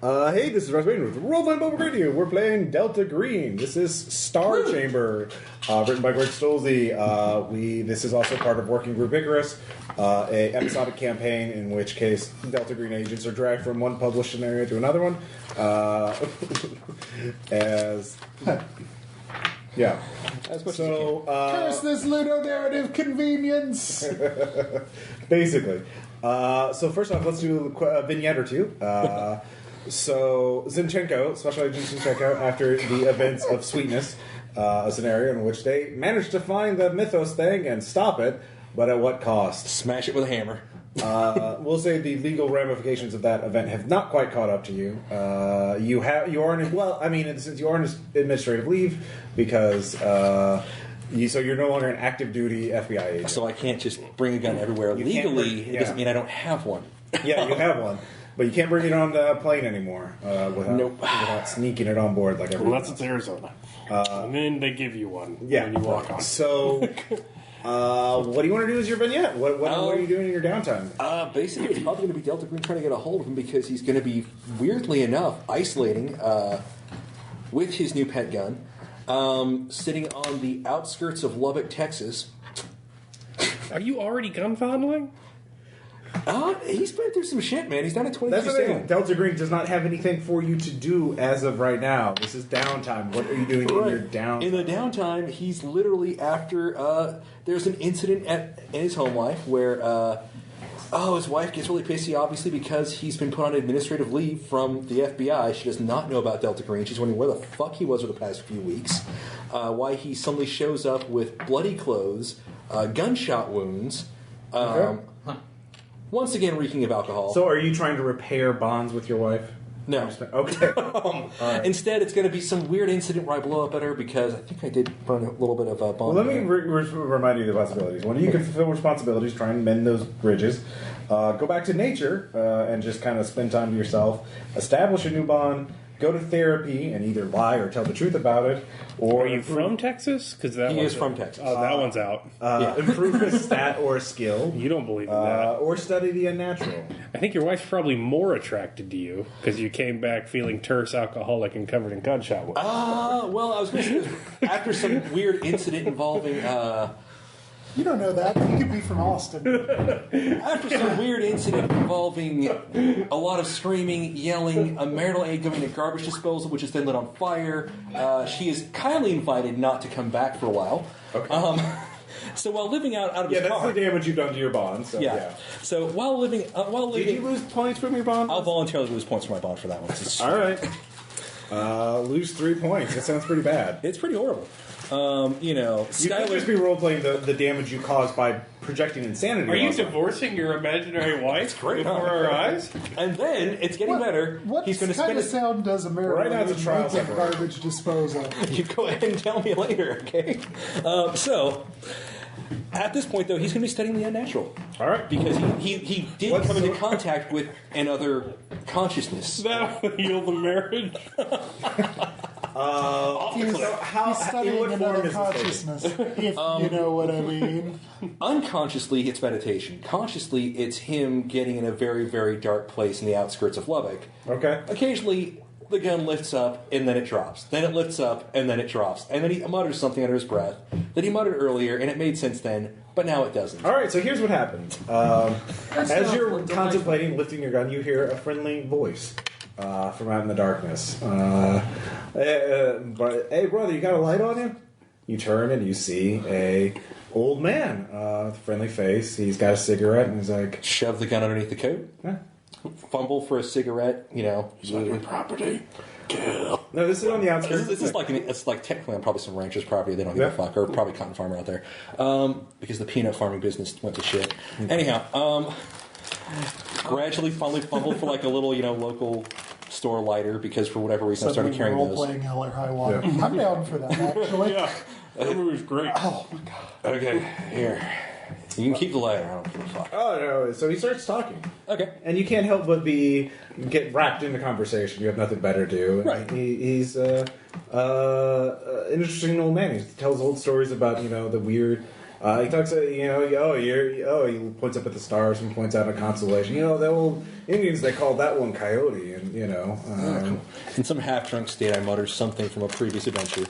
Hey, this is Russ Wayne with Roll Public Radio. We're playing Delta Green. This is Star Chamber, written by Greg Stolze. This is also part of Working Group Icarus, a episodic campaign in which case Delta Green agents are dragged from one published scenario to another one. Yeah. So, curse this ludonarrative convenience! Basically. So first off, let's do a vignette or two. So Zinchenko, Special Agent Zinchenko, after the events of Sweetness, a scenario in which they managed to find the Mythos thing and stop it, but at what cost? Smash it with a hammer. We'll say the legal ramifications of that event have not quite caught up to you. You are since you are on administrative leave because so you're no longer an active duty FBI agent. So I can't just bring a gun everywhere legally. It doesn't mean I don't have one. Yeah, you have one. But you can't bring it on the plane anymore without sneaking it on board like everyone. Unless it's Arizona. And then they give you one when you walk on. So, what do you want to do as your vignette? What are you doing in your downtime? Basically, it's probably going to be Delta Green trying to get a hold of him because he's going to be, weirdly enough, isolating with his new pet gun, sitting on the outskirts of Lubbock, Texas. Are you already gun fondling? He's been through some shit, man. He's down at 22. That's the thing. Delta Green does not have anything for you to do as of right now. This is downtime. What are you doing in your downtime? In the downtime, he's literally after... there's an incident in his home life where... his wife gets really pissy, obviously, because he's been put on administrative leave from the FBI. She does not know about Delta Green. She's wondering where the fuck he was for the past few weeks. Why he suddenly shows up with bloody clothes, gunshot wounds... Once again, reeking of alcohol. So, are you trying to repair bonds with your wife? No. Okay. Right. Instead, it's going to be some weird incident where I blow up at her because I think I did burn a little bit of bond. Well, let me remind you of the possibilities. One, you can fulfill responsibilities, try and mend those bridges. Go back to nature and just kind of spend time to yourself. Establish a new bond. Go to therapy and either lie or tell the truth about it. Or are you from Texas? Because he is from Texas. Oh, that one's out. Improve a stat or a skill. You don't believe in that. Or study the unnatural. I think your wife's probably more attracted to you because you came back feeling terse, alcoholic, and covered in gunshot wounds. Well, I was going to say, after some weird incident involving... You don't know that. You could be from Austin. After some weird incident involving a lot of screaming, yelling, a marital aid going to garbage disposal, which is then lit on fire, she is kindly invited not to come back for a while. Okay. So while living out of his car... Yeah, that's the damage you've done to your bond. So, yeah. So while living... Did you lose points from your bond? I'll voluntarily lose points from my bond for that one. All right. Lose 3 points. That sounds pretty bad. It's pretty horrible. You could just be role-playing the damage you caused by projecting insanity. Are you divorcing your imaginary wife before our eyes? And then, it's getting better. What He's going to kind spend of sound does America right now it's a trial make garbage disposal? You go ahead and tell me later, okay? So, at this point, though, he's going to be studying the unnatural. All right. Because he did come into contact with another consciousness. That will heal the marriage. He's studying another consciousness, if you know what I mean. Unconsciously, it's meditation. Consciously, it's him getting in a very, very dark place in the outskirts of Lubbock. Okay. Occasionally, the gun lifts up, and then it drops. Then it lifts up, and then it drops. And then he mutters something under his breath that he muttered earlier, and it made sense then, but now it doesn't. All right, so here's what happens. As you're contemplating lifting your gun, you hear a friendly voice from out in the darkness. Hey, brother, you got a light on you? You turn and you see a old man with a friendly face. He's got a cigarette, and he's like... Shove the gun underneath the coat? Yeah. Fumble for a cigarette, He's on your property. Kill. No, this is on the outskirts. This is it's like technically on probably some rancher's property. They don't give a fuck, or probably cotton farmer out there, because the peanut farming business went to shit. Anyhow, gradually fumble for like a little, local store lighter because for whatever reason I started carrying those. Role-playing Hell or High Water. Yeah. I'm down for that, actually. Yeah, that movie's great. Oh, my God. Okay, here. You can keep the lighter. I don't give a fuck. Oh, no. So he starts talking. Okay. And you can't help but get wrapped into conversation. You have nothing better to do. Right. He's an interesting old man. He tells old stories about, the weird He talks, he points up at the stars and points out a constellation. The old Indians, they called that one Coyote, and In some half-drunk state, I mutter something from a previous adventure.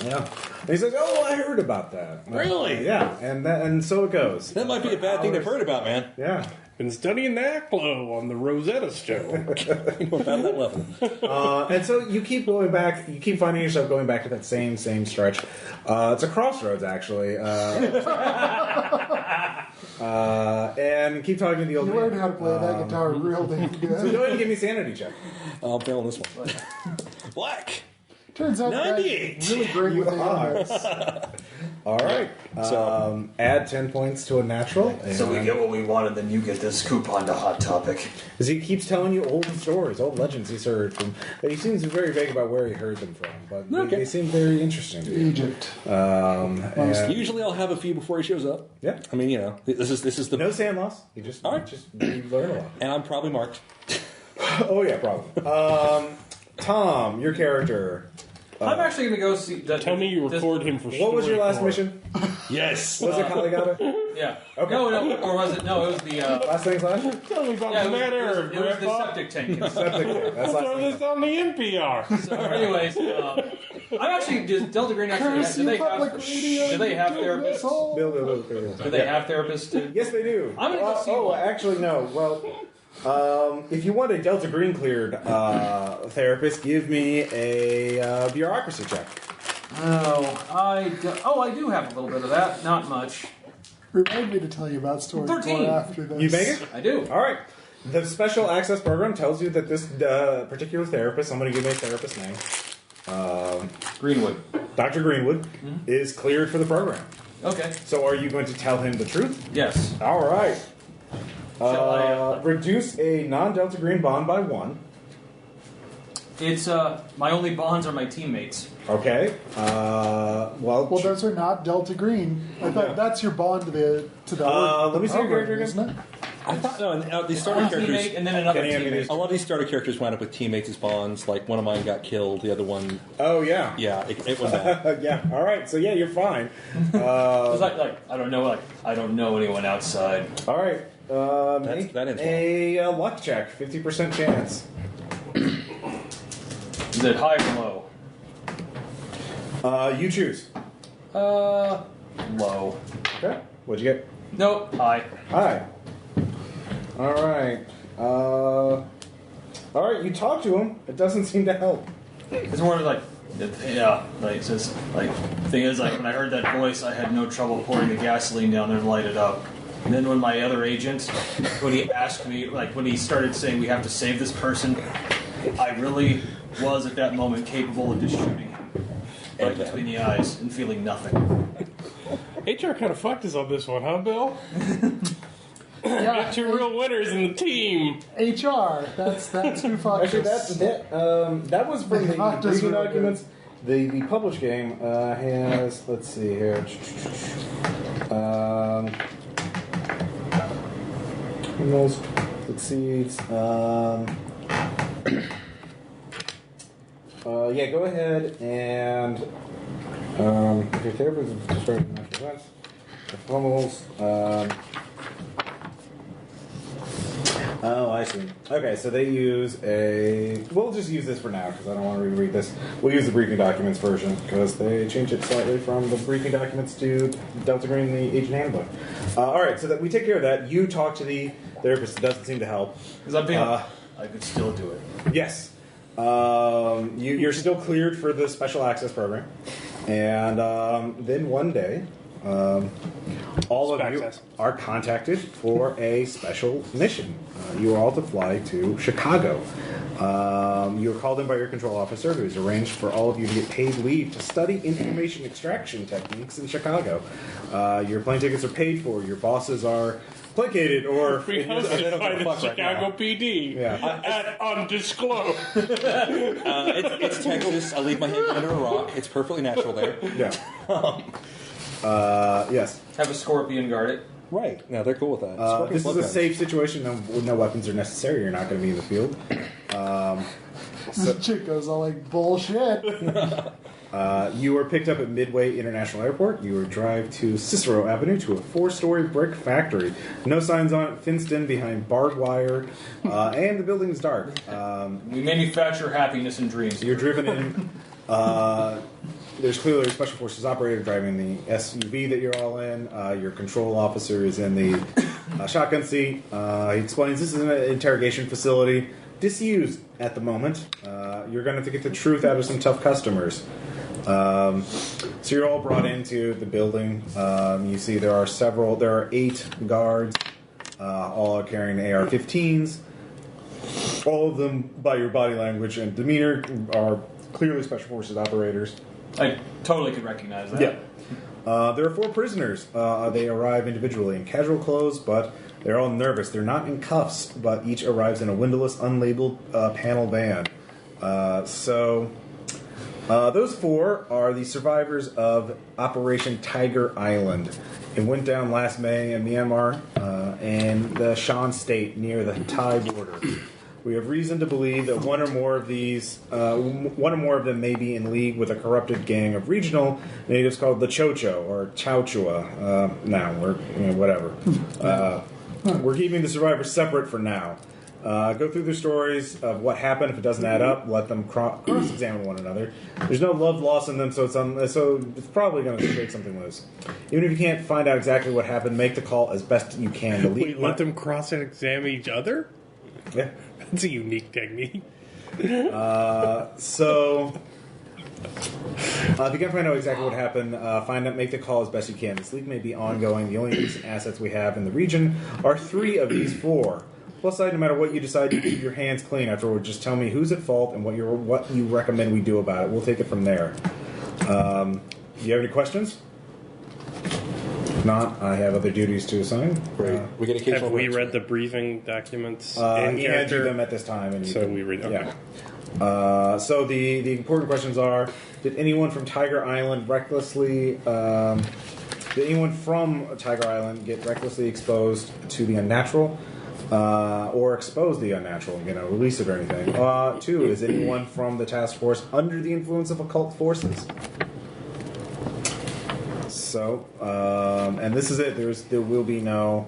Yeah. And he says, I heard about that. Really? Yeah, and so it goes. That might be a bad thing they've heard about, man. Yeah. Been studying the Aklo on the Rosetta Stone. About that level. And so you keep going back. You keep finding yourself going back to that same stretch. It's a crossroads, actually. And keep talking to the old man. You learned how to play that guitar real damn good. So go ahead and give me a sanity check. I'll fail on this one. Black. Turns out 98. really great with the elements. All right. So, add 10 points to a natural. so we get what we want, and then you get this coupon to Hot Topic. Because he keeps telling you old stories, old legends he's heard from. And he seems very vague about where he heard them from, but they seem very interesting to you. Egypt. Usually I'll have a few before he shows up. Yeah. I mean, this is the No sand loss. You just learn a lot. and I'm probably marked. Oh yeah, probably. Tom, your character. I'm actually going to go see... Tell me you record him for What was your last mission? Yes. Was it Caligata? Yeah. Okay. No, or was it... No, it was the... Last thing's last? Tell me about yeah, the it was, matter, it was the Grandpa. septic tank. Septic tank. That's last Throw thing. this on the NPR. So, anyways, I'm actually... Delta Green actually... Do they have therapists? Bill. Do they have therapists too? Yes, they do. I'm gonna go see one. Actually, no. Well, if you want a Delta Green cleared therapist, give me a bureaucracy check. I do have a little bit of that. Not much. Remind me to tell you about story 13. after this. You make it? I do. All right. The special access program tells you that this particular therapist, I'm going to give me a therapist name, Greenwood. Dr. Greenwood, is cleared for the program. Okay. So are you going to tell him the truth? Yes. All right. Shall I, reduce a non-Delta Green bond by 1. It's my only bonds are my teammates. Okay. Well, those are not Delta Green. I thought that's your bond to the let me see your character again. isn't it? I thought these starter One characters. teammate and then another Can you hand me teammate. these? A lot of these starter characters wind up with teammates as bonds. Like one of mine got killed, the other one. Oh yeah. Yeah, it was that. Yeah. All right. So yeah, you're fine. 'Cause I don't know anyone outside. All right. Make that ends a luck check. 50% chance. Is it high or low? You choose. Low. Okay. What'd you get? Nope. High. Hi. All right. All right. You talk to him. It doesn't seem to help. It's more like, it's just like, thing is, like, when I heard that voice, I had no trouble pouring the gasoline down there and light it up. And then when my other agent, when he asked me, like, when he started saying we have to save this person, I really was at that moment capable of just shooting him right between the eyes and feeling nothing. HR kind of fucked us on this one, huh, Bill? Yeah. Got two real winners in the team. HR. That's who fucked Actually, us. that was from the Not just briefing real documents. The published game has. Let's see here. Succeeds. Yeah, go ahead and if your therapist is describing natural events, oh, I see. Okay, so they use a. We'll just use this for now because I don't want to reread this. We'll use the briefing documents version because they changed it slightly from the briefing documents to Delta Green, the agent handbook. All right, so that we take care of that. You talk to the therapist. It doesn't seem to help. Because I'm being, I could still do it. Yes. You're still cleared for the special access program. And then one day, all of you are contacted for a special mission. You are all to fly to Chicago. You are called in by your control officer, who has arranged for all of you to get paid leave to study information extraction techniques in Chicago. Your plane tickets are paid for. Your bosses are placated or Hosted by the Chicago PD. Yeah. At undisclosed. It's Texas. I leave my hand under a rock. It's perfectly natural there. Yeah. Yes. Have a scorpion guard it. Right. No, they're cool with that. This is a safe situation. No weapons are necessary. You're not going to be in the field. This chick goes all like bullshit. You are picked up at Midway International Airport. You are drive to Cicero Avenue to a 4-story brick factory. No signs on it, fenced in behind barbed wire, and the building is dark. We manufacture happiness and dreams. You're driven in. There's clearly a Special Forces operator driving the SUV that you're all in. Your control officer is in the shotgun seat. He explains this is an interrogation facility, disused at the moment. You're going to have to get the truth out of some tough customers. So you're all brought into the building. You see there are 8 guards, all are carrying AR-15s. All of them, by your body language and demeanor, are clearly Special Forces operators. I totally could recognize that. Yeah. There are 4 prisoners. They arrive individually in casual clothes, but they're all nervous. They're not in cuffs, but each arrives in a windowless, unlabeled panel van. Those 4 are the survivors of Operation Tiger Island. It went down last May in Myanmar and the Shan State near the Thai border. We have reason to believe that one or more of them may be in league with a corrupted gang of regional natives called the Chocho or Chauchua. Whatever. We're keeping the survivors separate for now. Go through their stories of what happened. If it doesn't add up, let them cross-examine one another. There's no love lost in them, so it's probably going to shake something loose. Even if you can't find out exactly what happened, make the call as best you can. Wait, let them cross-examine each other? Yeah. That's a unique technique. If you can't find out exactly what happened, make the call as best you can. This leak may be ongoing. The only recent assets we have in the region are 3 of these 4. Plus side, no matter what you decide, you keep your hands clean afterward. Just tell me who's at fault and what you recommend we do about it. We'll take it from there. Do you have any questions? If not, I have other duties to assign. Great. We get occasional. Have we read the briefing documents? He hands you them at this time, and we read. Okay. Yeah. So the important questions are: Did anyone from Tiger Island get recklessly exposed to the unnatural? Or expose the unnatural, release it or anything. 2, is anyone from the task force under the influence of occult forces? So, and this is it. There will be no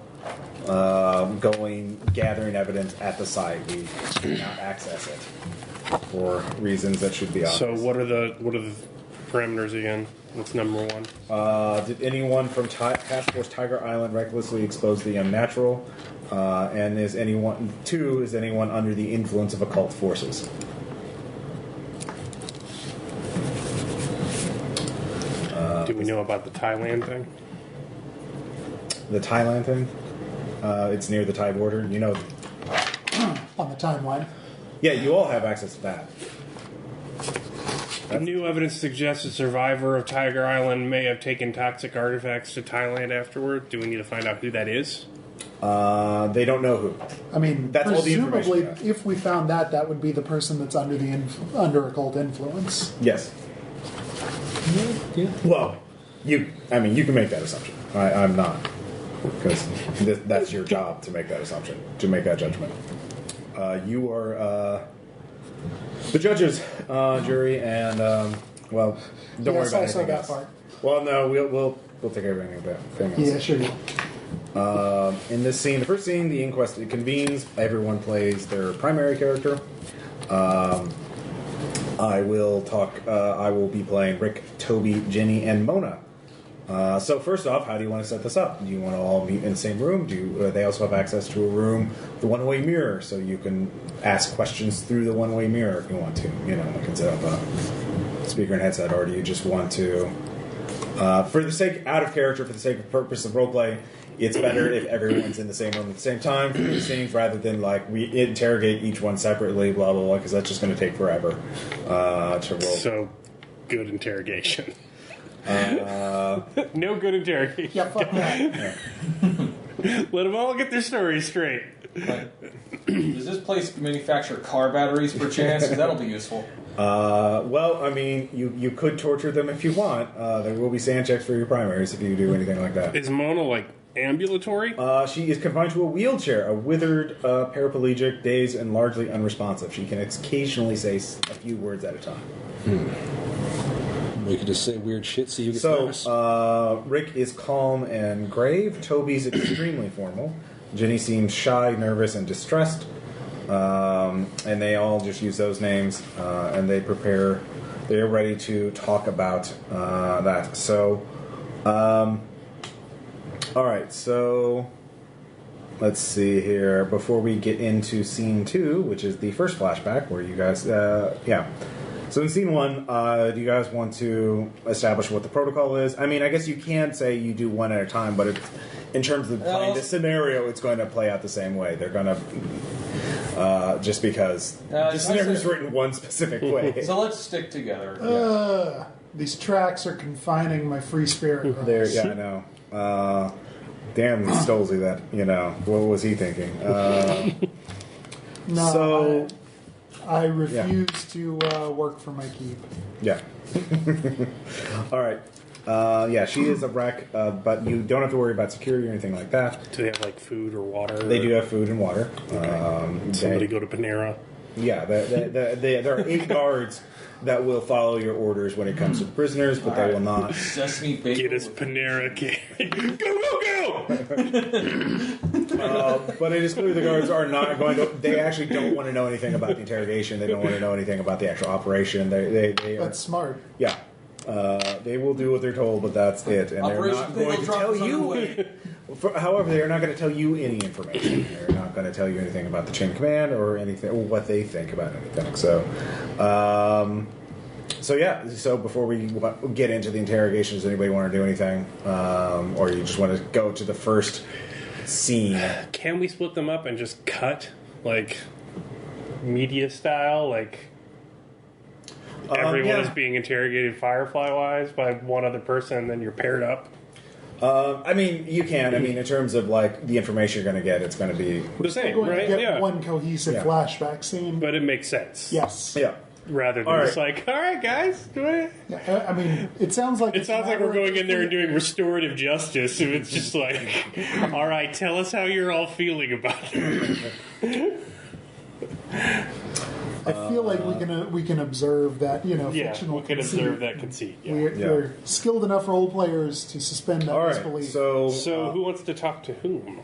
gathering evidence at the site. We cannot access it for reasons that should be obvious. So, what are the parameters again? What's number 1? Did anyone from Task Force Tiger Island recklessly expose the unnatural? And 2, is anyone under the influence of occult forces? Do we know about the Thailand thing? The Thailand thing? It's near the Thai border. On the timeline. Yeah, you all have access to that. New evidence suggests a survivor of Tiger Island may have taken toxic artifacts to Thailand afterward. Do we need to find out who that is? They don't know who. I mean, that's all the information. Presumably, if we found that would be the person that's under occult influence. Yes. Yeah. Well, you can make that assumption. I'm not, because that's your job to make that assumption, to make that judgment. You are the judges, jury, and don't worry about anything that else. part. Well, no, we'll take care of anything else. Yeah, sure. In this scene, the first scene, the inquest convenes. Everyone plays their primary character. I will be playing Rick, Toby, Jenny, and Mona. So first off, how do you want to set this up? Do you want to all meet in the same room? They also have access to a room, the one-way mirror, so you can ask questions through the one-way mirror if you want to. I can set up a speaker and headset, or do you just want to, for the sake of purpose of roleplay, it's better if everyone's in the same room at the same time for these scenes, rather than we interrogate each one separately, blah blah blah, because that's just going to take forever to roll. So, good interrogation. No good interrogation. Yeah, fuck that. Let them all get their stories straight. Does this place manufacture car batteries, perchance? Because that'll be useful. You could torture them if you want. There will be sand checks for your primaries if you do anything like that. Is Mona ambulatory? She is confined to a wheelchair, a withered, paraplegic, dazed, and largely unresponsive. She can occasionally say a few words at a time. We could just say weird shit, see who gets nervous. Rick is calm and grave. Toby's extremely formal. Jenny seems shy, nervous, and distressed. And they all just use those names, and they prepare. They're ready to talk about that. So, all right. So, let's see here. Before we get into scene 2, which is the first flashback, where you guys, So in scene 1, do you guys want to establish what the protocol is? I mean, I guess you can say you do one at a time, but it's, in terms of playing the scenario, it's going to play out the same way. They're going to. Just because the scenario is written one specific way. So let's stick together. These tracks are confining my free spirit. Yeah, I know. Damn, Stolzy, that, what was he thinking? No, so, I refuse to work for my keep. Yeah. All right. She is a wreck, but you don't have to worry about security or anything like that. Do they have like food or water? They do have food and water. Somebody go to Panera. Yeah, there are 8 guards that will follow your orders when it comes to the prisoners, but they will not. Sesame bacon. Get us Panera cake. Go! But it is clear the guards are not going to. They actually don't want to know anything about the interrogation. They don't want to know anything about the actual operation. They are, That's smart. Yeah. They will do what they're told, but that's it. And they're not going to tell you. However, they are not going to tell you any information. They're not going to tell you anything about the chain of command or anything, or what they think about anything. So before we get into the interrogation, does anybody want to do anything? Or you just want to go to the first scene? Can we split them up and just cut, like, media style? Like, everyone is being interrogated Firefly-wise by one other person, and then you're paired up? I mean, you can. I mean, in terms of, like, the information you're going to get, it's going to be the same, We're going right? to get one cohesive flashback scene. But it makes sense. Yes. Yeah. Rather than just like, all right, guys, do it. Yeah, I mean, it sounds like we're going in there and doing restorative justice. And it's just like, all right, tell us how you're all feeling about it. I feel like we can observe that, fictional we can conceit. observe that conceit. Yeah. We're skilled enough role players to suspend that disbelief. So who wants to talk to whom?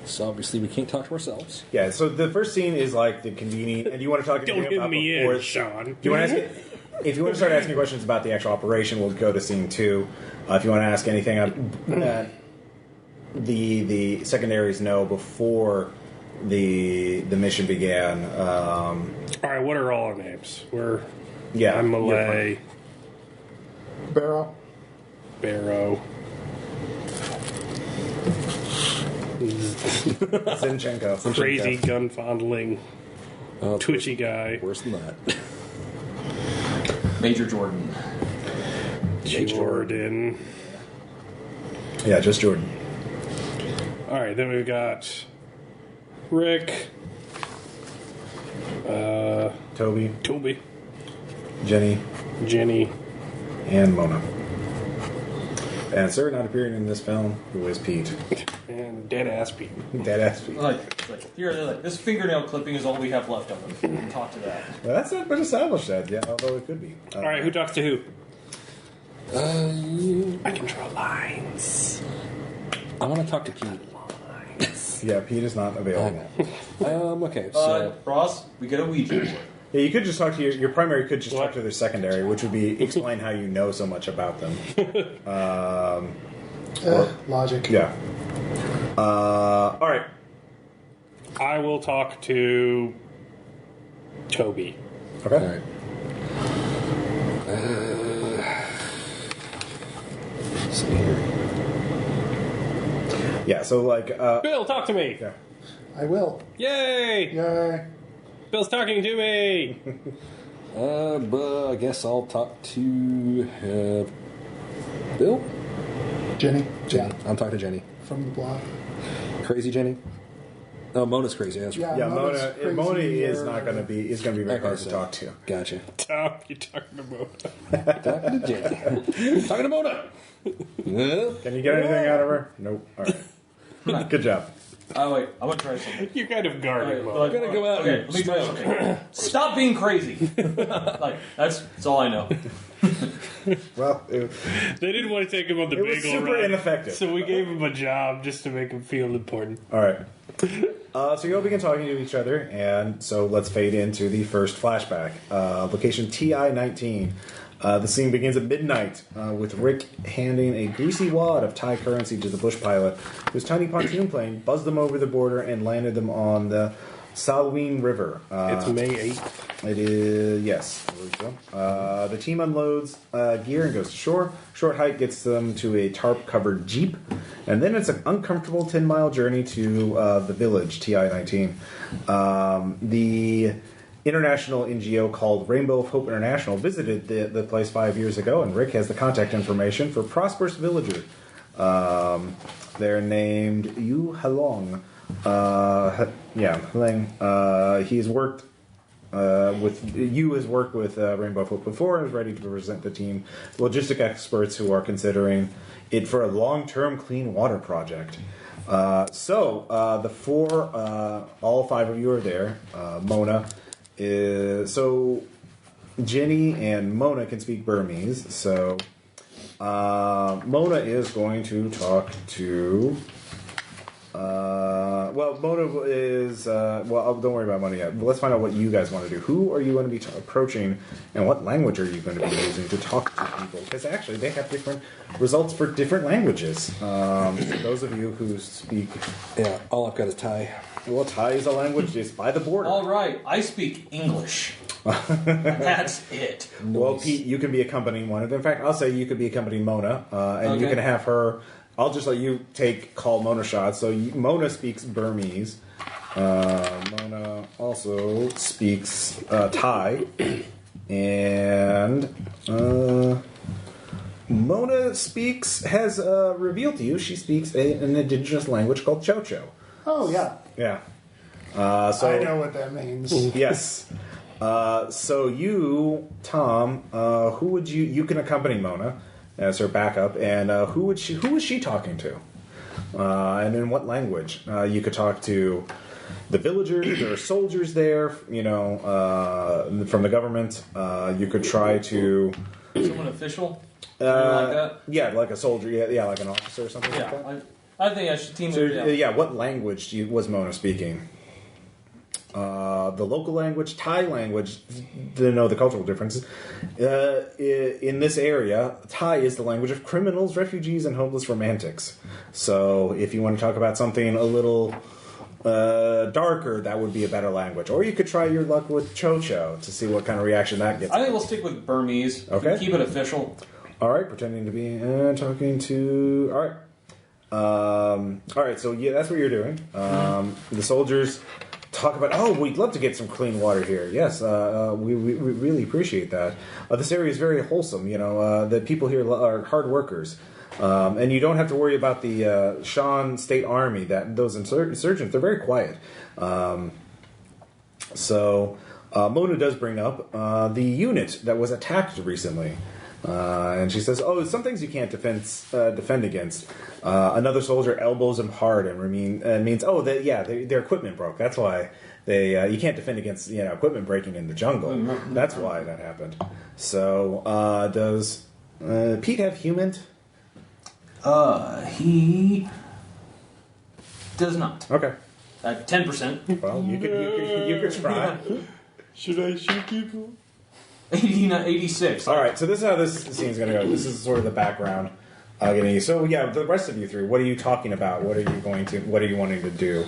So obviously we can't talk to ourselves. Yeah, so the first scene is like the convening, and you want to talk Don't hit me in, Sean. Do you want to ask, if you want to start asking questions about the actual operation, we'll go to scene 2. If you want to ask anything that the secondaries know before the mission began. All right, what are all our names? I'm Malay, Barrow. Zinchenko. Crazy gun fondling, twitchy guy. Worse than that. Major Jordan. Jordan. Yeah, just Jordan. All right, then we've got Rick. Toby. Jenny. And Mona. Answer, not appearing in this film, who is Pete. And Dead-ass Pete. Dead-ass Pete. Here, this fingernail clipping is all we have left of him. We can talk to that. Well, that's not been established yet, although it could be. All right, who talks to who? I can draw lines. I want to talk to Pete. Yeah, Pete is not available. Okay, so... Ross, we get a Ouija board. Yeah, you could just talk to your primary. Could just talk to their secondary, which would be explain how you know so much about them. Logic. Yeah. All right. I will talk to Toby. Okay. All right. Let's see here. Yeah. So like. Bill, talk to me. Yeah. I will. Yay! Yay. Bill's talking to me. But I guess I'll talk to Bill. Jenny. I'll talk to Jenny. From the block. Crazy Jenny. Oh, Mona's crazy. That's right. Yeah, Mona's Mona. crazy, Mona is not going to be. Is going to be very hard to so talk to. Gotcha. Tom, you're talking to Mona. Talking to Jenny. Talking to Mona. Can you get anything out of her? Nope. All right. Good job. Oh wait, I'm gonna try something. You're kind of guarding. Alright, I'm gonna go out Okay, and let me try smoke. something. Stop being crazy. Like that's all I know. Well, it They didn't want to take him on the was bagel super ride, ineffective. so we gave him a job just to make him feel important. All right. So you all begin talking to each other, and so let's fade into the first flashback. Location TI-19. The scene begins at midnight with Rick handing a greasy wad of Thai currency to the bush pilot, whose tiny pontoon plane buzzed them over the border and landed them on the Salween River. It's May 8th. It is, yes. There we go. The team unloads gear and goes to shore. Short hike gets them to a tarp-covered jeep, and then it's an uncomfortable 10-mile journey to the village, TI-19. The international NGO called Rainbow of Hope International visited the place 5 years ago, and Rick has the contact information for Prosperous Villager. They're named Yu Halong. Lang. He's worked has worked with Rainbow of Hope before and is ready to present the team logistic experts who are considering it for a long-term clean water project. The four, all five of you are there. Mona is so. Jenny and Mona can speak Burmese, so Mona is going to talk to. Mona is. Don't worry about Mona yet. Let's find out what you guys want to do. Who are you going to be approaching, and what language are you going to be using to talk to people? Because actually, they have different results for different languages. Those of you who speak. Yeah, all I've got is Thai. Well, Thai is a language just by the border. All right, I speak English. That's it. Well, Pete, you can be accompanying one. In fact, I'll say you could be accompanying Mona, and you Okay. can have her. I'll just let you call Mona shots. So Mona speaks Burmese. Mona also speaks Thai, and Mona has revealed to you she speaks an indigenous language called Chocho. Oh, yeah. Yeah. I know what that means. Yes. So you, Tom, who would you can accompany Mona as her backup, and who is she talking to? And in what language? You could talk to the villagers. There are soldiers there, from the government. You could try to Someone official? Like that? Yeah, like a soldier. Yeah, like an officer or something like that. Yeah, I think I should team So, with you. what language was Mona speaking? The local language, Thai language, to know the cultural differences. In this area, Thai is the language of criminals, refugees, and homeless romantics. So if you want to talk about something a little darker, that would be a better language. Or you could try your luck with Chocho to see what kind of reaction that gets. I think we'll stick with Burmese. Okay. Keep it official. All right, pretending to be talking to. All right. All right. So yeah, that's what you're doing. The soldiers talk about. Oh, we'd love to get some clean water here. Yes, we really appreciate that. This area is very wholesome. The people here are hard workers, and you don't have to worry about the Shan State Army. Those insurgents, they're very quiet. Mona does bring up the unit that was attacked recently. And she says, "Oh, some things you can't defend against." Another soldier elbows him hard and means, "Oh, their equipment broke. That's why you can't defend against equipment breaking in the jungle. That's why that happened." So, does Pete have human? He does not. Okay. 10%. Well, you could try. Should I shoot people? 86. All right. So this is how this scene's going to go. This is sort of the background. The rest of you three, what are you talking about? What are you wanting to do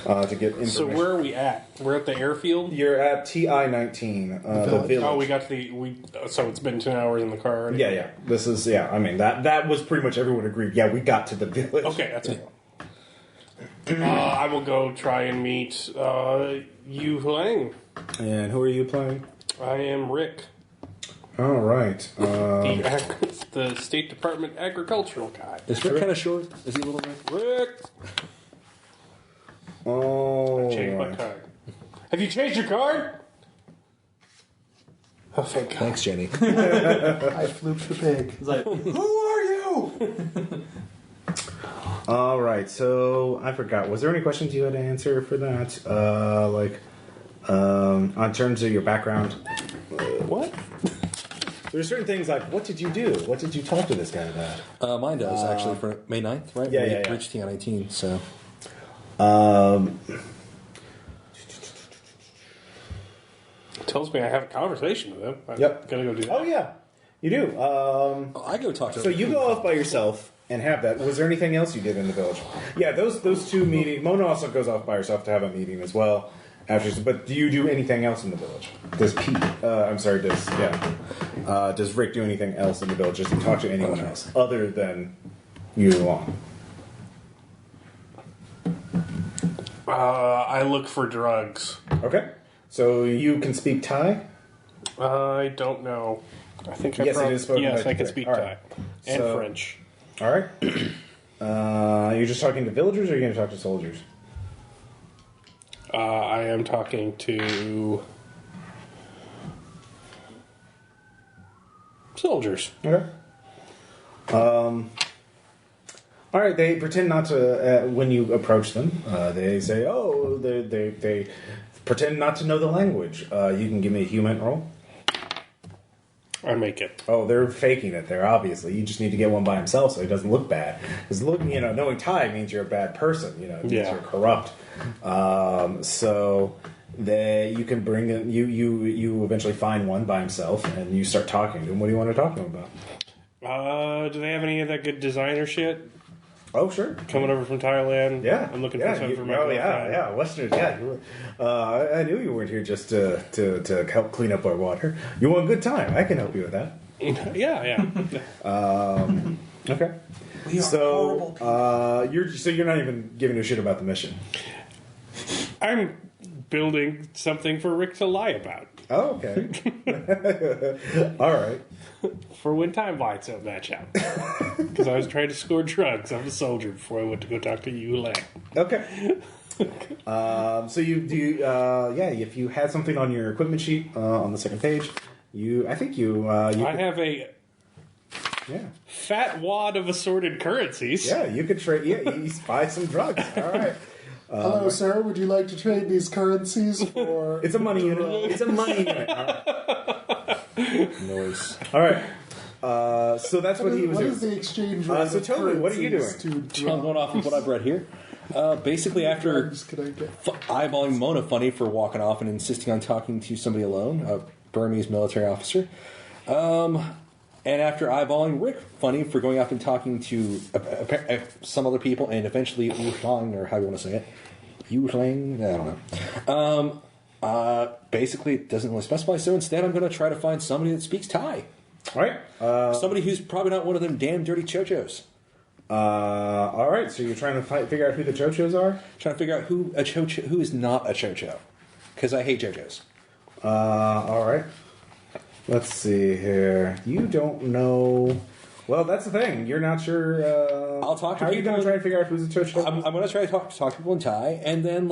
to get information? So where are we at? We're at the airfield? You're at TI-19, the village. Oh, we got to so it's been 10 hours in the car already? Yeah. This is, I mean, that was pretty much everyone agreed. Yeah, we got to the village. Okay, that's it. I will go try and meet Yu Lang. And who are you playing? I am Rick, All right. the State Department agricultural guy. Is Rick kind of short? Is he a little bit? Rick! Oh. Change my card. Have you changed your card? Oh, thank God. Thanks, Jenny. I flooped the pig. It's like, who are you? All right, so I forgot. Was there any questions you had to answer for that? On terms of your background? What? There's certain things like, what did you do? What did you talk to this guy about? Mine does, actually, for May 9th, right? Yeah. Reached TI-19, so... Tells me I have a conversation with him. I'm Yep. gonna go do that. Oh, yeah. You do. I go talk to So him. you go off by yourself and have that. Was there anything else you did in the village? Yeah, those two meetings. Mona also goes off by herself to have a meeting as well. But do you do anything else in the village? Does does Rick do anything else in the village? Does he talk to anyone else other than you alone? I look for drugs. Okay. So you can speak Thai? I don't know. I think I Yes, it is spoken Yes, by I can Thai. speak All Thai right. and So- French. All right. You're just talking to villagers, or are you going to talk to soldiers? I am talking to soldiers. Okay. All right. They pretend not to when you approach them. They say, "Oh, they pretend not to know the language." You can give me a human roll. I make it. Oh, they're faking it. They're obviously. You just need to get one by himself so he doesn't look bad. Because knowing Thai means you're a bad person. It means you're corrupt. So you can bring in, you eventually find one by himself and you start talking to him. What do you want to talk to him about? Do they have any of that good designer shit? Oh, sure. Coming over from Thailand. Yeah, I'm looking for something for my girlfriend. yeah, Westerners. Yeah, I knew you weren't here just to help clean up our water. You want a good time? I can help you with that. yeah. Okay. We are horrible people. You're not even giving a shit about the mission. I'm building something for Rick to lie about. Oh, okay. All right. For when time lights don't match out. Because I was trying to score drugs. I'm a soldier before I went to go talk to you, Lang. Okay. So if you had something on your equipment sheet on the second page, I have a fat wad of assorted currencies. Yeah, you could trade. Yeah, you buy some drugs. All right. Hello, sir. Would you like to trade these currencies for... It's a money unit. It's a money unit. All right. Noise. All right. So that's what he was doing. What is the exchange rate So tell me, what are you doing? I'm going off of what I've read here. Basically, after eyeballing Mona funny for walking off and insisting on talking to somebody alone, a Burmese military officer, and after eyeballing Rick funny for going off and talking to some other people, and eventually Wu Shang, or how you want to say it, Yu Shang, I don't know. Basically, it doesn't really specify. So instead, I'm going to try to find somebody that speaks Thai. All right. Somebody who's probably not one of them damn dirty chochos. All right. So you're trying to figure out who the chochos are? Trying to figure out who is not a chocho. Because I hate chochos. All right. Let's see here. You don't know. Well, that's the thing. You're not sure. I'll talk to How are you people. going to try and figure out who's a chocho? I'm going to try to talk to people in Thai, and then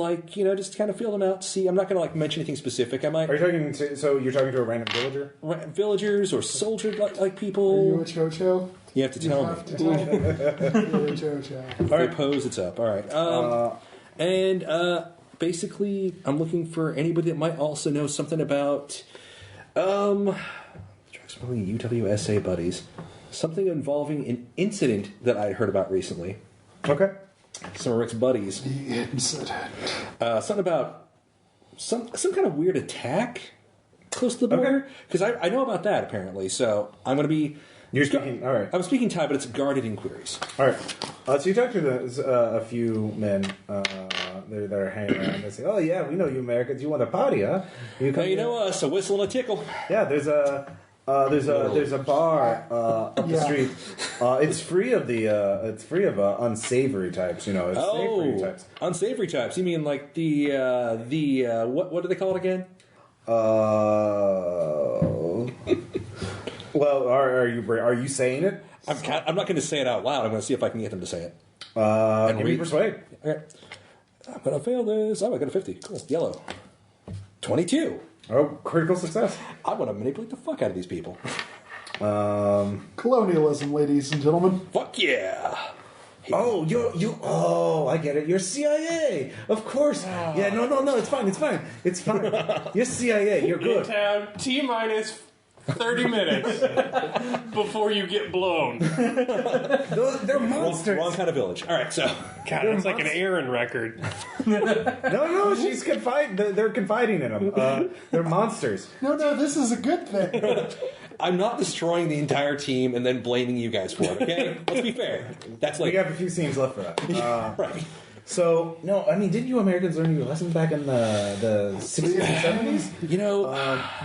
just kind of feel them out. See, I'm not going to mention anything specific. I might. Are you talking to? So you're talking to a random villager? Villagers or soldier like Are people. you a chocho? You have to tell me. To tell me. You're a chocho. If they pose, it's up. All right. Basically, I'm looking for anybody that might also know something about UWSA buddies. Something involving an incident that I heard about recently. Okay. Some of Rick's buddies. The incident. Something about some kind of weird attack close to the border. Because I know about that apparently. So I'm going to be. You're speaking. All right. I'm speaking Thai, but it's guarded inquiries. All right. So you talk to a few men that are hanging around. They say, "Oh yeah, we know you Americans. You want a party, huh? You know us, a whistle and a tickle." Yeah. There's a bar up the street. It's free of unsavory types. It's savory types. Unsavory types. You mean like the what do they call it again? Well, are you saying it? I'm not going to say it out loud. I'm going to see if I can get them to say it. Give me persuade. Okay. I'm going to fail this. Oh, I got a 50. Cool. Yellow. 22. Oh, critical success. I want to manipulate the fuck out of these people. Colonialism, ladies and gentlemen. Fuck yeah. Oh, oh, I get it. You're CIA. Of course. Yeah, no, it's fine. It's fine. You're CIA. You're good. In town, T-minus 30 minutes before you get blown. They're monsters. Wrong kind of village. All right, so God, it's like an Aaron record. No, she's they're confiding in them. They're monsters. No, this is a good thing. I'm not destroying the entire team and then blaming you guys for it. Okay, let's be fair. That's like We have a few scenes left for that. right. So, no, I mean, didn't you Americans learn your lessons back in the 60s and 70s? You know,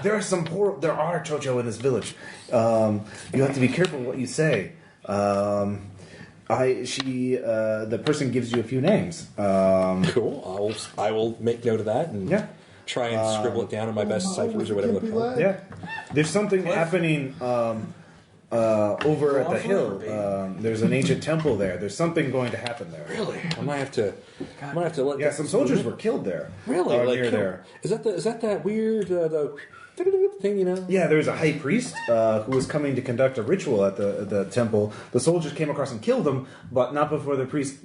There are chocho in this village. You have to be careful what you say. The person gives you a few names. cool. I will make note of that and try and scribble it down in my best ciphers or whatever they're called. Yeah. There's something happening over at the hill. There's an ancient temple there. There's something going to happen there. Really? I might have to let. Yeah, some soldiers were killed there. Really? Near there. Is that weird the thing? You know? Yeah, there was a high priest who was coming to conduct a ritual at the temple. The soldiers came across and killed him, but not before the priest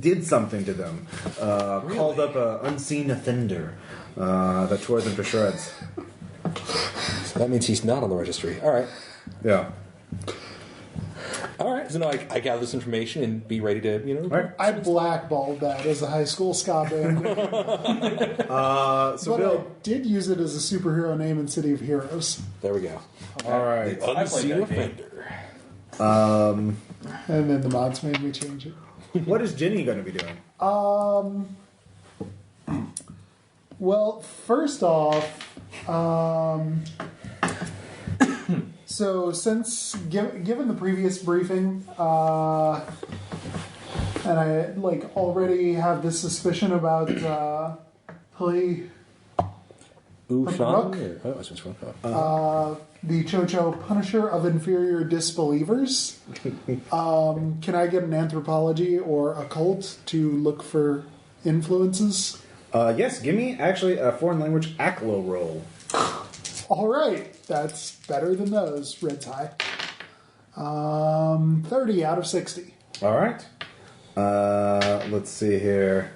did something to them. Called up an unseen offender that tore them to shreds. So that means he's not on the registry. All right. Yeah. All right. So now I gather this information and be ready to, All right. I blackballed that as a high school ska band. So but Bill, I did use it as a superhero name in City of Heroes. There we go. all right. Unseen that game. offender. And then the mods made me change it. What is Ginny going to be doing? Well, first off, so since given the previous briefing, and I already have this suspicion about the Chocho Punisher of Inferior Disbelievers. Can I get an anthropology or occult to look for influences? Yes, give me actually a foreign language ACLO roll. All right, that's better than those. Red tie. 30 out of 60. All right. Let's see here.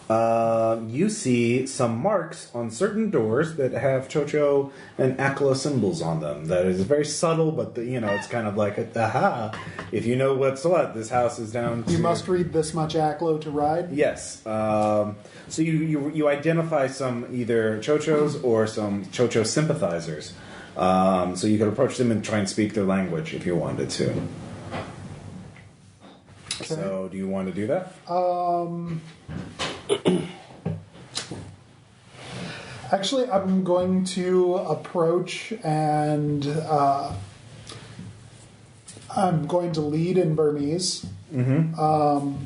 You see some marks on certain doors that have Chocho and ACLO symbols on them. That is very subtle, but it's kind of like aha. If you know what's what, this house is down to... You must read this much ACLO to ride? Yes. So you identify some either Chochos or some Chocho sympathizers. So you could approach them and try and speak their language if you wanted to. Okay. So do you want to do that? Actually, I'm going to approach and I'm going to lead in Burmese. Mm-hmm.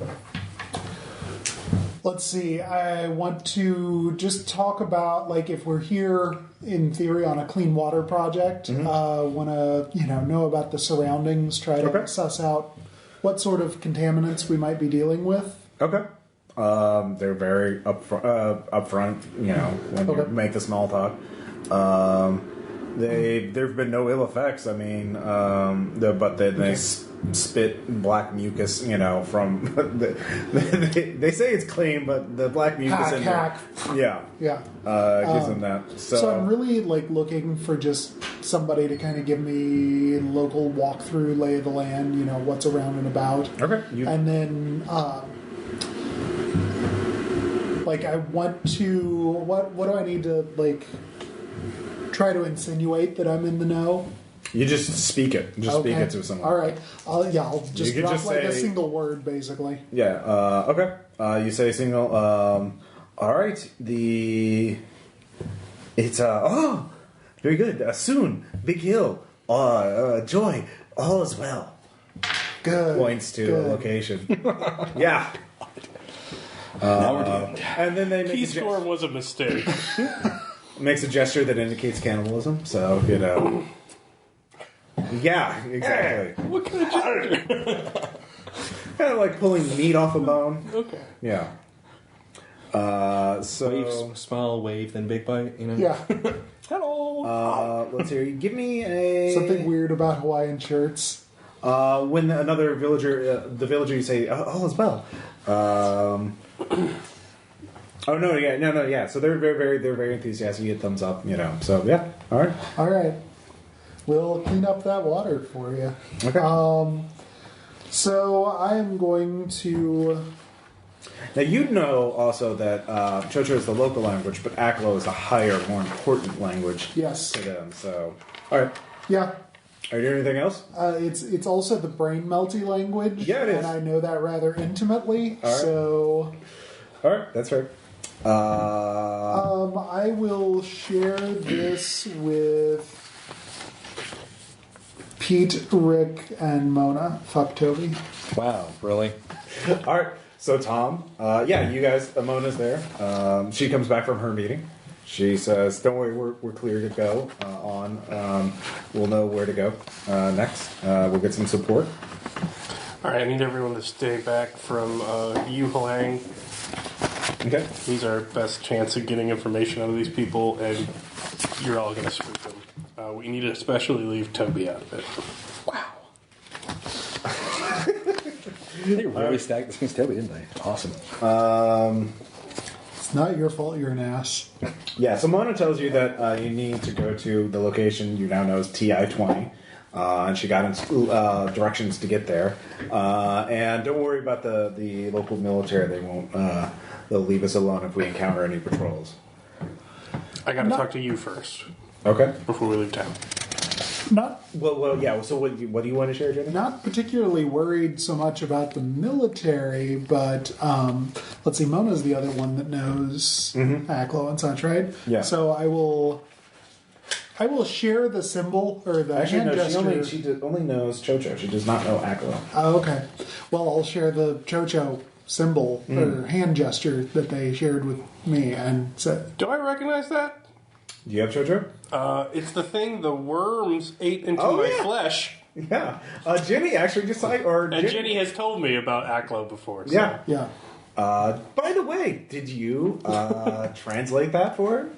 Let's see. I want to just talk about if we're here in theory on a clean water project. Want to know about the surroundings. Try to suss out what sort of contaminants we might be dealing with. Okay. They're very upfront. When you make the small talk. There've been no ill effects. I mean, but they spit black mucus. From they say it's clean, but the black mucus in there, gives them that. So I'm really looking for just somebody to kind of give me local walkthrough, lay of the land. What's around and about. Okay. And then. I want to... What do I need to, try to insinuate that I'm in the know? You just speak it. Speak it to someone. All right. I'll just drop just a say, single word, basically. Yeah. Okay. You say a single... all right. It's... very good. Soon. Big hill. Joy. All is well. Good. Points to a location. Yeah. Now we're doomed. And then they make Peace Storm was a mistake. makes a gesture that indicates cannibalism. So, Yeah, exactly. What kind of gesture? Kind of like pulling meat off a bone. Okay. Yeah. Wave, smile, wave, then big bite. Yeah. Hello. Let's hear. Give me a Something weird about Hawaiian shirts. when another villager, the villager, you say, "All is well." Oh no, yeah. So they're very enthusiastic. You get thumbs up, So yeah, all right. We'll clean up that water for you. Okay. So I am going to. Now also that Chocho is the local language, but Aklo is a higher, more important language. Yes. To them. So, all right. Yeah. Are you doing anything else? It's also the brain melty language. Yeah, it is. And I know that rather intimately. All right. So. All right, that's fair. I will share this with Pete, Rick, and Mona. Fuck Toby. Wow, really? All right. So Tom, you guys, Mona's there. She comes back from her meeting. She says, "Don't worry, we're clear to go on. We'll know where to go next. We'll get some support." All right, I need everyone to stay back from Yu Huang. Okay. He's our best chance of getting information out of these people, and you're all going to spook them. We need to especially leave Toby out of it. Wow. They really stacked this against Toby, didn't they? Awesome. It's not your fault you're an ass. Yeah, so Mona tells you that you need to go to the location you now know as TI-20. And she got directions to get there. And don't worry about the local military. They won't. They'll leave us alone if we encounter any patrols. I got to talk to you first Okay. before we leave town. Well, yeah. So what do you want to share, Jenny? Not particularly worried so much about the military, but let's see, Mona's the other one that knows Aklo and such, right? Yeah. So I will share the symbol or the Actually, hand no. gesture. She only knows Chocho. She does not know Aklo. Oh, okay. Well, I'll share the Chocho symbol or hand gesture that they shared with me and said. Do I recognize that? Do you have Chocho? It's the thing the worms ate into my flesh. Yeah. Jenny actually just And Jenny has told me about Aklo before. So. Yeah. Yeah. By the way, did you translate that for her?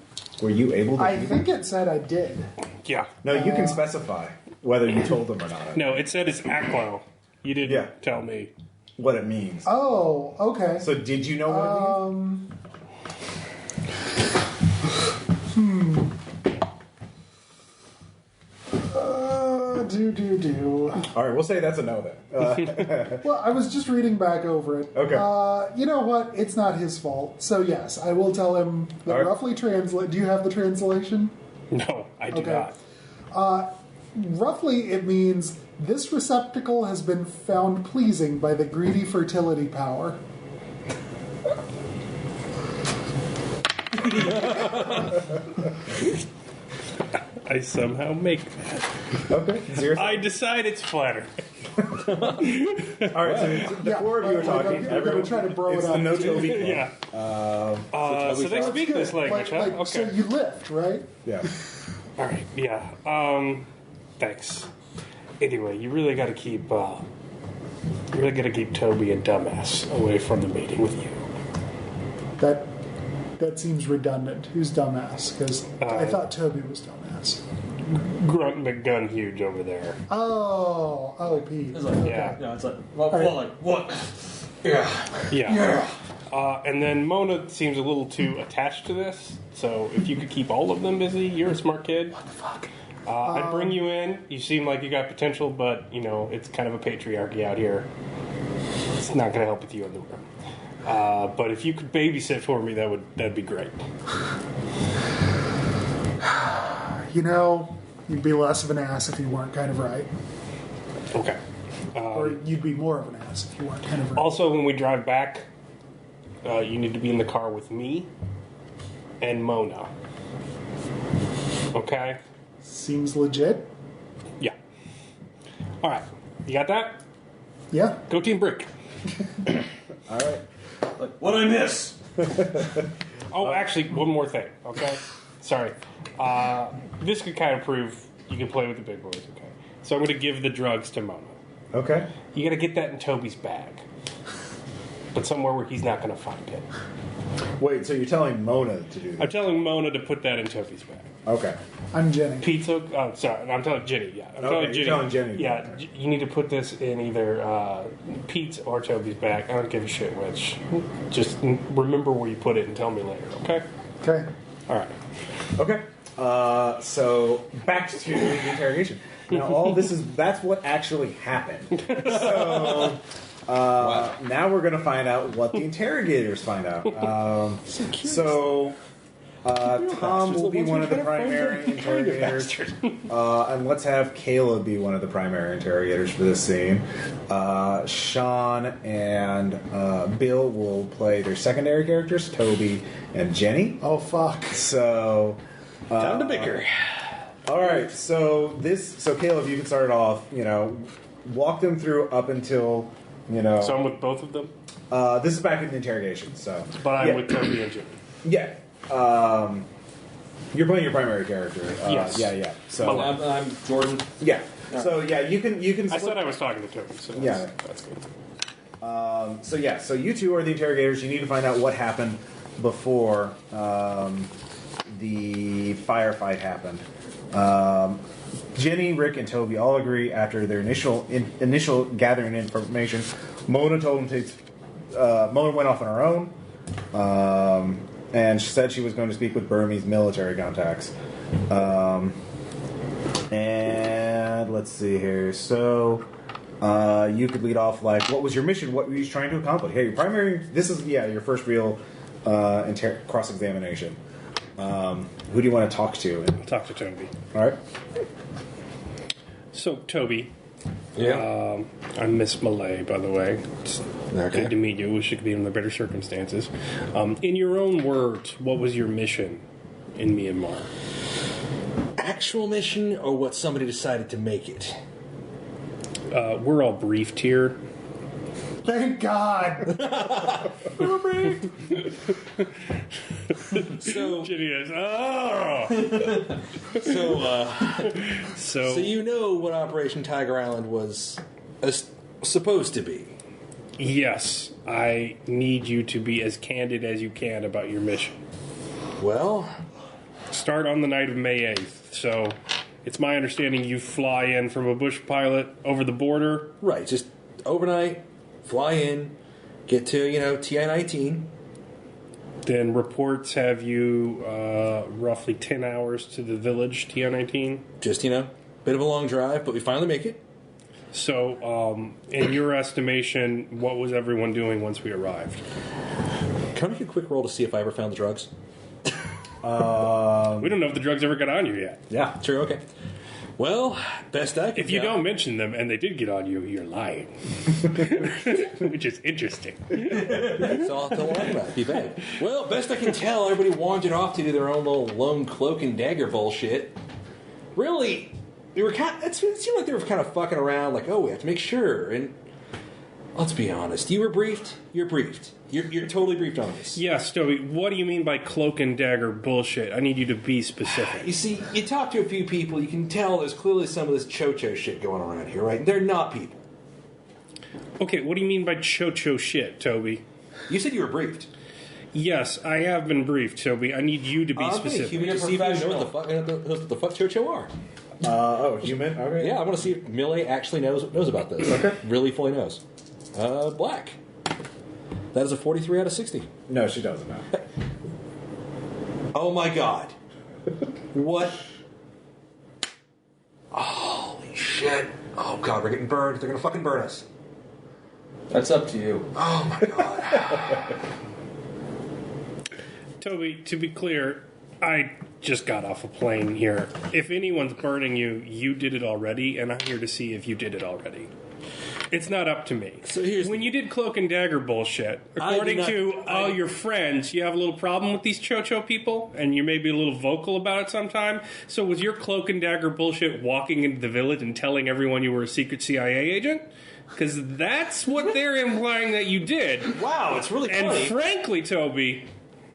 Were you able to? I think it said I did. Yeah. No, you can specify whether you told them or not. No, it said it's Aklo. You didn't tell me. What it means. Oh, okay. So did you know what it means? All right, we'll say that's a no then. Well, I was just reading back over it. Okay. You know what? It's not his fault. So yes, I will tell him that All right. roughly translate. Do you have the translation? No, I do Okay. not. Roughly, it means this receptacle has been found pleasing by the greedy fertility power. I somehow make that. Okay. Seriously? I decide it's flattering. All right. So the four of you are talking. We're going to try to bro it It's up. the no Toby club. Yeah. So they speak this language, huh? Okay. So you lift, right? Yeah. All right. Yeah. Thanks. Anyway, you really got to keep Toby and Dumbass away from the meeting with you. That seems redundant. Who's dumbass? Because I thought Toby was dumbass. Grunt McGun Huge over there. Oh, Pete. It's like, Yeah. it's like, like, what? Yeah. Yeah. And then Mona seems a little too attached to this. So if you could keep all of them busy, you're a smart kid. What the fuck? I'd bring you in. You seem like you got potential, but it's kind of a patriarchy out here. It's not going to help with you in the room. But if you could babysit for me, that'd be great. You'd be less of an ass if you weren't kind of right. Okay. Or you'd be more of an ass if you weren't kind of right. Also, when we drive back, you need to be in the car with me and Mona. Okay? Seems legit. Yeah. All right. You got that? Yeah. Go Team Brick. All right. Like, what'd I miss? Oh, actually, one more thing, okay? Sorry. This could kind of prove you can play with the big boys, okay? So I'm going to give the drugs to Mona. Okay. You got to get that in Toby's bag. But somewhere where he's not going to find it. Wait, so you're telling Mona to do I'm that? telling Mona to put that in Toby's bag. Okay. I'm Jenny. Pizza. Oh, sorry. I'm telling Jenny. Yeah, I'm Okay, you're telling Jenny. Yeah, you need to put this in either Pete's or Toby's bag. I don't give a shit which. Just remember where you put it and tell me later. Okay. Okay. All right. Okay. So back to the interrogation. Now, all this that's what actually happened. So now we're going to find out what the interrogators find out. Tom will be one of the primary interrogators, and let's have Kayla be one of the primary interrogators for this scene. Sean and Bill will play their secondary characters, Toby and Jenny. Oh, fuck. So Time to bicker. all right, so Caleb, you can start it off. Walk them through up until So I'm with both of them, this is back in the interrogation. So, but I'm with Toby and Jenny. yeah, you're playing your primary character. Yes. Yeah. So I'm Jordan. yeah, so yeah, you can. I said I was talking to Toby, so Yeah. that's good. So you two are the interrogators. You need to find out what happened before the firefight happened. Jenny, Rick, and Toby all agree after their initial gathering information. Mona told them Mona went off on her own, and she said she was going to speak with Burmese military contacts. And let's see here. So you could lead off like, what was your mission? What were you trying to accomplish? Hey, this is your first real cross-examination. Who do you want to talk to? Talk to Toby. All right. So Toby, Yeah. I'm Miss Malay, by the way. It's Okay. good to meet you. Wish it could be under better circumstances. In your own words, what was your mission in Myanmar? Actual mission or what somebody decided to make it? We're all briefed here. Thank God. So, Jenny is, oh! so you know what Operation Tiger Island was supposed to be. Yes, I need you to be as candid as you can about your mission. Well, Start on the night of May 8th. So it's my understanding you fly in from a bush pilot over the border. right, just overnight, fly in, get to, TI-19. Then reports have you roughly 10 hours to the village, TI-19. Just, bit of a long drive, but we finally make it. So, in your estimation, what was everyone doing once we arrived? Can I make a quick roll to see if I ever found the drugs? We don't know if the drugs ever got on you yet. Yeah. Sure, okay. Well, best I can If you tell. don't mention them and they did get on you, you're lying. Which is interesting. That's all I'll talk about. Be vague. Well, best I can tell, everybody wandered off to do their own little lone cloak and dagger bullshit. Really, it seemed like they were kind of fucking around, like, oh, we have to make sure. And let's be honest, you were briefed. You're briefed. You're totally briefed on this. Yes, Toby, what do you mean by cloak and dagger bullshit? I need you to be specific. You see, you talk to a few people, you can tell there's clearly some of this cho-cho shit going around here, right? They're not people. Okay, what do you mean by cho-cho shit, Toby? You said you were briefed. Yes, I have been briefed, Toby. I need you to be specific. Human to see if you know what the fuck cho-cho are. Human? Okay. Yeah, I want to see if Millie actually knows about this. Okay. Really fully knows. Black. That is a 43 out of 60. No, she doesn't know. Oh my god. What? Holy shit. Oh god, we're getting burned. They're gonna fucking burn us. That's up to you. Oh my god. Toby, to be clear, I just got off a plane here. If anyone's burning you, you did it already, and I'm here to see if you did it already. It's not up to me. So here's when you did cloak and dagger bullshit, according to all your friends, you have a little problem with these cho-cho people, and you may be a little vocal about it sometime. So was your cloak and dagger bullshit walking into the village and telling everyone you were a secret CIA agent? Because that's what they're implying that you did. Wow, it's really And funny. frankly, Toby,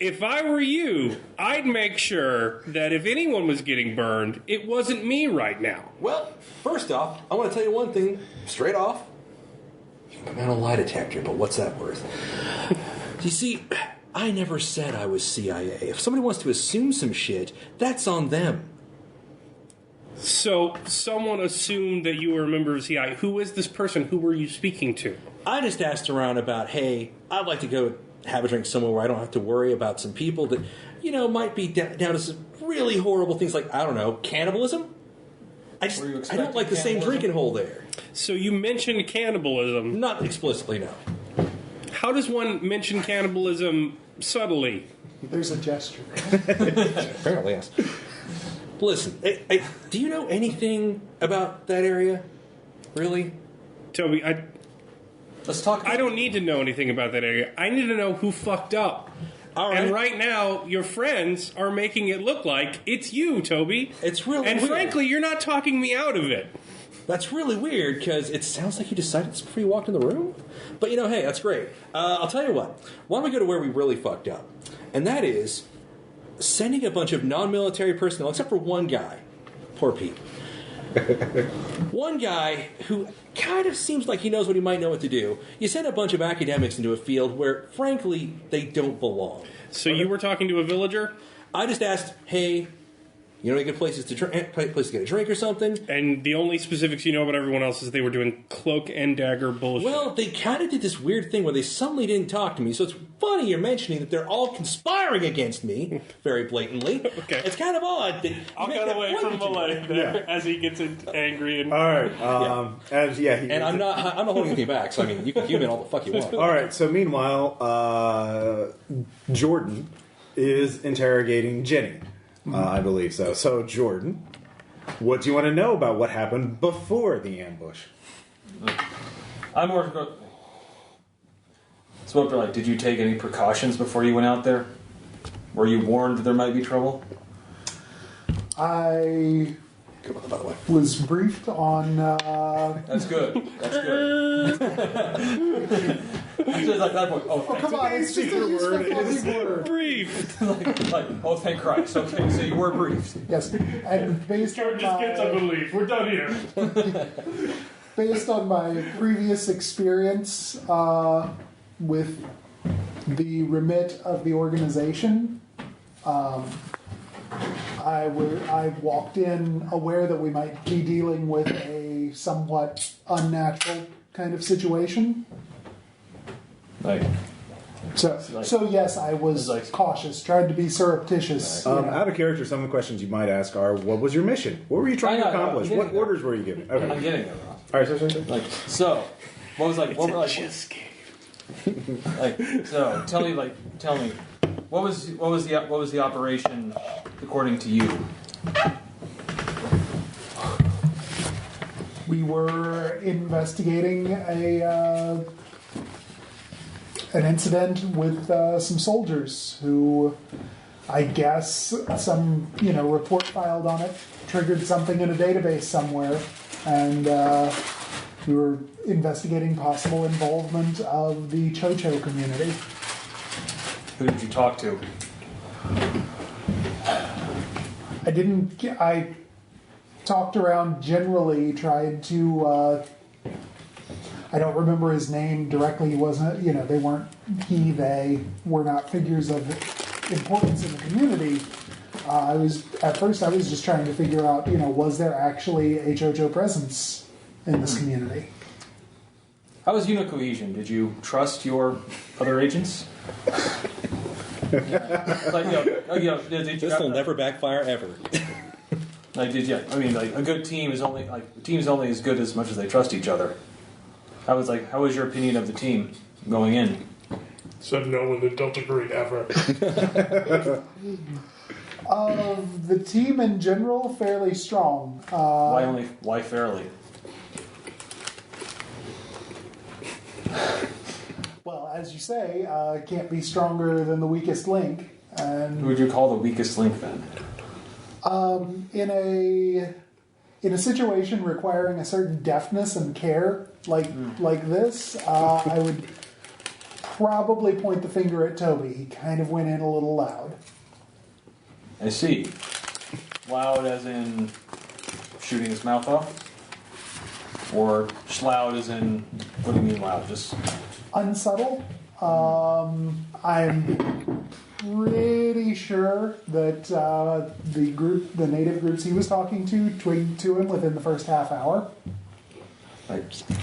if I were you, I'd make sure that if anyone was getting burned, it wasn't me right now. Well, first off, I want to tell you one thing straight off. You can put me on a lie detector, but what's that worth? You see, I never said I was CIA. If somebody wants to assume some shit, that's on them. So, someone assumed that you were a member of CIA. Who is this person? Who were you speaking to? I just asked around about, hey, I'd like to go have a drink somewhere where I don't have to worry about some people that, might be down to some really horrible things like, I don't know, cannibalism? I don't like the same drinking hole there. So you mentioned cannibalism. Not explicitly, no. How does one mention cannibalism subtly? There's a gesture. Apparently, yes. Listen, do you know anything about that area? Really? Toby, Let's talk. I don't need to know anything about that area. I need to know who fucked up. All right. And right now, your friends are making it look like it's you, Toby. It's really And weird. frankly, you're not talking me out of it. That's really weird, because it sounds like you decided this before you walked in the room. But, hey, that's great. I'll tell you what. Why don't we go to where we really fucked up? And that is sending a bunch of non-military personnel, except for one guy. Poor Pete. One guy who kind of seems like he knows what he might know what to do. You send a bunch of academics into a field where, frankly, they don't belong. So you were talking to a villager? I just asked, hey, you know any good places to get a drink or something? And the only specifics you know about everyone else is they were doing cloak and dagger bullshit. Well, they kind of did this weird thing where they suddenly didn't talk to me, so it's funny you're mentioning that they're all conspiring against me, very blatantly. Okay. It's kind of odd that... I'll cut away from Malay there as he gets angry and... All right. And I'm not holding anything back, so you can human all the fuck you want. All right. So meanwhile, Jordan is interrogating Jenny. I believe so. So, Jordan, what do you want to know about what happened before the ambush? I'm more. So, what, did you take any precautions before you went out there? Were you warned that there might be trouble? I By the way. was briefed on. That's good. That's good. I'm just like that point. Oh, Come on, it's just a useful word. Brief! oh, thank Christ. Okay, so you were briefed. Yes, and based on Just gets up and leave. We're done here. based on my previous experience with the remit of the organization, I walked in aware that we might be dealing with a somewhat unnatural kind of situation. So yes, I was cautious, tried to be surreptitious. Out of character, some of the questions you might ask are, what was your mission? What were you trying to accomplish? What orders were you giving? Okay. I'm getting it. All right, sorry. So, what was so tell me, what was the operation according to you? We were investigating an incident with some soldiers who, I guess, some report filed on it triggered something in a database somewhere, and we were investigating possible involvement of the Chocho community. Who did you talk to? I talked around generally, tried to. I don't remember his name directly. He wasn't, they were not figures of importance in the community. At first I was just trying to figure out, was there actually a Chocho presence in this community? How was unit cohesion? Did you trust your other agents? This will never backfire ever. A good team is only as good as much as they trust each other. How was your opinion of the team going in? Said no one that don't agree ever. The team in general, fairly strong. Why fairly? Well, as you say, can't be stronger than the weakest link. And Who would you call the weakest link then? In a situation requiring a certain deftness and care, like this, I would probably point the finger at Toby. He kind of went in a little loud. I see. Loud as in shooting his mouth off? Or loud as in, what do you mean loud? Just Unsubtle. I'm pretty sure that the native groups he was talking to twigged to him within the first half hour.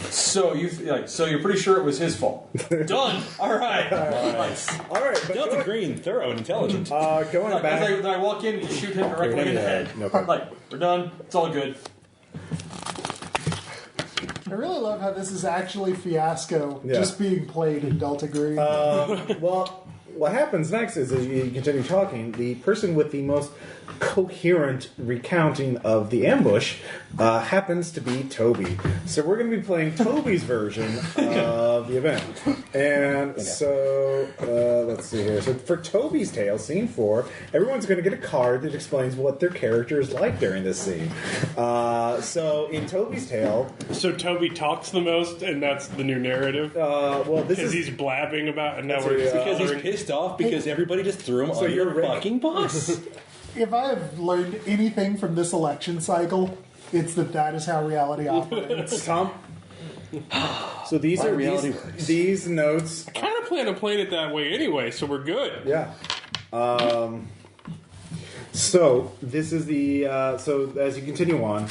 So you're pretty sure it was his fault. Done. All right. All right, but Delta Green, thorough and intelligent. going back. As I walk in, you shoot him directly in the head. No problem. Like, we're done. It's all good. I really love how this is actually Fiasco Yeah. just being played in Delta Green. Well, what happens next is, as you continue talking, the person with the most coherent recounting of the ambush happens to be Toby. So we're going to be playing Toby's version of the event. And so, let's see here. So for Toby's tale, scene 4, everyone's going to get a card that explains what their character is like during this scene. So in Toby's tale... So Toby talks the most, and that's the new narrative? well, this Because is... he's blabbing about, and now That's we're a, Because he's pissed off because everybody just threw him under you're the fucking bus. If I have learned anything from this election cycle, it's that is how reality operates. Tom? So these Why are reality works. these notes... kind of plan on playing it that way anyway, so we're good. Yeah. So this is the so as you continue on,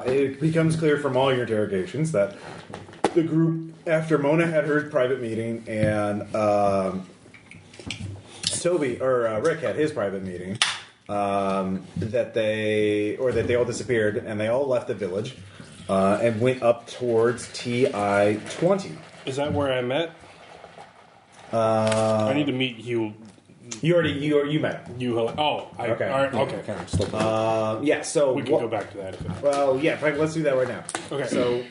it becomes clear from all your interrogations that the group, after Mona had her private meeting and Toby or Rick had his private meeting, that they all disappeared and they all left the village and went up towards TI-20. Is that where I met? I need to meet you. You met. Okay. All right. Okay. Yeah. So We can go back to that. Well, yeah. In fact, let's do that right now. Okay. So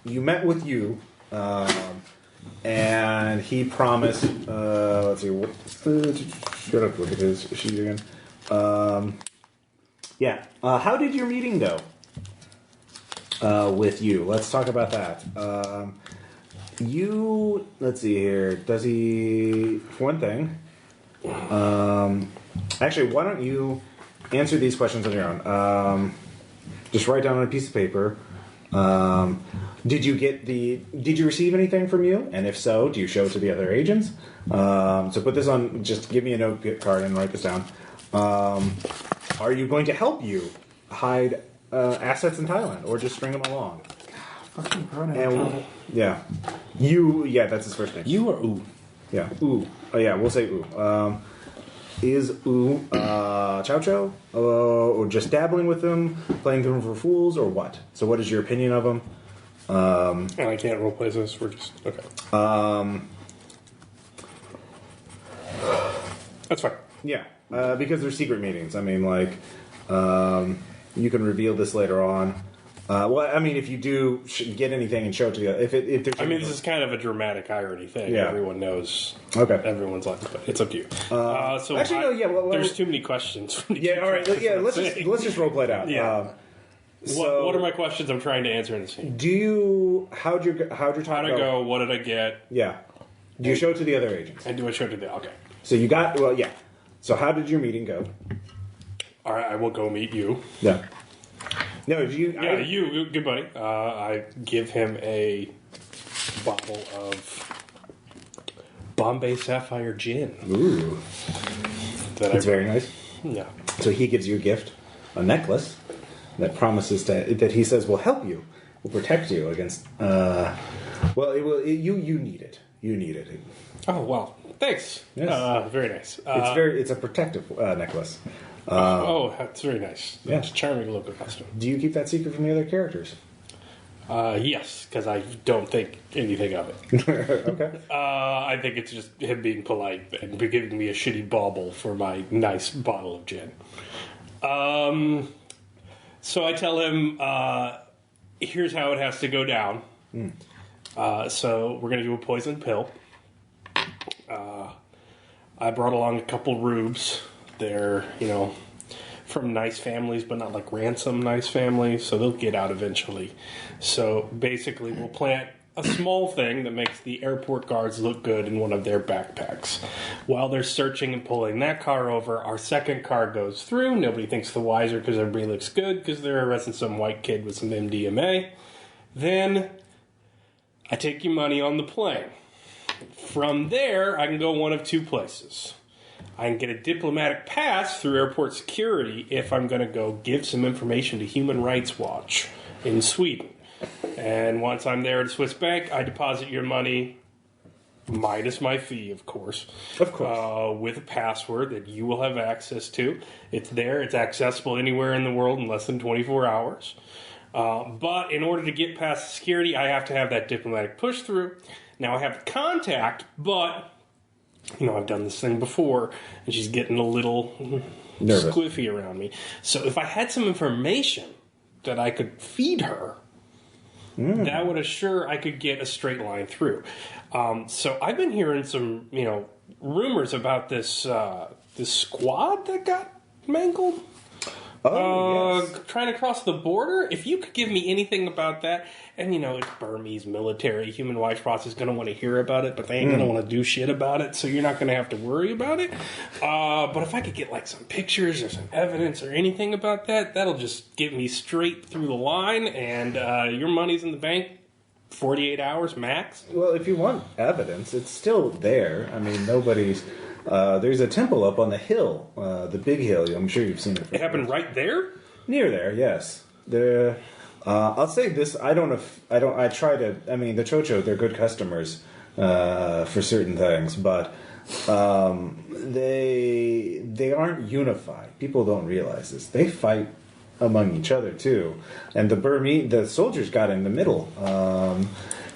you met with you, and he promised. Let's see. Shut up. Look at his sheet again. Yeah. How did your meeting go? With you. Let's talk about that. Let's see here. Does he? For one thing. Actually, why don't you answer these questions on your own? Just write down on a piece of paper. Did you receive anything from you? And if so, do you show it to the other agents? So put this on, just give me a note card and write this down. Are you going to help you hide assets in Thailand or just string them along? Fucking pronoun. And, yeah. Yeah, that's his first name. You are ooh. Yeah, ooh. Oh, yeah, we'll say ooh. Is ooh Chow Chow? Or just dabbling with them, playing them for fools, or what? So what is your opinion of them? And I can't roleplay this. We're just... Okay. That's fine. Yeah, because they're secret meetings. I mean, like, you can reveal this later on. Well, I mean, if you do get anything and show it to the if there's... I mean, this is kind of a dramatic irony thing. Yeah. Everyone knows. Okay. Everyone's like, but it's up to you. So actually, no, yeah, well, there's too many questions. Yeah, all right. Yeah, let's just role play it out. Yeah. So, what are my questions I'm trying to answer in the scene? How'd your How did I go? What did I get? Yeah. Do you show it to the other agents? And do I show it to the... Okay. So you got... Well, yeah. So how did your meeting go? All right, I will go meet you. Yeah. No, you... Yeah, you, good buddy. I give him a bottle of Bombay Sapphire Gin. Ooh. That's very nice. Yeah. So he gives you a gift, a necklace, that promises that he says will help you, will protect you against... well, it will... You need it. You need it. Oh, wow. Thanks. Yes. Very nice. It's a protective necklace. That's very nice. Yeah. It's a charming local costume. Do you keep that secret from the other characters? Yes, because I don't think anything of it. Okay. I think it's just him being polite and giving me a shitty bauble for my nice bottle of gin. So I tell him, here's how it has to go down. So we're going to do a poison pill. I brought along a couple rubes. They're, from nice families, but not like ransom nice families, so they'll get out eventually. So basically, we'll plant a small thing that makes the airport guards look good in one of their backpacks. While they're searching and pulling that car over, our second car goes through. Nobody thinks the wiser because everybody looks good because they're arresting some white kid with some MDMA. Then I take your money on the plane. From there, I can go one of two places. I can get a diplomatic pass through airport security if I'm going to go give some information to Human Rights Watch in Sweden. And once I'm there at a Swiss bank, I deposit your money, minus my fee, of course. Of course. With a password that you will have access to. It's there. It's accessible anywhere in the world in less than 24 hours. But in order to get past security, I have to have that diplomatic push through. Now I have the contact, but I've done this thing before, and she's getting a little nervous, squiffy around me. So if I had some information that I could feed her, that would assure I could get a straight line through. So I've been hearing some, rumors about this squad that got mangled. Yes. Trying to cross the border. If you could give me anything about that, and it's Burmese military, Human Rights Watch is going to want to hear about it, but they ain't going to want to do shit about it, so you're not going to have to worry about it. But if I could get some pictures or some evidence or anything about that, that'll just get me straight through the line, and your money's in the bank. 48 hours max. Well, if you want evidence, it's still there. I mean, nobody's. There's a temple up on the hill, the big hill. I'm sure you've seen it. It happened right there? Near there, yes. I'll say this. I try to. I mean, the Chocho, they're good customers for certain things, but they aren't unified. People don't realize this. They fight among each other too, and the soldiers got in the middle.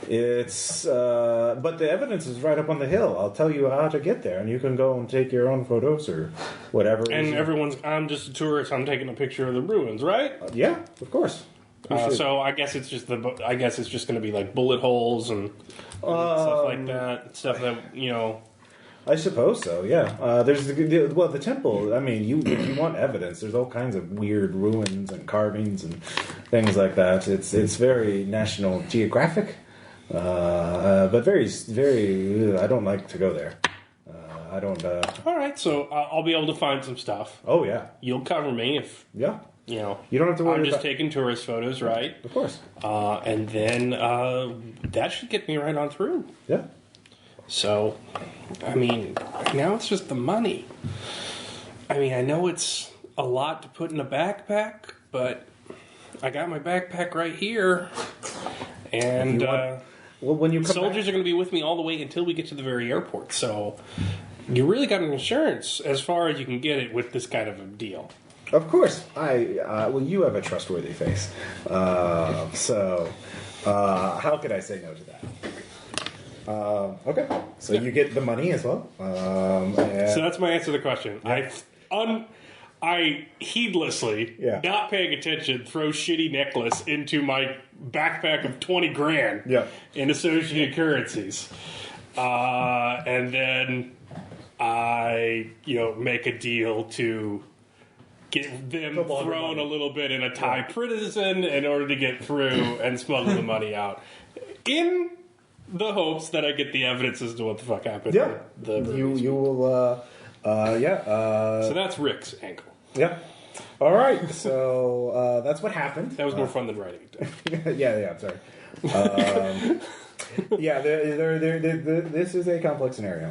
But the evidence is right up on the hill. I'll tell you how to get there, and you can go and take your own photos or whatever. And I'm just a tourist. I'm taking a picture of the ruins, right? Yeah, of course. So I guess it's just going to be like bullet holes and stuff like that. Stuff that I suppose so. Yeah. There's the temple. I mean, if you want evidence, there's all kinds of weird ruins and carvings and things like that. It's very National Geographic. But very, very. I don't like to go there. I don't. All right, so I'll be able to find some stuff. Oh yeah, you'll cover me if. Yeah. You don't have to worry. I'm just taking tourist photos, right? Of course. And then that should get me right on through. Yeah. So, I mean, now it's just the money. I mean, I know it's a lot to put in a backpack, but I got my backpack right here, and. When you soldiers are going to be with me all the way until we get to the very airport. So you really got an insurance as far as you can get it with this kind of a deal. Of course, you have a trustworthy face. So how could I say no to that? Okay, so you get the money as well. So that's my answer to the question. Yeah. I heedlessly, not paying attention, throw shitty necklace into my backpack of 20 grand in associated currencies. And then I, make a deal to get them thrown a little bit in a Thai prison in order to get through and smuggle the money out. In the hopes that I get the evidence as to what the fuck happened. Yeah. You will... so that's Rick's angle. Yeah. All right. So that's what happened. That was more fun than writing it. Yeah. I'm sorry. This is a complex scenario.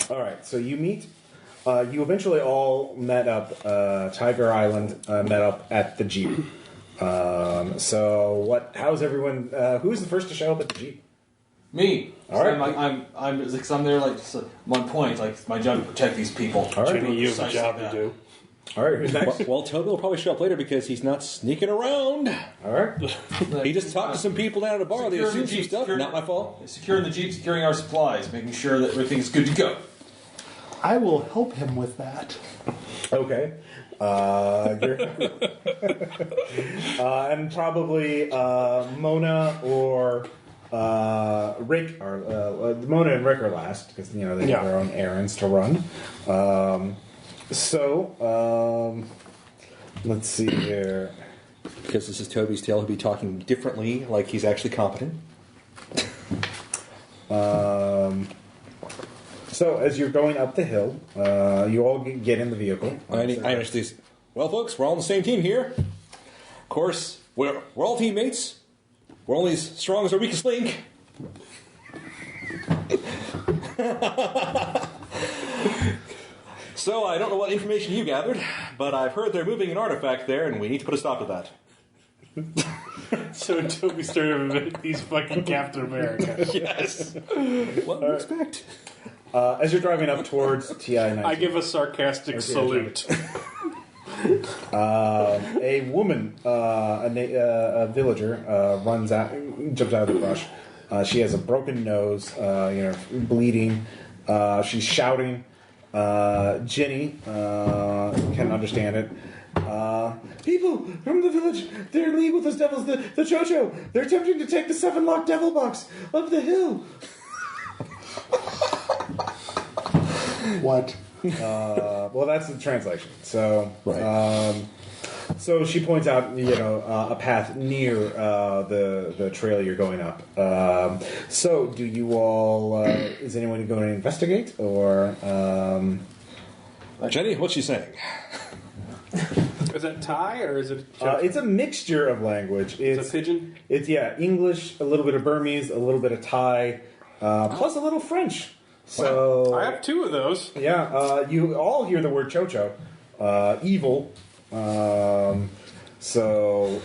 All right. So you meet. You eventually all met up. Tiger Island met up at the Jeep. How's everyone? Who's the first to show up at the Jeep? Me. All right. I'm there like one point. Like it's my job to protect these people. All right. You have a job to do. All right. Who's next? Well, Toby will probably show up later because he's not sneaking around. All right. He just talked to some people down at a bar. They assumed some stuff. Not my fault. Securing the Jeep, securing our supplies, making sure that everything's good to go. I will help him with that. Okay. And probably Mona or Rick, or Mona and Rick are last because they have their own errands to run. Let's see here. Because this is Toby's tale, he'll be talking differently, like he's actually competent. So as you're going up the hill, you all get in the vehicle. I understand. Well, folks, we're all on the same team here. Of course, we're all teammates. We're only as strong as our weakest link. So, I don't know what information you gathered, but I've heard they're moving an artifact there, and we need to put a stop to that. So Toby started he's fucking Captain America. Yes. What do you expect? As you're driving up towards TI-19, I give a sarcastic salute. a woman, a villager, jumps out of the brush. She has a broken nose, bleeding. She's shouting. Jenny can understand it. People from the village, they're in league with those devils, the Chocho. They're attempting to take the 7-locked devil box up the hill. What? Well, that's the translation. So, Right. so she points out, a path near the trail you're going up. So, do you all? Is anyone going to investigate, or? Jenny, what's she saying? Is that Thai or is it? It's a mixture of language. It's a pigeon. It's English, a little bit of Burmese, a little bit of Thai, plus a little French. So I have 2 of those. yeah, you all hear the word chocho, evil. So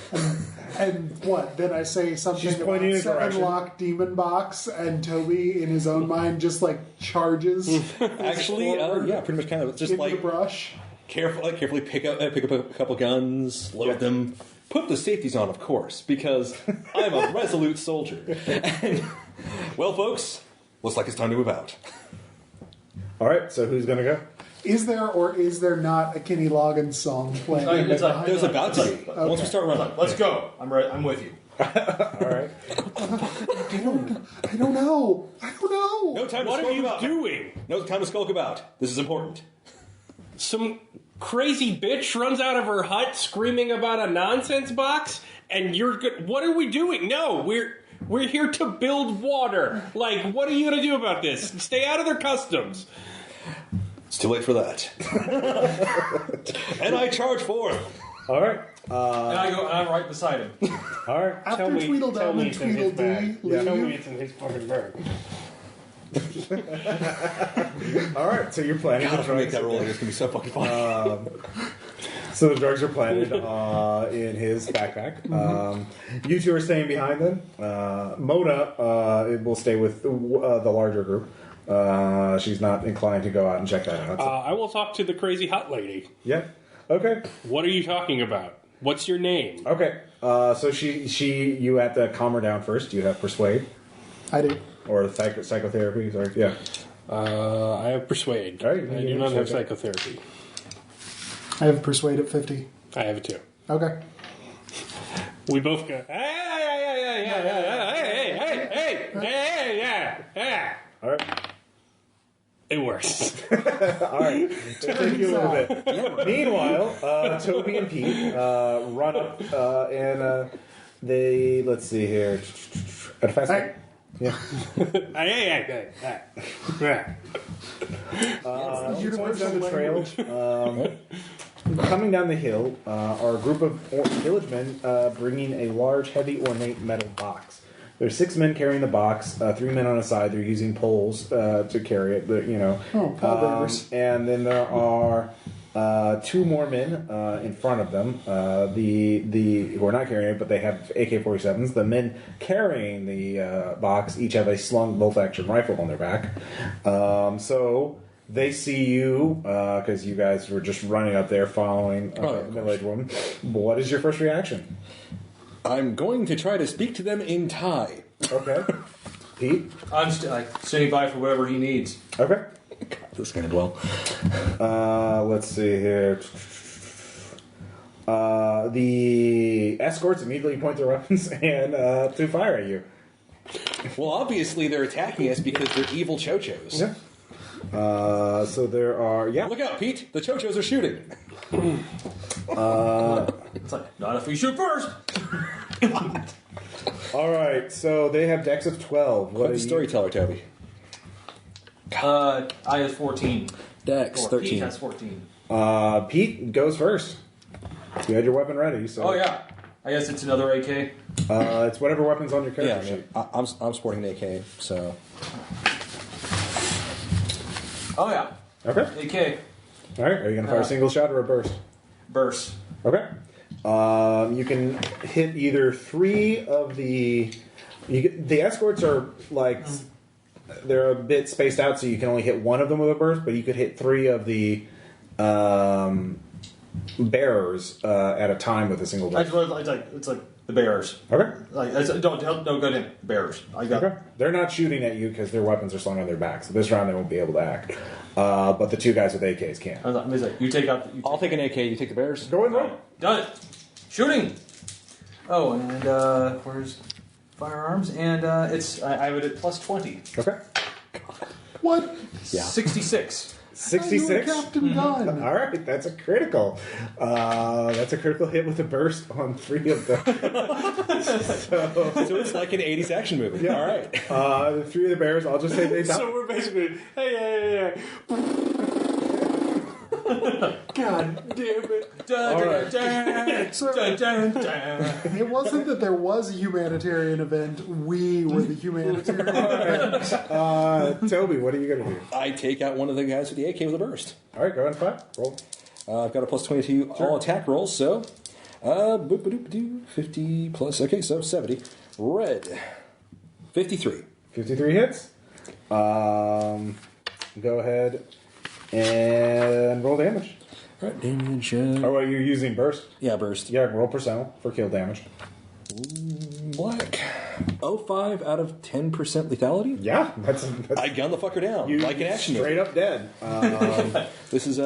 And what? Then I say something She's pointing about in a direction. unlock demon box, and Toby, in his own mind, just charges Actually, yeah, pretty much kind of just into the like brush. carefully pick up a couple guns, load them, put the safeties on, of course, because I'm a resolute soldier. And, well, folks, looks like it's time to move out. all right, so who's gonna go? Is there or is there not a Kenny Loggins song playing? It's like- There's about to be. Once we start running. Let's go. I'm ready. I'm with you. All right. I don't know. No time to What are skulk you about. doing? No time to skulk about. This is important. Some crazy bitch runs out of her hut screaming about a nonsense box, and you're good. What are we doing? No, we're here to build water. Like, what are you gonna do about this? Stay out of their customs. It's too late for that. And I charge forth. All right. And I'm right beside him. All right. After Tell me Tweedledum and it's in his bag. Tweedledee Tell me leave, it's in his fucking bag. All right. So you're planning God, the if we make drugs. that roll, it's gonna be so fucking funny. So the drugs are planted in his backpack. You two are staying behind them. Mona will stay with the larger group. She's not inclined to go out and check that out. So. I will talk to the crazy hut lady. Yeah. Okay. What are you talking about? What's your name? Okay. So you have to calm her down first. You have persuade I do. or psychotherapy. Sorry. Yeah. I have persuade. All right, I you do can not have persuade. psychotherapy. I have persuade at 50. I have it too. Okay. We both go. Hey, yeah. All right. It works. All right. It'll take you a little bit. Meanwhile, Toby and Pete run up and they, let's see here. At a fast Hey. Yeah. She points down the trail. Coming down the hill are a group of village men bringing a large, heavy, ornate metal box. There's 6 men carrying the box, 3 men on a side. They're using poles to carry it. Oh, pallbearers. And then there are 2 more men in front of them. Who are not carrying it, but they have AK-47s. The men carrying the box each have a slung bolt-action rifle on their back. So they see you because you guys were just running up there following a middle-aged woman. What is your first reaction? I'm going to try to speak to them in Thai. Okay. Pete? I'm standing by for whatever he needs. Okay. God, this going to well. Let's see here. The escorts immediately point their weapons and to fire at you. Well, obviously they're attacking us because they're evil chochos. Yeah. So there are... Yeah. Look out, Pete! The chochos are shooting. It's like, not if we shoot first. All right. So they have decks of 12. What Quite are the you? storyteller, Toby. I have 14. Dex, Or 13. Pete has 14. Pete goes first. You had your weapon ready. So. Oh, yeah. I guess it's another AK. It's whatever weapon's on your Yeah, character sheet. I'm sporting an AK, so. Oh yeah, Okay. AK. All right. Are you going to fire a single shot or a burst? Burst. Okay. You can hit either 3 of the. The escorts are like they're a bit spaced out, so you can only hit 1 of them with a burst. But you could hit 3 of the bearers at a time with a single burst. It's like the bearers. Okay. Like don't go in. Bearers. I got. Okay. They're not shooting at you because their weapons are slung on their back. So this round they won't be able to act. But the 2 guys with AKs can. I was like, you take out. I'll take an AK. You take the bears. Go and roll. Done it. Shooting. Oh, and where's firearms? And I have it at plus 20. Okay. What? Yeah. 66. 66. Captain Gun. All right, that's a critical. That's a critical hit with a burst on 3 of them. So it's like an 80s action movie. Yeah. All right. The 3 of the bears, I'll just say they die. So we're basically, hey. God damn it. It wasn't that there was a humanitarian event. We were the humanitarian event. Toby, what are you going to do? I take out one of the guys with the AK with a burst. All right, go ahead and fight. Roll. I've got a plus 22 all attack rolls, so 50 plus. Okay, so 70. Red. 53. 53 hits. Go ahead and roll damage. All right, damage. Oh, well, you're using burst? Yeah, burst. Yeah, roll percentile for kill damage. Black. 05 out of 10% lethality? Yeah, that's I gun the fucker down like an action movie. straight up dead. This is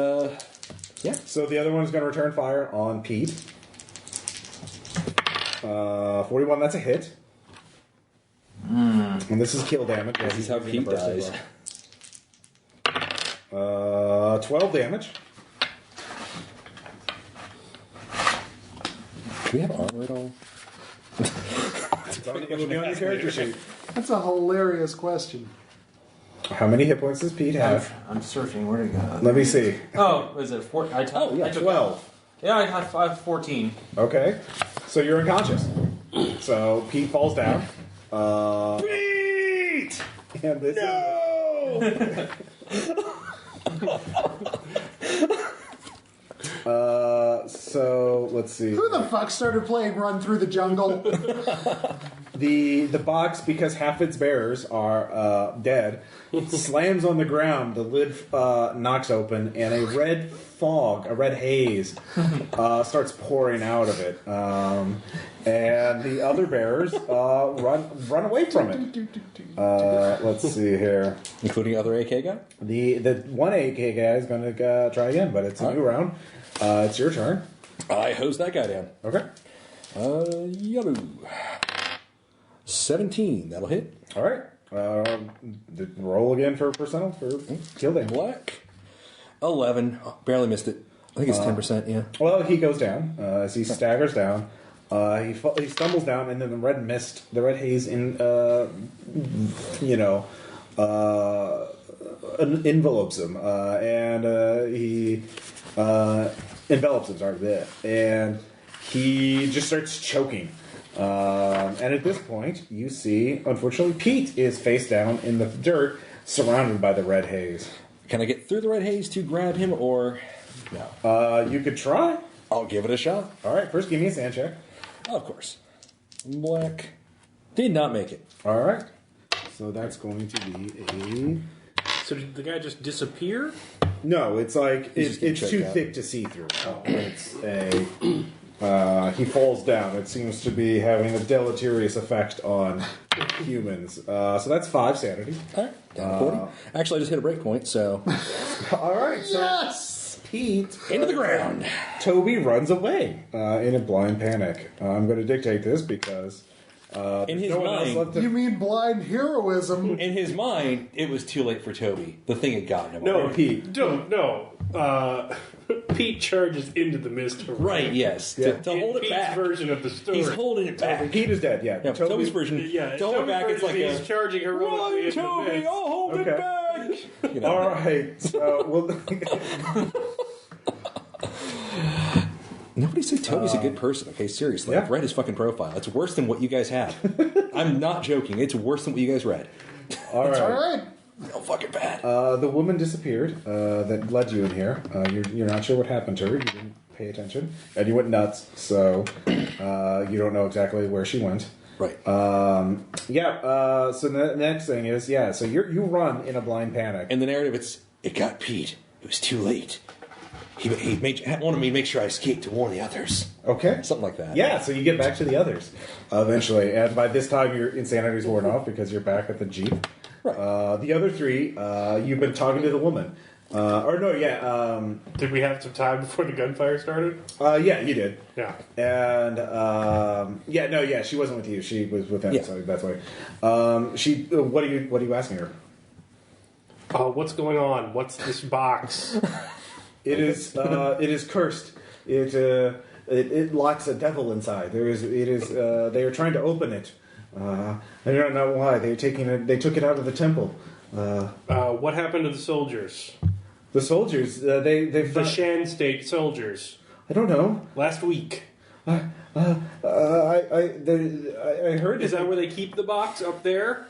yeah. So the other one's going to return fire on Pete. 41, that's a hit. And this is kill damage. This is how Pete dies. 12 damage. Do we have armor at all? It'll be on your character sheet. That's a hilarious question. How many hit points does Pete have? I'm searching. Where to go? Let me see. Oh, was it 4? I took 12. Yeah, I have 14. Okay. So you're unconscious. So Pete falls down. Pete! And this so let's see. Who the fuck started playing Run Through the Jungle? The box, because half its bearers are dead, slams on the ground. The lid knocks open, and a red fog, a red haze, starts pouring out of it. And the other bearers run away from it. Let's see here. Including other AK guy? The one AK guy is going to try again, but it's a new round. It's your turn. I hose that guy down. Okay. Yahoo. 17. That'll hit. All right. Roll again for percentile for kill damage. Black. 11. Oh, barely missed it. I think it's 10%, yeah. Well, he goes down as he staggers down. He stumbles down, and then the red mist, the red haze, envelopes him, and he envelops him. Sorry, there, and he just starts choking. And at this point, you see, unfortunately, Pete is face down in the dirt, surrounded by the red haze. Can I get through the red haze to grab him, or no? You could try. I'll give it a shot. All right, first give me a sand check. Of course. Black. Did not make it. All right. So that's going to be So did the guy just disappear? No, it's like it's getting too choked out. thick to see through. It's he falls down. It seems to be having a deleterious effect on humans. So that's 5 sanity. All right. Down to 40. Actually, I just hit a break point, so. All right. So Yes! Pete Into the ground. Toby runs away in a blind panic. I'm going to dictate this because In his no one else mind. left to. You mean blind heroism? In his mind, it was too late for Toby. The thing had gotten him. No, already. Pete. Don't, no. Pete charges into the mist. Right, yes. Yeah. To hold it Pete's back. version of the story. He's holding it back. Pete is dead. Yeah. Yeah, Toby's version. Yeah, to hold it back, it's like he's a. charging heroically Run, into the Toby! mist. I'll hold Okay. it back! You know. All right. So Nobody said Toby's a good person, okay? Seriously. Yeah. I've read his fucking profile. It's worse than what you guys have. I'm not joking. It's worse than what you guys read. All right. All right. Real fucking bad. The woman disappeared that led you in here. You're not sure what happened to her. You didn't pay attention. And you went nuts, so you don't know exactly where she went. Right. So the next thing is, so you run in a blind panic. In the narrative, it got Pete. It was too late. He wanted me to make sure I escaped to warn the others. Okay. Something like that. Yeah, so you get back to the others eventually. And by this time, your insanity's worn off because you're back at the Jeep. Right. The other three, you've been talking to the woman. Did we have some time before the gunfire started? Yeah, you did. Yeah. And she wasn't with you. She was with them. Yeah. So that's why. What are you asking her? What's going on? What's this box? It is cursed. It locks a devil inside. They are trying to open it. I don't know why. They took it out of the temple. What happened to the soldiers? The soldiers, The Shan State soldiers. I don't know. Last week. I heard. Is that where they keep the box up there?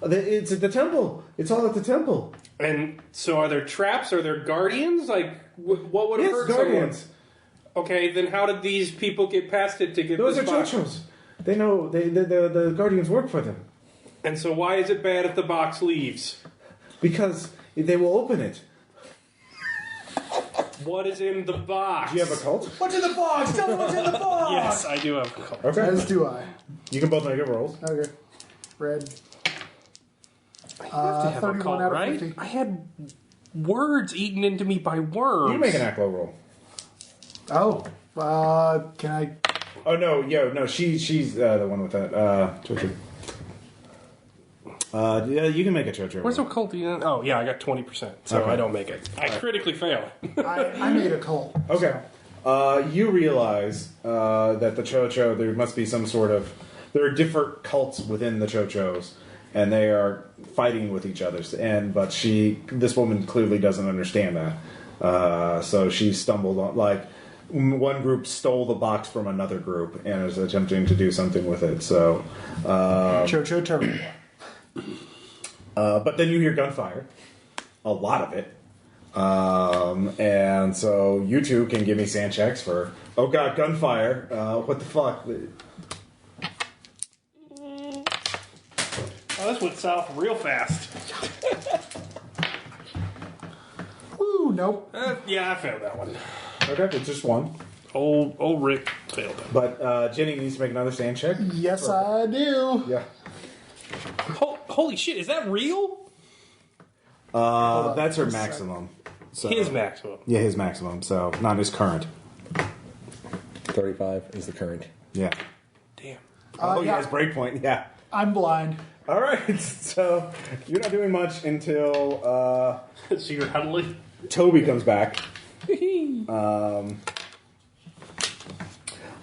It's at the temple. It's all at the temple. And so are there traps? Are there guardians? Like, what would have hurt guardians. someone? Okay, then how did these people get past it to get Those this are box? chochos. They know. The guardians work for them. And so why is it bad if the box leaves? Because they will open it. What is in the box? Do you have a cult? What's in the box? Tell me what's in the box! Yes, I do have a cult. Okay. As do I. You can both make it rolls. Okay. Red. I have to have a 31 cult, out of right? 50. I had words eaten into me by worms. You can make an aclo roll. Oh. Can I? Oh no, she's the one with that. Chocho. You can make a chocho. Where's occulty? Oh, yeah, I got 20%, so Okay. I don't make it. I critically fail. I made a cult. Okay. You realize that the chocho, there must be some sort of. There are different cults within the chochos, and they are fighting with each other. But this woman clearly doesn't understand that. So she stumbled on, one group stole the box from another group and is attempting to do something with it. So, Chocho Terminator. but then you hear gunfire, a lot of it. And so you two can give me sand checks for, oh god, gunfire. What the fuck? Oh, this went south real fast. Woo, nope. Yeah, I failed that one. Okay, it's just one. Old Rick failed it. But Jenny needs to make another sand check. Yes, I do. Yeah. Holy shit, is that real? That's her maximum. So, His maximum. Yeah, his maximum. So not his current. 35 is the current. Yeah. Damn. Oh, yeah. yeah, his breakpoint. Yeah. I'm blind. All right. So you're not doing much until So you're huddling? Toby comes back.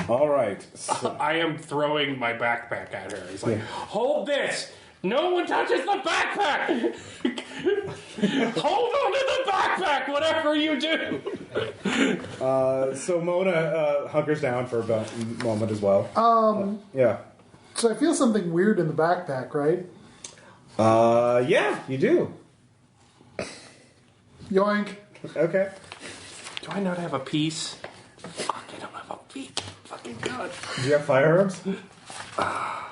All right. So, I am throwing my backpack at her. He's like, hold this! No one touches the backpack! Hold on to the backpack, whatever you do! so Mona hunkers down for a moment as well. Yeah. So I feel something weird in the backpack, right? Yeah, you do. Yoink. Okay. Do I not have a piece? Fuck, I don't have a piece. Fucking God. Do you have firearms? I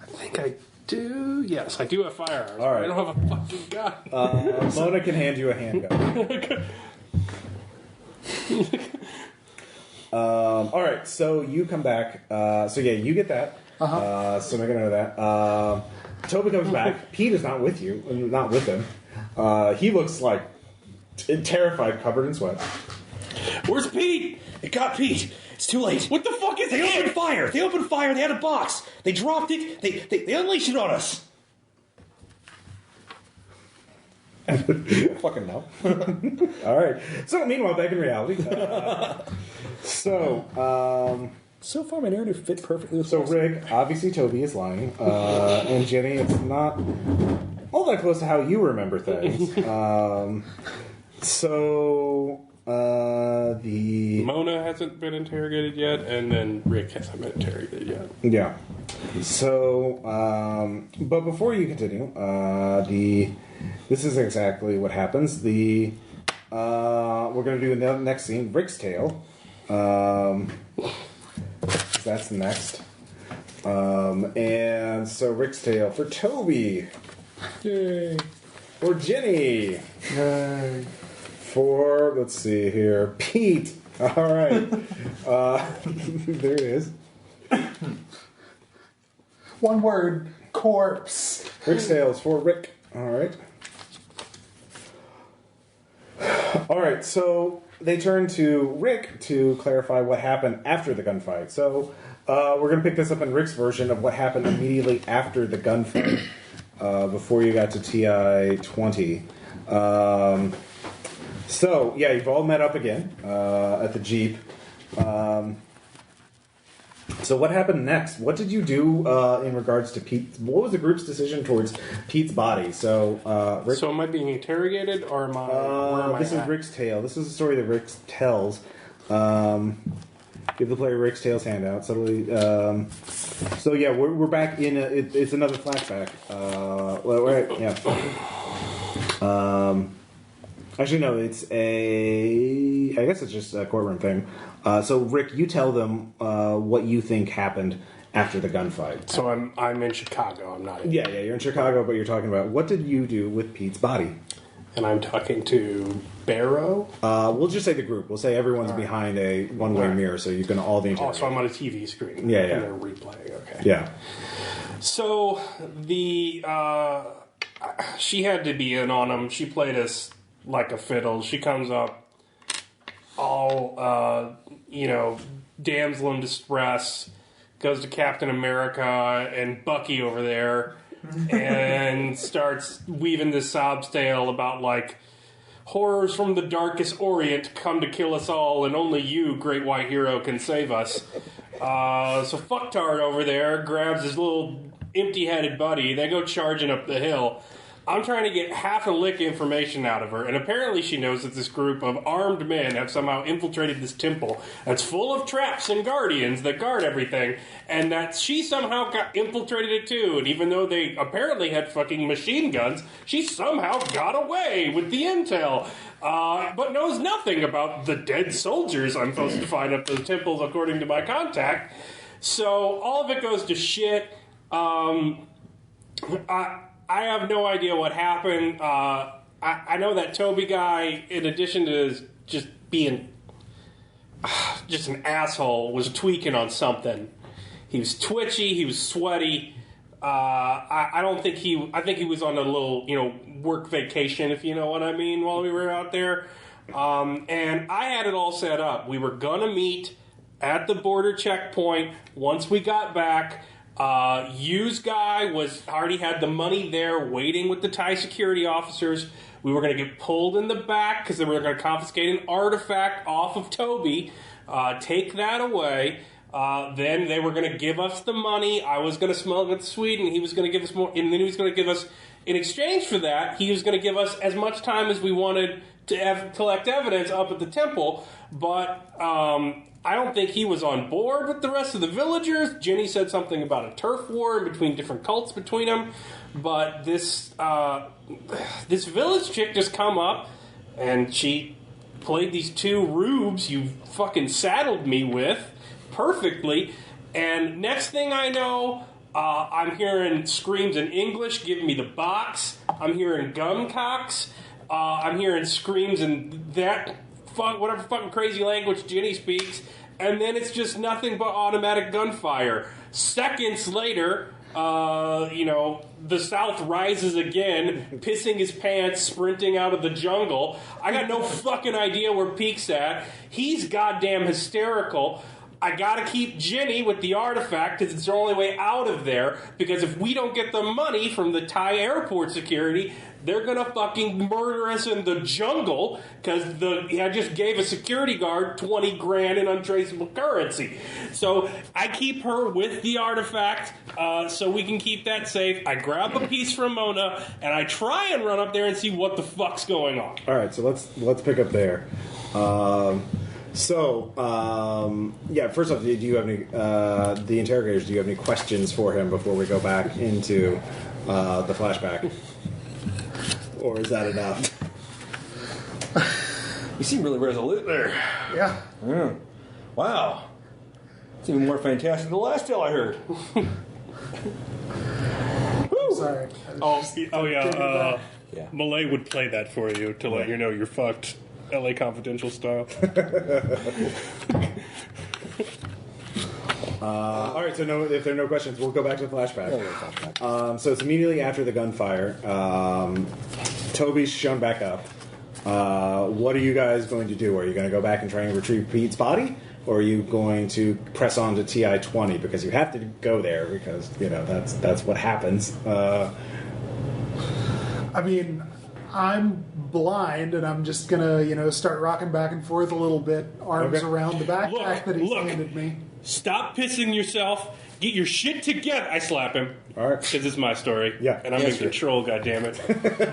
think I do. Yes, I do have firearms. All right. But I don't have a fucking gun. Mona can hand you a handgun. All right, so you come back. You get that. So make a note of that. Toby comes back. Pete is not with you, not with him. He looks like terrified, covered in sweat. Where's Pete? It got Pete. It's too late. What the fuck is They it? opened fire. They opened fire. They had a box. They dropped it. They unleashed it on us. Fucking no. All right. So meanwhile, back in reality. So far, my narrative fit perfectly with So Rick, obviously Toby is lying, and Jenny, it's not all that close to how you remember things. So the Mona hasn't been interrogated yet, and then Rick hasn't been interrogated yet. yeah. So, but before you continue, this is exactly what happens. We're going to do the next scene, Rick's tale. That's next. And so Rick's tale for Toby. Yay. For Jenny. Yay. For, let's see here, Pete. All right. There it is. One word, corpse. Rick's tale is for Rick. All right. All right, so they turn to Rick to clarify what happened after the gunfight. So we're going to pick this up in Rick's version of what happened immediately after the gunfight, before you got to TI-20. So, yeah, you've all met up again at the Jeep. So what happened next? What did you do in regards to Pete? What was the group's decision towards Pete's body? So, Rick... So am I being interrogated, or am I... where am I this is at? Rick's tale. This is the story that Rick tells. Give the player Rick's tale's handout. Subtly. So yeah, we're back in. It's another flashback. Right, yeah. Actually, no. It's a. I guess it's just a courtroom thing. So Rick, you tell them what you think happened after the gunfight. So I'm in Chicago. I'm not in... Yeah, you're in Chicago, but you're talking about what did you do with Pete's body? And I'm talking to Barrow. We'll just say the group. We'll say everyone's behind a one-way mirror, so you can all the Oh, so I'm on a TV screen. Yeah. And they're replaying. Okay. Yeah. So she had to be in on him. She played us like a fiddle. She comes up all, damsel in distress, goes to Captain America and Bucky over there, and starts weaving this sob tale about, like, horrors from the darkest Orient come to kill us all, and only you, great white hero, can save us. So fucktard over there grabs his little empty-headed buddy. They go charging up the hill. I'm trying to get half a lick information out of her, and apparently she knows that this group of armed men have somehow infiltrated this temple that's full of traps and guardians that guard everything, and that she somehow got infiltrated it too, and even though they apparently had fucking machine guns, she somehow got away with the intel, but knows nothing about the dead soldiers I'm supposed to find up those temples according to my contact. So all of it goes to shit. I have no idea what happened. I know that Toby guy, in addition to just being just an asshole, was tweaking on something. He was twitchy. He was sweaty. I think he was on a little, work vacation, if you know what I mean, while we were out there. And I had it all set up. We were gonna meet at the border checkpoint once we got back. Hughes guy already had the money there waiting with the Thai security officers. We were going to get pulled in the back because they were going to confiscate an artifact off of Toby, take that away. Then they were going to give us the money. I was going to smuggle it to Sweden. He was going to give us more, and then he was going to give us, in exchange for that, he was going to give us as much time as we wanted to collect evidence up at the temple. But I don't think he was on board with the rest of the villagers. Jenny said something about a turf war between different cults between them. But this village chick just come up, and she played these two rubes you fucking saddled me with perfectly. And next thing I know, I'm hearing screams in English, give me the box. I'm hearing gumcocks. I'm hearing screams in that whatever fucking crazy language Jenny speaks, and then it's just nothing but automatic gunfire. Seconds later, the South rises again, pissing his pants, sprinting out of the jungle. I got no fucking idea where Peek's at. He's goddamn hysterical. I gotta keep Jenny with the artifact because it's the only way out of there. Because if we don't get the money from the Thai airport security, they're gonna fucking murder us in the jungle because I just gave a security guard 20 grand in untraceable currency. So I keep her with the artifact so we can keep that safe. I grab a piece from Mona and I try and run up there and see what the fuck's going on. All right, so let's pick up there. First off, do you have any the interrogators? Do you have any questions for him before we go back into the flashback, or is that enough? You seem really resolute there. Yeah. Wow. It's even more fantastic than the last tale I heard. Sorry. Yeah. Yeah. Malay would play that for you to let you know you're fucked. LA Confidential style. All right, so if there are no questions, we'll go back to the flashback. So it's immediately after the gunfire. Toby's shown back up. What are you guys going to do? Are you going to go back and try and retrieve Pete's body? Or are you going to press on to TI-20? Because you have to go there because, that's what happens. I mean, I'm blind, and I'm just gonna, start rocking back and forth a little bit, arms around the backpack that he's handed me. Stop pissing yourself. Get your shit together. I slap him. All right. Because it's my story. Yeah. And I'm in control, goddammit.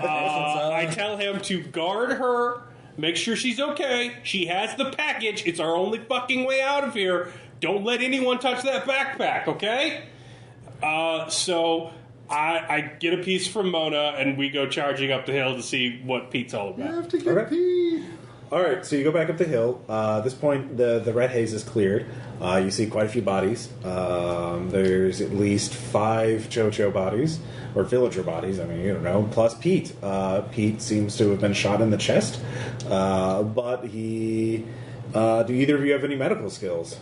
I tell him to guard her, make sure she's okay. She has the package. It's our only fucking way out of here. Don't let anyone touch that backpack, okay? So I get a piece from Mona, and we go charging up the hill to see what Pete's all about. You have to get Pete. All right, so you go back up the hill. At this point, the red haze is cleared. You see quite a few bodies. There's at least 5 Chocho bodies, or villager bodies, plus Pete. Pete seems to have been shot in the chest, but he... do either of you have any medical skills?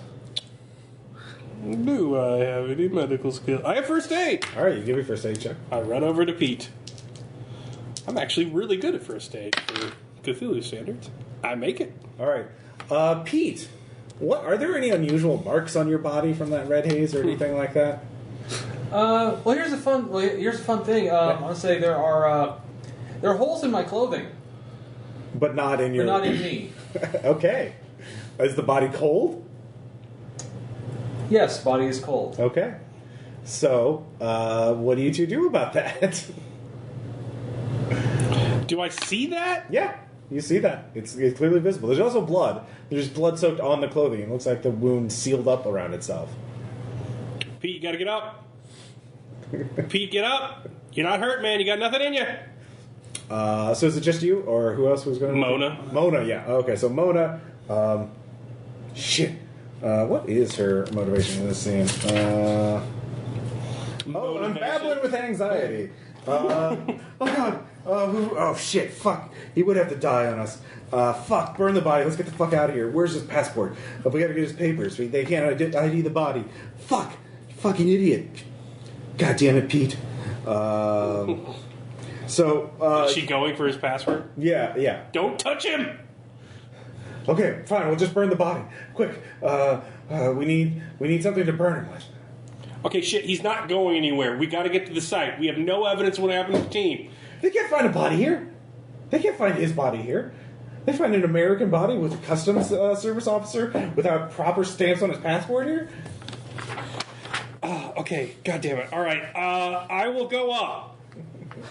Do I have any medical skills? I have first aid. All right, you give me a first aid check. I run over to Pete. I'm actually really good at first aid for Cthulhu standards. I make it. All right. Pete, are there any unusual marks on your body from that red haze or anything like that? Here's a fun thing. I want to say there are holes in my clothing, but not in your. But not in me. Okay. Is the body cold? Yes, body is cold. Okay. So, what do you two do about that? Do I see that? Yeah, you see that. It's clearly visible. There's also blood. There's blood soaked on the clothing. It looks like the wound sealed up around itself. Pete, you gotta get up. Pete, get up. You're not hurt, man. You got nothing in you. So is it just you, or who else was going to... Mona. Mona, yeah. Okay, so Mona... what is her motivation in this scene? I'm babbling with anxiety. Oh, God. Oh, shit. Fuck. He would have to die on us. Fuck. Burn the body. Let's get the fuck out of here. Where's his passport? We gotta get his papers. They can't ID the body. Fuck. Fucking idiot. God damn it, Pete. Is she going for his passport? Yeah. Don't touch him! Okay, fine. We'll just burn the body. Quick. We need something to burn him with. Okay, shit. He's not going anywhere. We gotta get to the site. We have no evidence of what happened to the team. They can't find a body here. They can't find his body here. They find an American body with a customs service officer without proper stamps on his passport here. Okay, God damn it. All right, I will go up,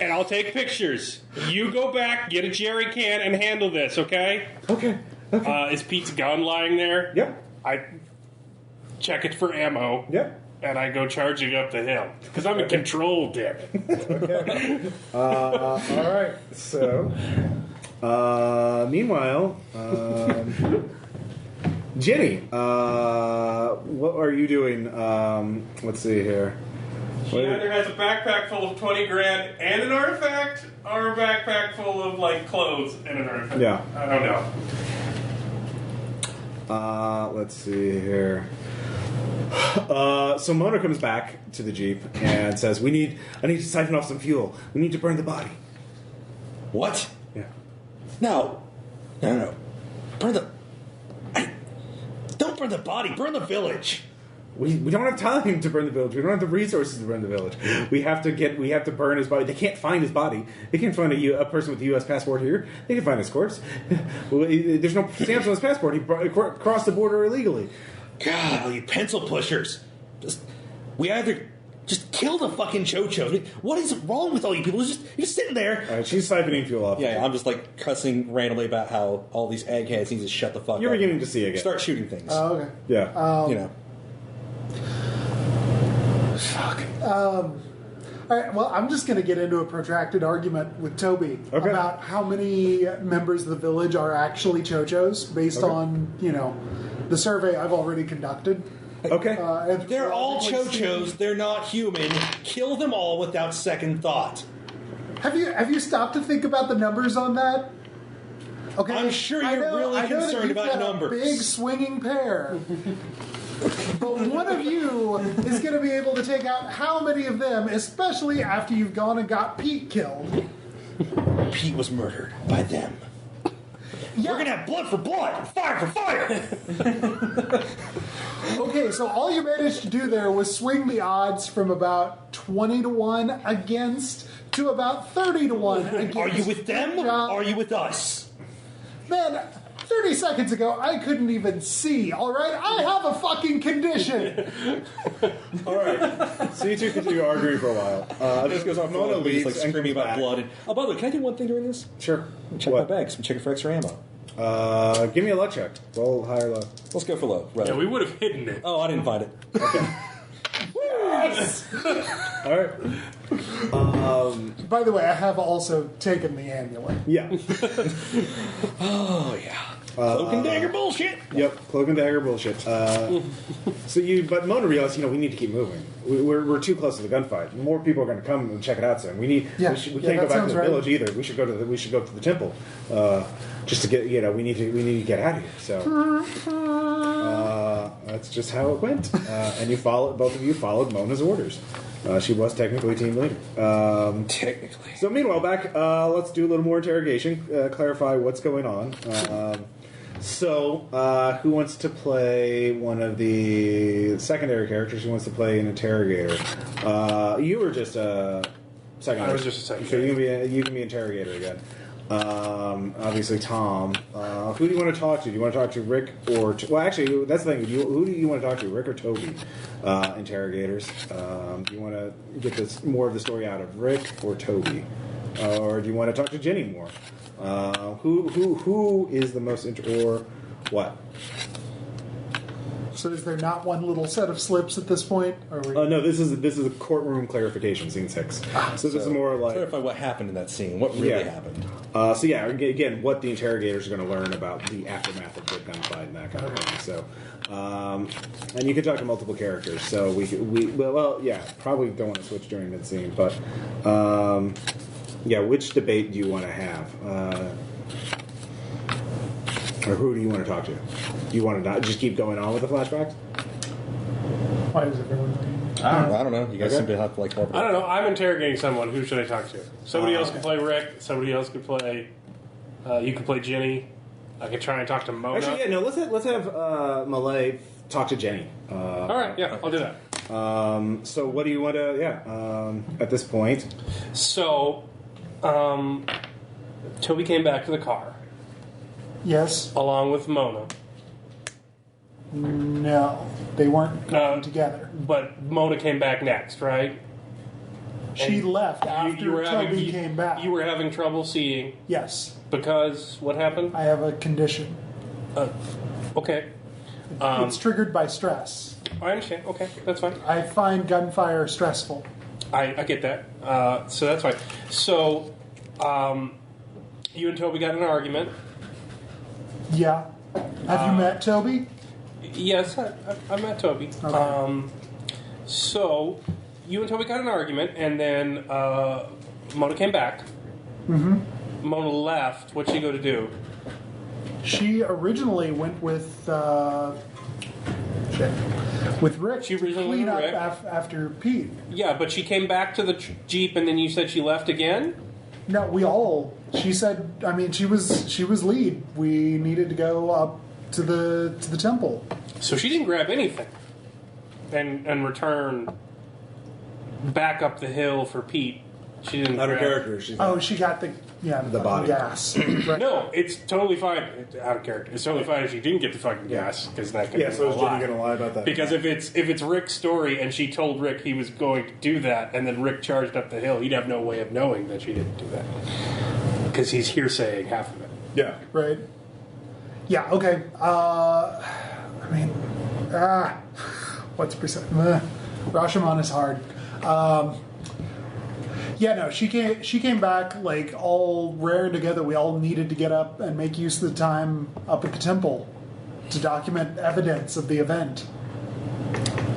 and I'll take pictures. You go back, get a jerry can, and handle this, okay? Okay. Is Pete's gun lying there? Yep. I check it for ammo. Yep. And I go charging up the hill. Because I'm in control, damn it. Okay. All right. So, meanwhile, Jenny, what are you doing? Let's see here. She either has a backpack full of 20 grand and an artifact, or a backpack full of, clothes and an artifact. Yeah. I don't know. Let's see here. So Mona comes back to the Jeep and says, I need to siphon off some fuel. We need to burn the body. What? Yeah. No. Don't burn burn the body. Burn the village. We don't have time to burn the village. We don't have the resources to burn the village. We have to burn his body. They can't find his body. They can't find a person with a U.S. passport here. They can find his corpse. There's no stamps on his passport. He crossed the border illegally. God, all you pencil pushers. We either just kill the fucking chochos. I mean, what is wrong with all you people? You're just sitting there. All right, she's siphoning fuel off. Yeah, I'm just like cussing randomly about how all these eggheads need to shut the fuck up. You're beginning to see again. Start shooting things. Oh, okay. Yeah. You know. Fuck. All right, well, I'm just going to get into a protracted argument with Toby about how many members of the village are actually chochos based on, the survey I've already conducted. Okay. They're all chochos. They're not human. Kill them all without second thought. Have you stopped to think about the numbers on that? Okay. I'm sure you're really concerned about numbers. A big swinging pair. But one of you is going to be able to take out how many of them, especially after you've gone and got Pete killed. Pete was murdered by them. Yeah. We're going to have blood for blood, fire for fire. Okay, so all you managed to do there was swing the odds from about 20 to 1 against to about 30 to 1 against. Are you with them? Or are you with us? Man, 30 seconds ago, I couldn't even see, all right? I have a fucking condition. All right. So you two continue arguing for a while. This goes off. Mona leaves, like screaming about blood. And, oh, by the way, can I do one thing during this? Sure. Check my bags. I'm checking for extra ammo. Give me a luck check. Roll high or low. Let's go for low. Right. Yeah, we would have hidden it. Oh, I didn't find it. Okay. Yes! All right. By the way, I have also taken the amulet. Yeah. Oh, yeah. Cloak and dagger bullshit. Yep, cloak and dagger bullshit. But Mona realized, we need to keep moving. We're too close to the gunfight. More people are going to come and check it out soon. We can't go back to the village either. We should go to the temple, just to get. We need to get out of here. So that's just how it went. And both of you followed Mona's orders. She was technically team leader. Technically. So meanwhile, back, let's do a little more interrogation, clarify what's going on. So, who wants to play one of the secondary characters? Who wants to play an interrogator? You were just a secondary. I was just a secondary. So you can be interrogator again. Obviously, Tom. Who do you want to talk to? Do you want to talk to Rick or... well, actually, that's the thing. Who do you want to talk to? Rick or Toby? Interrogators. Do you want to get more of the story out of Rick or Toby? Or do you want to talk to Jenny more? Who is the most... or what? So is there not one little set of slips at this point? No, this is a courtroom clarification, scene 6. So this is more like... clarify what happened in that scene. What really happened. Again, what the interrogators are going to learn about the aftermath of the gunfight and that kind of thing. So, and you can talk to multiple characters. So probably don't want to switch during mid-scene. But, which debate do you want to have? Or who do you want to talk to? Do you want to not just keep going on with the flashbacks? Why is everyone... I don't know. You guys seem to have I don't know. I'm interrogating someone. Who should I talk to? Somebody else can play Rick. Somebody else can play... you can play Jenny. I can try and talk to Mona. Actually, let's have Malay talk to Jenny. All right, yeah, I'll do that. So what do you want to... at this point... So, Toby came back to the car. Yes. Along with Mona. No, they weren't going together. But Mona came back next, right? She left after Toby came back. You were having trouble seeing. Yes. Because what happened? I have a condition. Okay. It's triggered by stress. I understand. Okay, that's fine. I find gunfire stressful. I get that. So that's fine. So, you and Toby got in an argument. Yeah. Have you met Toby? Yes, I met Toby. Okay. So, you and Toby got in an argument, and then Mona came back. Mm-hmm. Mona left. What'd she go to do? She originally went with Rick. She originally to clean went with up Rick. After Pete. Yeah, but she came back to the Jeep, and then you said she left again? No, we all. She said. I mean, she was lead. We needed to go up to the temple. So she didn't grab anything and return back up the hill for Pete. She didn't. Out of grab- character. She's She got the body. gas. Right. No, it's totally fine. Out of character. It's totally fine if she didn't get the fucking gas because that could Yeah, be so a is lie. Jenny going to lie about that? Because if it's Rick's story and she told Rick he was going to do that, and then Rick charged up the hill, he'd have no way of knowing that she didn't do that because he's hearsaying half of it. Yeah. Right. Yeah. Okay. What's percent? Rashomon is hard. She came back like all raring together. We all needed to get up and make use of the time up at the temple to document evidence of the event.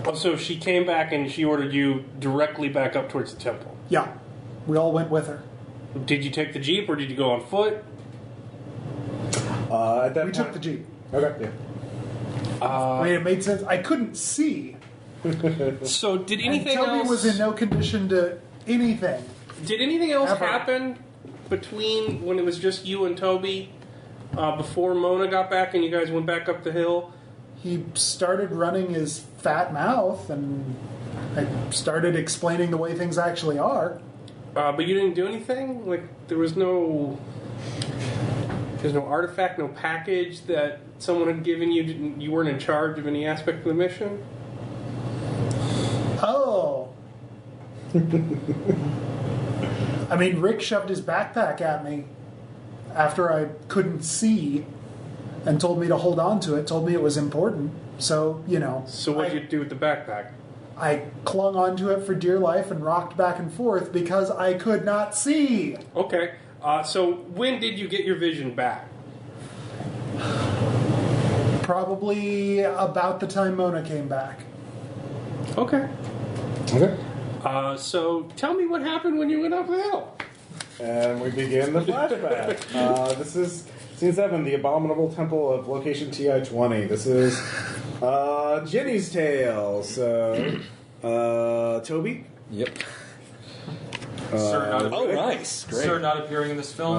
Oh, so she came back and she ordered you directly back up towards the temple. Yeah, we all went with her. Did you take the jeep or did you go on foot? At that We point, took the jeep. Okay. Yeah. It made sense. I couldn't see, So did and anything Toby else? was in no condition to anything. Did anything else Ever. happen between when it was just you and Toby before Mona got back and you guys went back up the hill? He started running his fat mouth, and I started explaining the way things actually are. But you didn't do anything? Like, there's no artifact, no package that someone had given you? You weren't in charge of any aspect of the mission? Oh. I mean, Rick shoved his backpack at me after I couldn't see and told me to hold on to it, told me it was important. So, So what'd you do with the backpack? I clung onto it for dear life and rocked back and forth because I could not see. Okay. So when did you get your vision back? Probably about the time Mona came back. Okay. Okay. So tell me what happened when you went up the hill. And we begin the flashback. This is Scene 7, the Abominable Temple of Location TI-20. This is Jenny's tale. So, Toby? Yep. Sir not Oh, nice. Great. Sir not appearing in this film.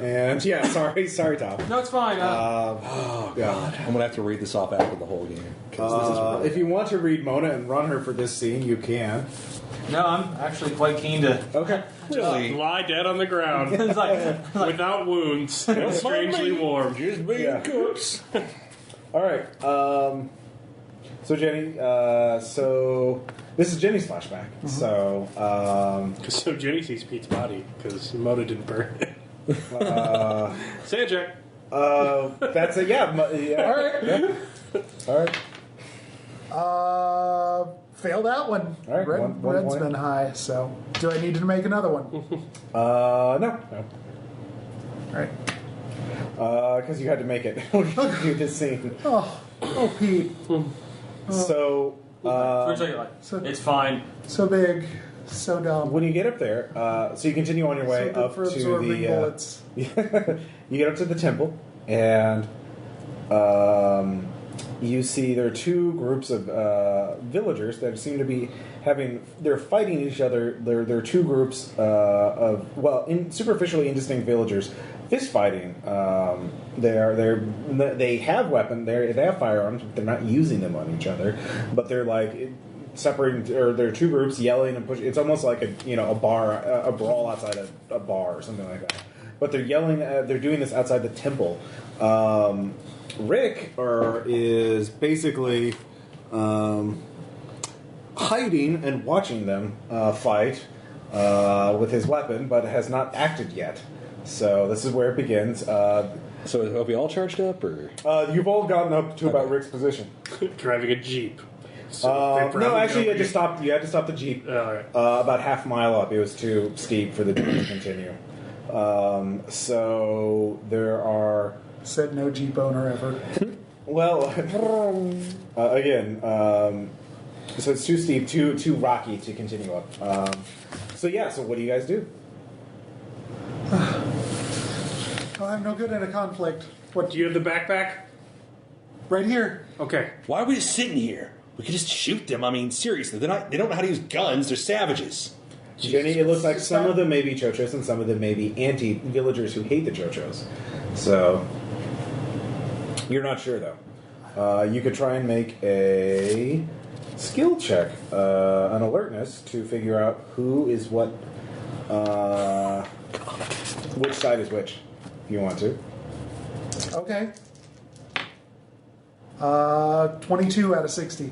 And, yeah, sorry, Tom. No, it's fine. Oh, God. I'm going to have to read this off after the whole game. 'Cause this is really If you want to read Mona and run her for this scene, you can. No, I'm actually quite keen to. Okay. really... Lie dead on the ground It's like, without wounds and strangely warm. Just being Yeah. cooks. All right. So, Jenny, so this is Jenny's flashback. Mm-hmm. So Jenny sees Pete's body because Mona didn't burn it. Sand check. That's it. Yeah. Yeah. All right. Yeah. All right. Failed that one. All right, one Red's point. been high, so do I need to make another one? No. All right. Because you had to make it do this scene. Oh, Pete. So, it's fine. So big, so dumb. when you get up there, so you continue on your way So good up for to absorbing the. bullets. You get up to the temple, and you see there are two groups of villagers that seem to be they're fighting each other. There are two groups of superficially indistinct villagers fist fighting. They have weapons. They have firearms, but they're not using them on each other. But they're like separating, or there are two groups yelling and pushing. It's almost like a brawl outside a bar or something like that. But they're yelling. They're doing this outside the temple. Rick is basically hiding and watching them fight with his weapon, but has not acted yet. So this is where it begins. So are we all charged up, or? You've all gotten up to about Rick's position. Driving a jeep. No, actually, you had to stop the jeep All right. about half a mile up. It was too steep for the jeep to continue. So there are. Said no Jeep owner ever. Well, again, so it's too steep, too rocky to continue up. So what do you guys do? I'm no good in a conflict. What? Do you have the backpack? Right here. Okay. Why are we just sitting here? We could just shoot them. I mean, seriously, they don't know how to use guns. They're savages. Jenny, it looks like some of them may be Chochos and some of them may be anti-villagers who hate the Chochos. So, You're not sure, though. You could try and make a skill check, an alertness, to figure out who is what, which side is which, if you want to. Okay. 22 out of 60.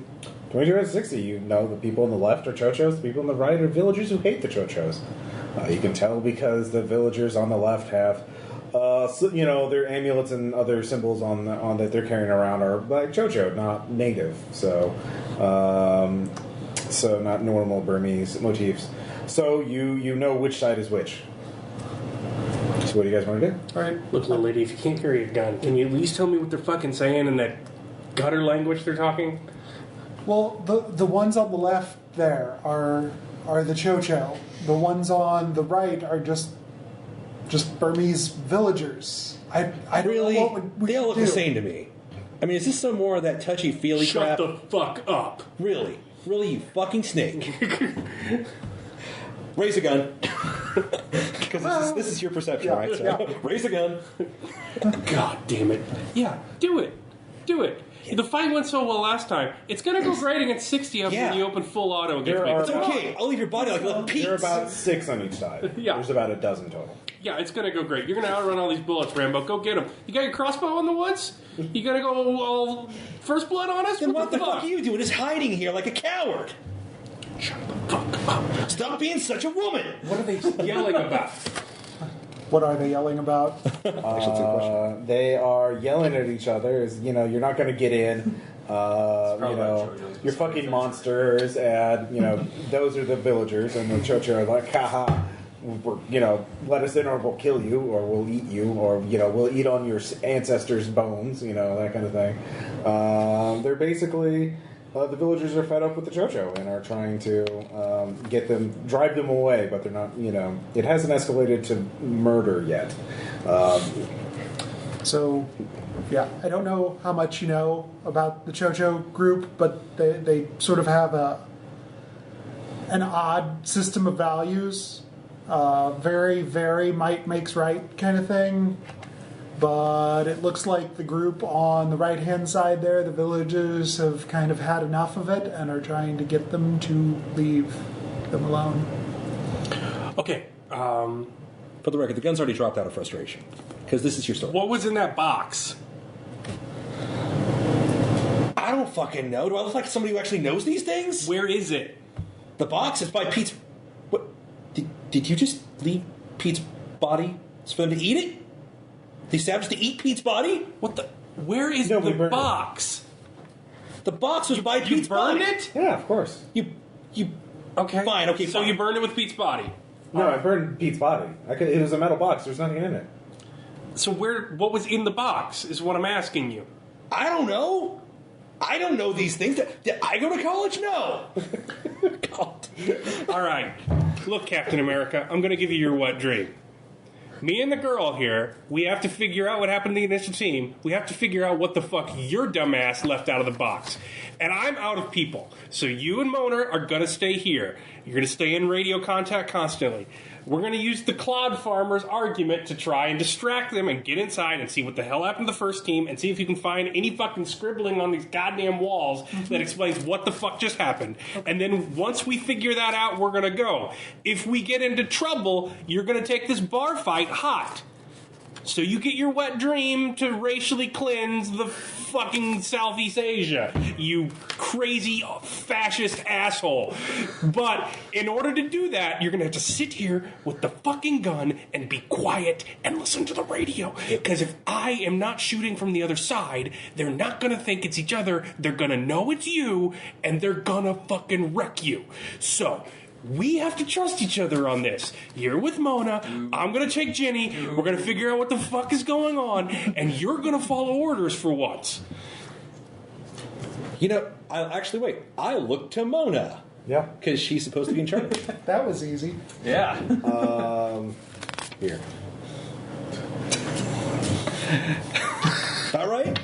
22 out of 60, you know the people on the left are chochos, the people on the right are villagers who hate the chochos. You can tell because the villagers on the left have, their amulets and other symbols on that they're carrying around are like chocho, not native. So not normal Burmese motifs. So you know which side is which. So what do you guys want to do? All right. Look, little lady, if you can't carry a gun, can you at least tell me what they're fucking saying in that gutter language they're talking? Well, the ones on the left there are the chocho. The ones on the right are just Burmese villagers. I don't Really? know what we They all should look do. the same to me. I mean, is this some more of that touchy-feely crap? Shut the fuck up. Really? Really, you fucking snake. Raise a gun. Because this is your perception, Yeah, right? So, yeah. raise a gun. God damn it. Yeah, do it. Do it. The fight went so well last time. It's going to go great against 60 of them when you open full auto against There me. are- It's okay. I'll leave your body like a little piece. There are about 6 on each side. Yeah. There's about a dozen total. Yeah, it's going to go great. You're going to outrun all these bullets, Rambo. Go get them. You got your crossbow in the woods? You going to go all first blood on us? Then what the fuck are you doing? Just hiding here like a coward. Shut the fuck up. Stop being such a woman. What are they yelling about? What are they yelling about? They are yelling at each other. You're not going to get in. You're fucking monsters, and those are the villagers, and the chocho are like, haha, let us in, or we'll kill you, or we'll eat you, or we'll eat on your ancestors' bones, that kind of thing. They're basically. The villagers are fed up with the chocho and are trying to drive them away, but they're not, it hasn't escalated to murder yet. So, yeah, I don't know how much you know about the chocho group, but they sort of have an odd system of values. Very, very might makes right kind of thing. But it looks like the group on the right-hand side there, the villagers, have kind of had enough of it and are trying to get them to leave them alone. Okay, For the record, the gun's already dropped out of frustration. Because this is your story. what was in that box? I don't fucking know. Do I look like somebody who actually knows these things? Where is it? The box is by Pete's... What? Did you just leave Pete's body for them to eat it? They established to eat Pete's body? What the... Where is No, we the burned it. box? The box was by You Pete's burned body. it? Yeah, of course. You... Okay. Fine, okay, So fine. you burned it with Pete's body. No, I burned Pete's body. It was a metal box. There's nothing in it. So what was in the box is what I'm asking you. I don't know. I don't know these things. Did I go to college? No. God. All right. Look, Captain America, I'm going to give you your wet dream. Me and the girl here, we have to figure out what happened to the initial team. We have to figure out what the fuck your dumbass left out of the box. And I'm out of people. So you and Mona are going to stay here. You're going to stay in radio contact constantly. We're going to use the Clod Farmer's argument to try and distract them and get inside and see what the hell happened to the first team and see if you can find any fucking scribbling on these goddamn walls that explains what the fuck just happened. And then once we figure that out, we're going to go. If we get into trouble, you're going to take this bar fight hot. So you get your wet dream to racially cleanse the fucking Southeast Asia, you crazy fascist asshole. But in order to do that, you're going to have to sit here with the fucking gun and be quiet and listen to the radio. Because if I am not shooting from the other side, they're not going to think it's each other. They're going to know it's you, and they're going to fucking wreck you. So... we have to trust each other on this. You're with Mona. I'm going to take Jenny. We're going to figure out what the fuck is going on. And you're going to follow orders for once. You know, I look to Mona. Yeah. Because she's supposed to be in charge. That was easy. Yeah. Here. All right?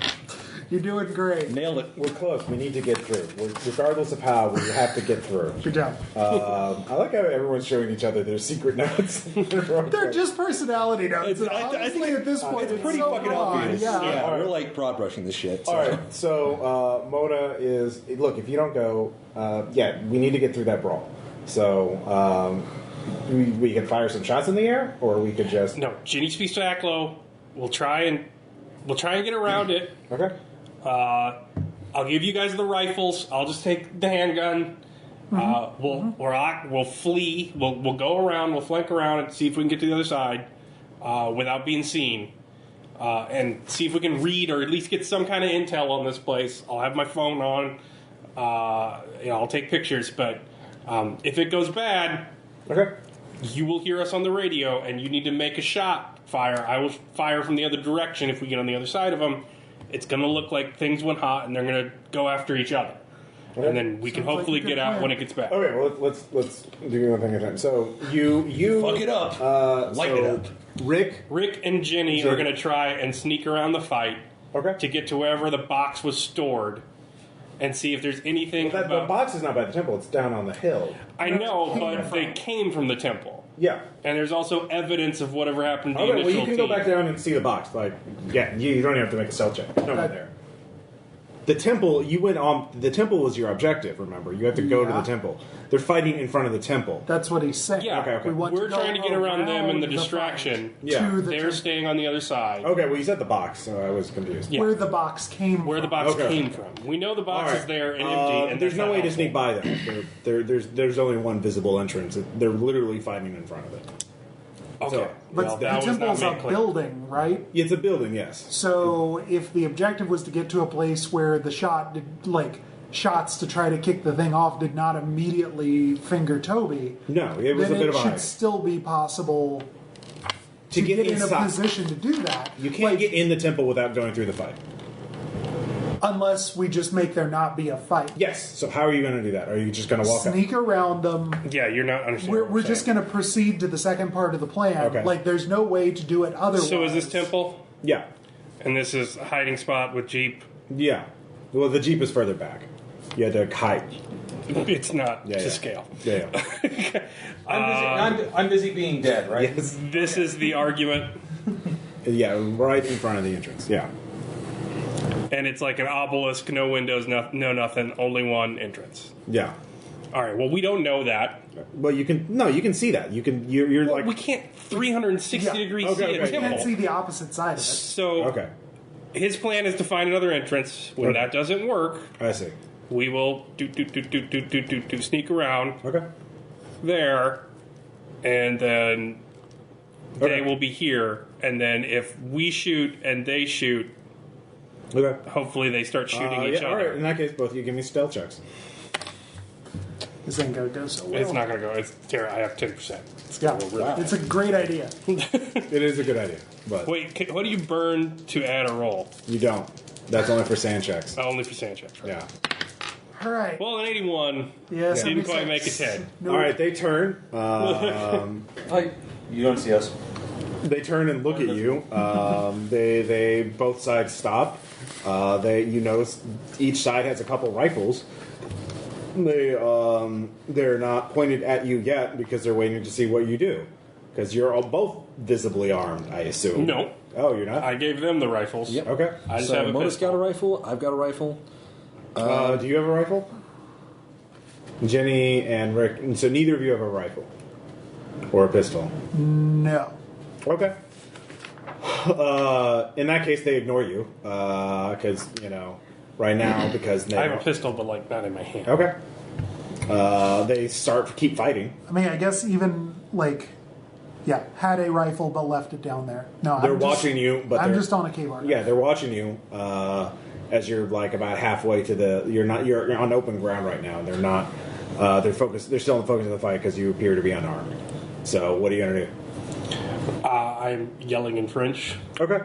You're doing great. Nailed it. We're close. We need to get through. Regardless of how, we have to get through. Good job. I like how everyone's showing each other their secret notes. They're just personality notes. And I think honestly, at this point, it's pretty so fucking broad. obvious. Yeah. We're like broad brushing this shit. So. All right, so Mona is... Look, if you don't go... we need to get through that brawl. So we could fire some shots in the air, or we could just... No, Ginny speaks to Aklo. We'll try and get around it. Okay. I'll give you guys the rifles. I'll just take the handgun. We'll flee. We'll go around. We'll flank around and see if we can get to the other side without being seen, and see if we can read or at least get some kind of intel on this place. I'll have my phone on. I'll take pictures. But if it goes bad, Okay. you will hear us on the radio, and you need to make a shot. Fire. I will fire from the other direction if we get on the other side of them. It's going to look like things went hot, and they're going to go after each other. Okay. And then we can Sounds hopefully like a good get out plan. when it gets back. Okay, well, let's do one thing at a time. So you Fuck it up. Light so it up. Rick and Ginny are going to try and sneak around the fight Okay. to get to wherever the box was stored and see if there's anything The about... box is not by the temple; it's down on the hill. I know, but they came from the temple. Yeah. And there's also evidence of whatever happened to the Okay, initial well, you can team. go back down and see the box. Like, you don't have to make a stealth check. No one there. The temple, you went on. The temple was your objective. Remember, you have to go to the temple. They're fighting in front of the temple. That's what he's saying. Yeah, Okay. we're trying to get around them and the fight distraction. Yeah. to the They're staying on the other side. Okay, well, you said the box, so I was confused. Yeah. where the box came Where the from. box Okay. came from. We know the box All right. is there and empty. And there's that's no not way to helpful. sneak by them. There's only one visible entrance. They're literally fighting in front of it. Okay. So, But Well, the that was not temple's a made clear. building, right? It's a building, yes. So if the objective was to get to a place where the shots to try to kick the thing off did not immediately finger Toby, No, it was then a bit it of a should hide. still be possible to get get in a inside. position to do that. You can't get in the temple without going through the fight. Unless we just make there not be a fight. Yes. So how are you going to do that? Are you just going to walk Sneak around them. Yeah, you're not understanding. We're just going to proceed to the second part of the plan. Okay. Like, there's no way to do it otherwise. So is this temple? up? Yeah. And this is a hiding spot with Jeep? Yeah. Well, the Jeep is further back. You had to hide. It's not Yeah, to yeah. scale. Yeah. I'm busy being dead, right? Yes. This is the argument, Yeah, right in front of the entrance. Yeah. and it's like an obelisk, no windows, no nothing, only one entrance. Yeah. All right, well, we don't know that. Well, you can see that. You're Well, like we can't 360 Yeah. degrees Okay, see a okay. You can't temple. see the opposite side of it. So okay. his plan is to find another entrance. When Okay. that doesn't work, I see. we will sneak around Okay. there, and then Okay. they will be here. And then if we shoot and they shoot, Okay. hopefully they start shooting each All other. right. In that case, both of you give me stealth checks. This ain't going to go so well. It's not going to go. It's terrible. I have 10%. Yeah. Wow. It's a great idea. It is a good idea, but Wait, what do you burn to add a roll? you don't. That's only for sand checks. Only for sand checks. Right? Yeah. All right. Well, an 81 Yeah, didn't quite 76. make a 10. No. All right. They turn. Like, you don't see us. They turn and look at you. They both sides stop. You notice each side has a couple rifles. They're not pointed at you yet because they're waiting to see what you do. Because you're all both visibly armed, I assume. No. Oh, you're not. I gave them the rifles. Yep. Okay. I just So have a Mona's got a pistol. rifle. I've got a rifle. Do you have a rifle? Jenny and Rick. So neither of you have a rifle or a pistol. No. Okay. In that case, they ignore you because right now because they I have a pistol, but like not in my hand. Okay. They keep fighting. I mean, I guess even, had a rifle but left it down there. No, They're I'm just- watching you, but I'm they're just on a cave art. yeah, they're watching you as you're like about halfway to the. You're on open ground right now. They're not. They're focused. They're still in focus of the fight because you appear to be unarmed. So what are you gonna do? I'm yelling in French. Okay.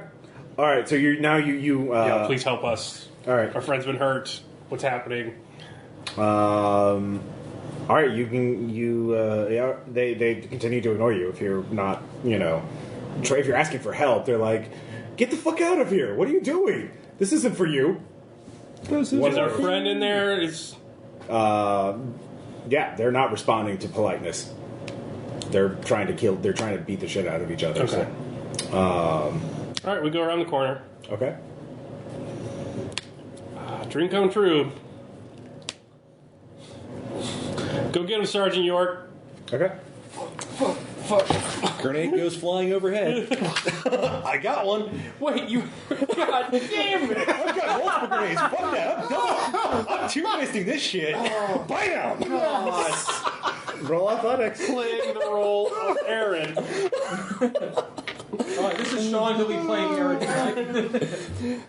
All right. So you Yeah, please help us. All right. Our friend's been hurt. What's happening? All right. They continue to ignore you if you're not. If you're asking for help, they're like, "Get the fuck out of here! What are you doing? This isn't for you." Is our friend in there? Yeah, they're not responding to politeness. They're trying to kill. They're trying to beat the shit out of each other. Okay. So, All right, we go around the corner. okay. Dream come true. Go get him, Sergeant York. Okay. Grenade goes flying overhead. I got one. Wait, you... God damn it! I've got multiple grenades. Fuck that. I'm two-fisting this shit. Bam! Roll athletics. Playing the role of Aaron. Alright, this is Sean who'll be playing Aaron tonight.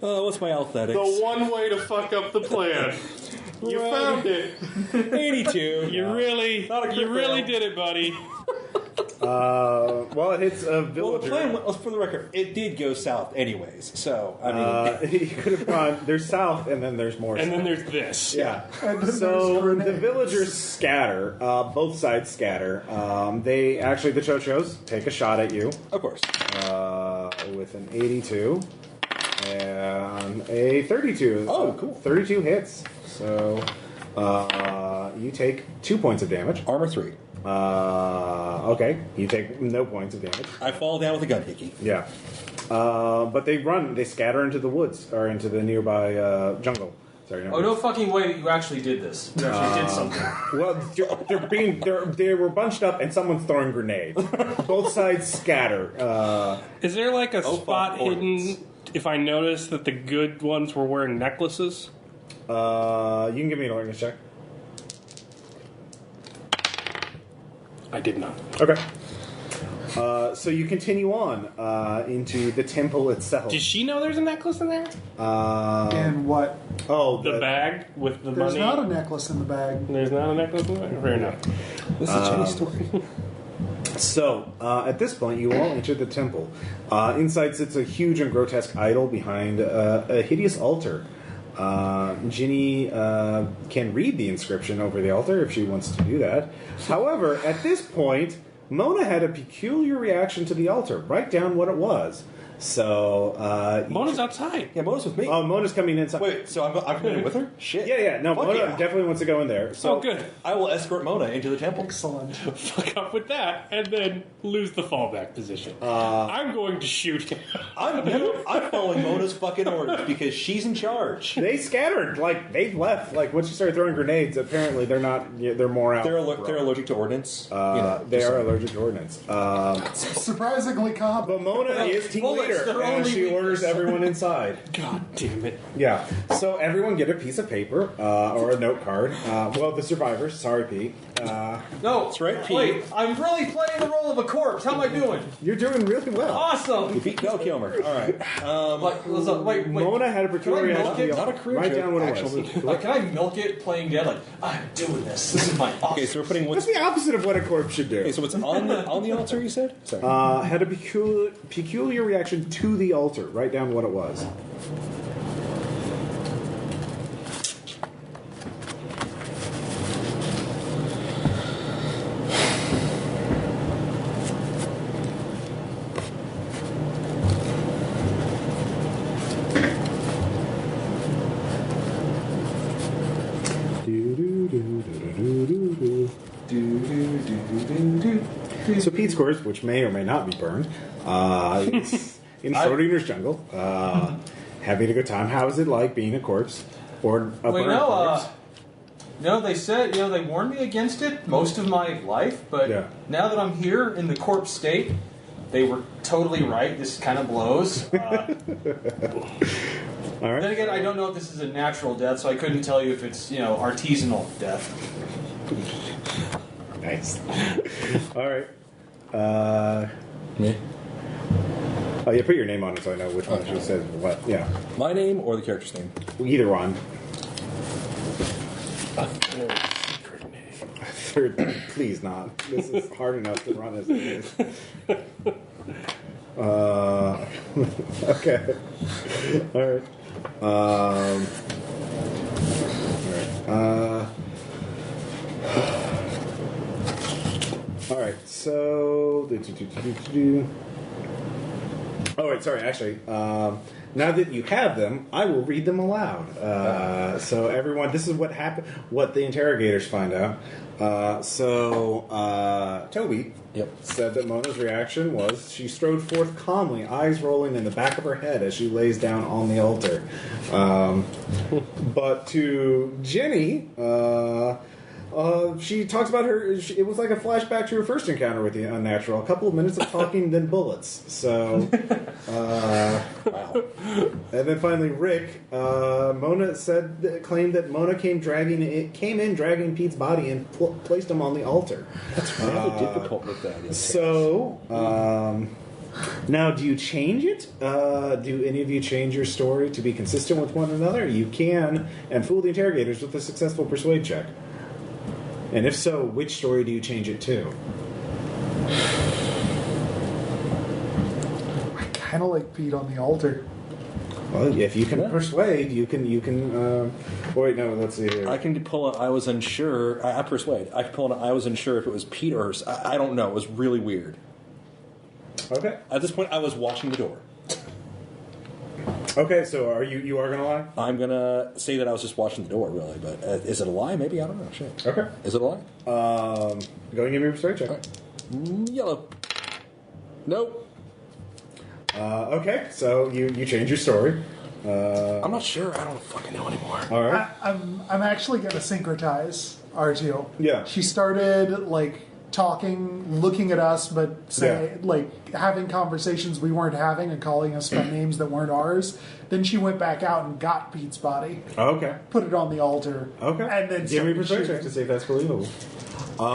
What's my athletics? The one way to fuck up the plan. You found it. 82. You really did it, buddy. Well, it hits a Well, villager. the plan, for the record, it did go south anyways. So, I mean... You could have gone. There's south, and then there's more. And south. then there's this. Yeah. And then So there's the grenades. villagers scatter. Both sides scatter. They actually, the chochos take a shot at you Of course. with an 82 and a 32. Oh, cool. 32 hits. So you take 2 points of damage. Armor 3. Okay. You take no points of damage. I fall down with a gun hickey. Yeah. But they run. They scatter into the woods or into the nearby jungle. Sorry. Oh, no fucking way that you actually did this. You actually did something. Well, they were bunched up, and someone's throwing grenades. Both sides scatter. Is there like a fuck, spot ordnance. hidden if I noticed that the good ones were wearing necklaces? You can give me an awareness check. I did not. Okay. So you continue on into the temple itself. Does she know there's a necklace in there? And what? Oh, The bag with the There's money? not a necklace in the bag. There's not a necklace in there? Fair enough. This is a Jenny story. So, at this point, you all enter the temple. Inside sits a huge and grotesque idol behind a hideous altar. Ginny can read the inscription over the altar if she wants to do that. However, at this point, Mona had a peculiar reaction to the altar. Write down what it was. So, Mona's outside. Yeah, Mona's with me. oh, Mona's coming inside. Wait, so I'm coming in with her? Shit. Yeah. No, Fuck Mona yeah. definitely wants to go in there. So, Oh, good. I will escort Mona into the temple. Excellent. Fuck up with that and then lose the fallback position. I'm going to shoot him. I'm following Mona's fucking orders because she's in charge. They scattered. Like, they left. Like, once you started throwing grenades, apparently they're not. They're more out. They're allergic to ordnance. They are allergic to ordnance. Surprisingly calm. But Mona is team bullets, leader, their and only she orders everyone inside. God damn it. Yeah. So everyone get a piece of paper or a note card. Well, the survivors. Sorry, Pete. No, That's right, Pete. Wait, I'm really playing the role of a corpse. How am I doing? You're doing really well. Awesome. You beat Val Kilmer. All right. Wait. Mona had a peculiar Can I milk reaction. it? Not a career Write joke, down what it actually. was. Can I milk it playing dead? Like, I'm doing this. This is my awesome. Okay, so we're putting That's what's. the opposite of what a corpse should do. Okay, so what's on the altar? You said. Sorry. Had a peculiar reaction to the altar. Write down what it was. So Pete scores, which may or may not be burned. It's in Schrodinger's jungle. Having a good time. How is it like being a corpse or a Wait, burned corpse? no, they said, they warned me against it most of my life, but Yeah. now that I'm here in the corpse state, they were totally right. This kind of blows. All right. Then again, I don't know if this is a natural death, so I couldn't tell you if it's, artisanal death. Nice. All right. Me. Oh, yeah, put your name on it so I know which one she says what. Yeah. My name or the character's name? Either one. Third, please not. This is hard enough to run as it is. Okay. All right. All right. All right. So. Oh, wait, sorry. Actually, now that you have them, I will read them aloud. So everyone, this is what happened. What the interrogators find out. Toby said that Mona's reaction was she strode forth calmly, eyes rolling in the back of her head as she lays down on the altar. But to Jenny, she talks about it was like a flashback to her first encounter with the unnatural. A couple of minutes of talking, then bullets. So, wow. And then finally, Rick, Mona claimed that Mona came in dragging Pete's body and placed him on the altar. That's really difficult with that. So, now do you change it? Do any of you change your story to be consistent with one another? You can, and fool the interrogators with a successful persuade check. And if so, which story do you change it to? I kind of like Pete on the altar. Well, if you can persuade, you can. Wait, no. Let's see here. I can pull an I was unsure. I persuade. I can pull an I was unsure if it was Pete or I don't know. It was really weird. Okay. At this point, I was watching the door. Okay, so you are gonna lie? I'm gonna say that I was just watching the door, really. But is it a lie? Maybe, I don't know. Shit. Okay. Is it a lie? Go and give me a persuade check. Right. Yellow. Nope. Okay, so you change your story. I'm not sure. I don't fucking know anymore. All right. I'm actually going to syncretize R2. Yeah. She started talking, looking at us, but having conversations we weren't having and calling us by names that weren't ours. Then she went back out and got Pete's body. Okay. Put it on the altar. Okay. And then give me a persuade check to see if that's believable.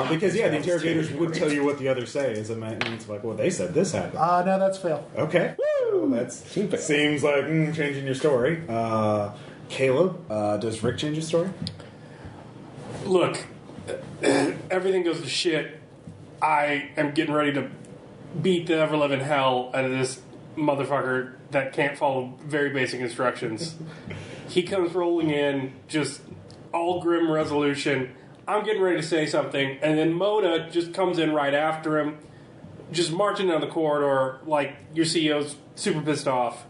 Because the interrogators would tell you what the other says, and it means well, they said this happened. No, that's fail. Okay. So that seems like changing your story. Caleb, does Rick change his story? Look, everything goes to shit. I am getting ready to beat the ever-living hell out of this motherfucker that can't follow very basic instructions. He comes rolling in, just all grim resolution. I'm getting ready to say something, and then Mona just comes in right after him, just marching down the corridor like your CEO's super pissed off.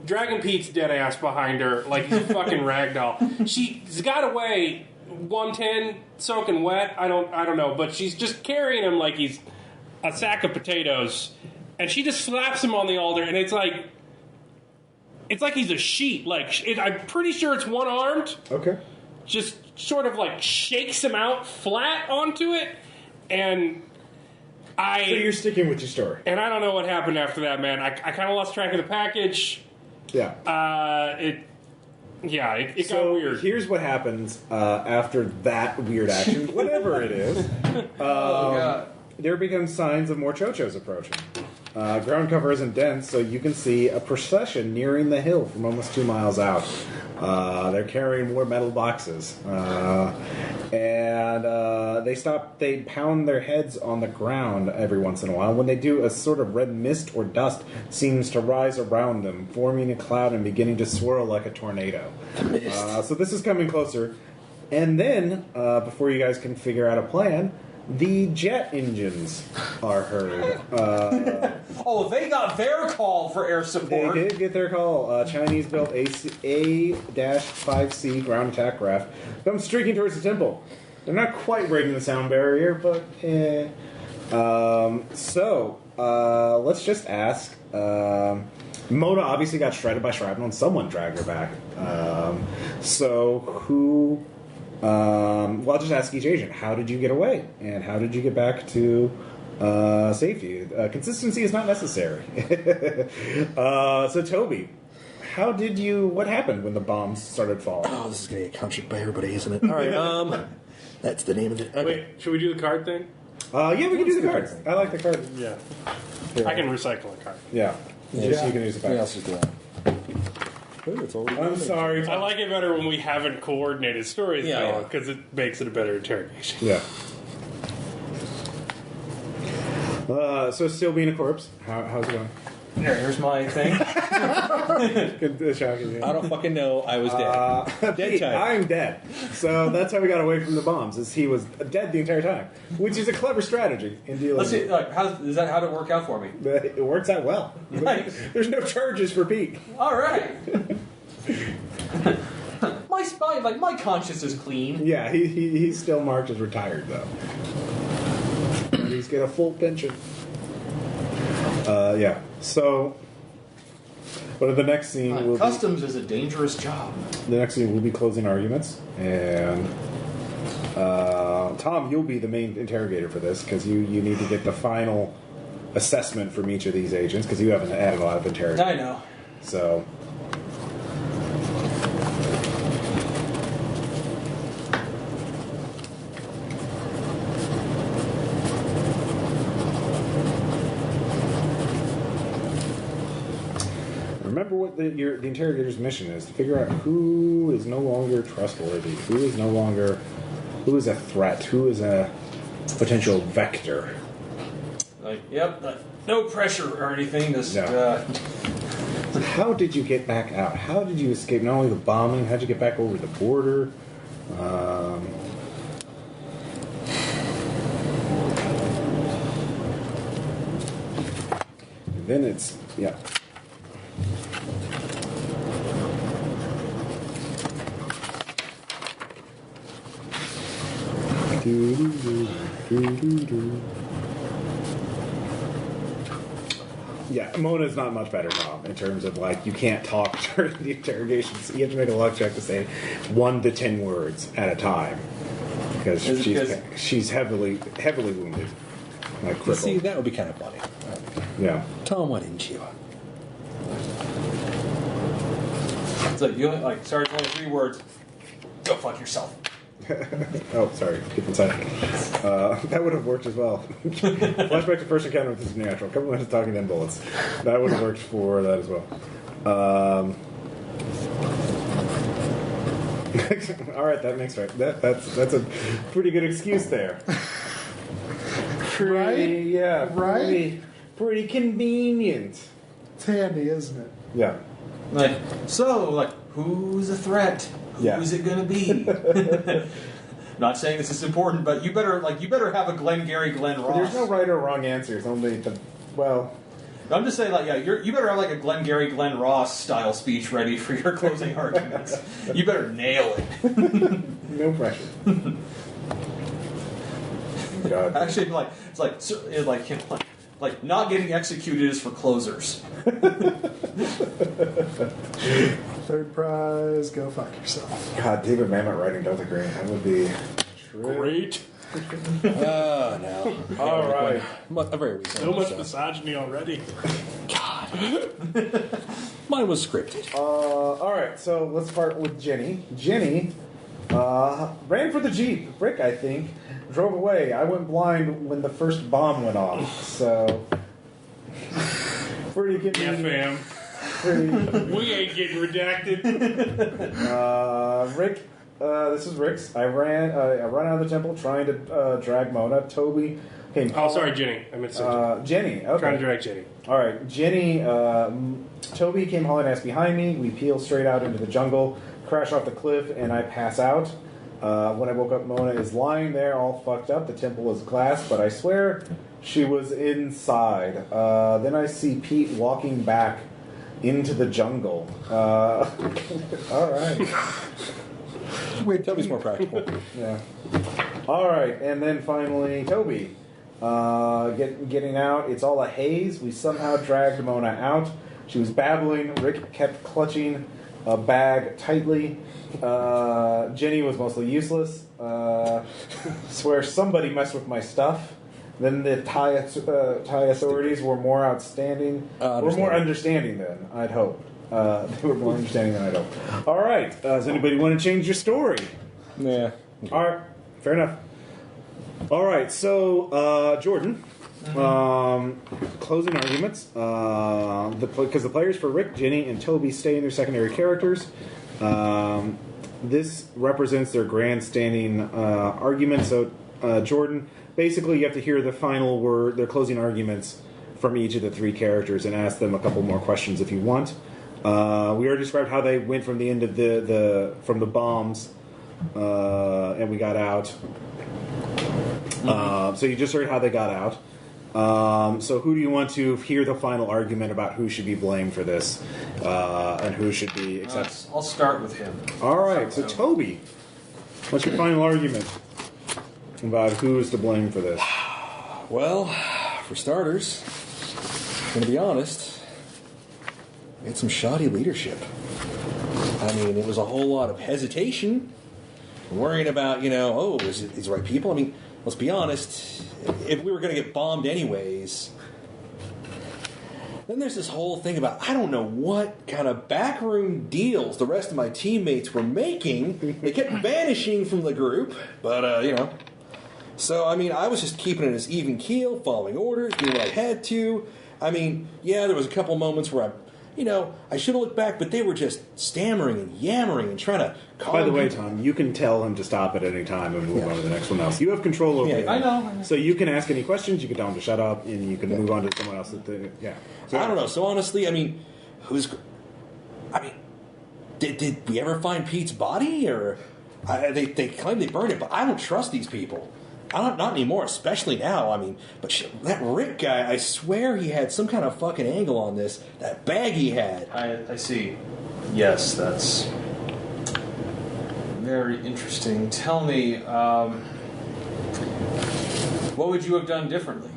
Dragging Pete's dead ass behind her like he's a fucking ragdoll. She's got away 110 soaking wet. I don't know, but she's just carrying him like he's a sack of potatoes, and she just slaps him on the altar, and it's like he's a sheet. I'm pretty sure it's one-armed. Okay. Just sort of shakes him out flat onto it, and So you're sticking with your story. And I don't know what happened after that, man. I kind of lost track of the package. Yeah. It got weird. Here's what happens after that weird action, whatever it is. There becomes signs of more chochos approaching. Ground cover isn't dense, so you can see a procession nearing the hill from almost 2 miles out. They're carrying more metal boxes. And they stop, they pound their heads on the ground every once in a while. When they do, a sort of red mist or dust seems to rise around them, forming a cloud and beginning to swirl like a tornado. So this is coming closer. And then, before you guys can figure out a plan, the jet engines are heard. They got their call for air support. They did get their call. Chinese-built A-5C ground attack craft comes streaking towards the temple. They're not quite breaking the sound barrier, but let's just ask. Mona obviously got shredded by shrapnel, and someone dragged her back. I'll just ask each agent, how did you get away? And how did you get back to safety? Consistency is not necessary. So, Toby, what happened when the bombs started falling? Oh, this is going to get captured by everybody, isn't it? All right, that's the name of it. Okay. Wait, should we do the card thing? Yeah, we can do the cards. I like the cards. Yeah. I can recycle a card. Yeah. Just so you can use the Something cards. else is doing that. Ooh, it's already I'm sorry. I like it better when we haven't coordinated stories, Yeah. because it makes it a better interrogation. Yeah. So still being a corpse. How's it going? Here's my thing. Good shocking. I don't fucking know. I was dead. Dead Pete, time. I'm dead. So that's how we got away from the bombs. Is he was dead the entire time, which is a clever strategy in dealing. Let's see. Like, how did it work out for me? But it works out well. Nice. There's no charges for Pete. All right. My spine, like my conscience is clean. Yeah, he's still marked as retired though. And he's got a full pension. Yeah. So, but the next scene will Customs is a dangerous job. The next scene will be closing arguments, and Tom, you'll be the main interrogator for this because you need to get the final assessment from each of these agents because you haven't added a lot of interrogation. I know. So. Remember what the interrogator's mission is: to figure out who is no longer trustworthy, who is a threat, who is a potential vector. Like, yep, no pressure or anything. Just No. How did you get back out? How did you escape not only the bombing? How did you get back over the border? Then it's Yeah, Mona's not much better, Tom, in terms of like you can't talk during the interrogations. You have to make a luck check to say 1 to 10 words at a time because she's heavily wounded, like crippled. See, that would be kind of funny. Yeah. Tom, why didn't you? So you like, sorry, it's only 3 words. Go fuck yourself. Oh, sorry. Keep inside. That would have worked as well. Flashback to first encounter with this unnatural. A couple minutes talking, then bullets. That would have worked for that as well. All right, that makes right. That's a pretty good excuse there. Right? Yeah. Right? Pretty convenient. It's handy, isn't it? Yeah. Like, so, like, who's a threat? Yeah. Who's it gonna be? Not saying this is important, but you better have a Glengarry Glen Ross. There's no right or wrong answers. Only I'm just saying, like, yeah, you better have like a Glengarry Glen Ross style speech ready for your closing arguments. You better nail it. No pressure. God. Actually, like not getting executed is for closers. Third prize, go fuck yourself. God, David Mamet writing Delta Green. That would be Great. Oh, no. all right. A very recent So much episode. misogyny already. Mine was scripted. All right, so let's start with Jenny. Jenny ran for the Jeep. Rick, I think, drove away. I went blind when the first bomb went off. So, pretty Yeah, convenient. fam. We ain't getting redacted. Rick, this is Rick's. I ran out of the temple trying to drag Mona. Toby came. Oh, sorry, Jenny. I meant to say Jenny. Okay. Trying to drag Jenny. All right, Jenny. Toby came hauling ass behind me. We peel straight out into the jungle, crash off the cliff, and I pass out. When I woke up, Mona is lying there, all fucked up. The temple is glass, but I swear she was inside. Then I see Pete walking back into the jungle. All right. Wait, Toby's more practical. Yeah. All right, and then finally Toby getting out. It's all a haze. We somehow dragged Mona out. She was babbling. Rick kept clutching a bag tightly. Jenny was mostly useless. Swear somebody messed with my stuff. Then the Thai authorities were more outstanding. Were more understanding than I'd hoped. They were more understanding than I'd hoped. All right. Does anybody want to change your story? Yeah. All right. Fair enough. All right. So, Jordan. Closing arguments. Because the players for Rick, Jenny, and Toby stay in their secondary characters. This represents their grandstanding argument. So, Jordan, basically, you have to hear the final word, their closing arguments, from each of the three characters and ask them a couple more questions if you want. We already described how they went from the end of from the bombs, and we got out. So you just heard how they got out. So who do you want to hear the final argument about who should be blamed for this, and who should be accepted? I'll start with him. All right, so Toby, what's your final argument about who is to blame for this? Well, for starters, I'm going to be honest, it's some shoddy leadership. I mean, it was a whole lot of hesitation, worrying about, is it the right people? I mean, let's be honest, if we were going to get bombed anyways, then there's this whole thing about, I don't know what kind of backroom deals the rest of my teammates were making. They kept vanishing from the group, but, So, I mean, I was just keeping it as even keel, following orders, doing what I had to. I mean, yeah, there was a couple moments where I should have looked back, but they were just stammering and yammering and trying to call. By the way, Tom, you can tell him to stop at any time and move on to the next one else. You have control over it. I know. So you can ask any questions, you can tell him to shut up, and you can move on to someone else. So, I don't know. So honestly, I mean, did we ever find Pete's body? Or they claim they burned it, but I don't trust these people. Not anymore, especially now. I mean, but that Rick guy, I swear he had some kind of fucking angle on this. That bag he had. I see. Yes, that's very interesting. Tell me, what would you have done differently?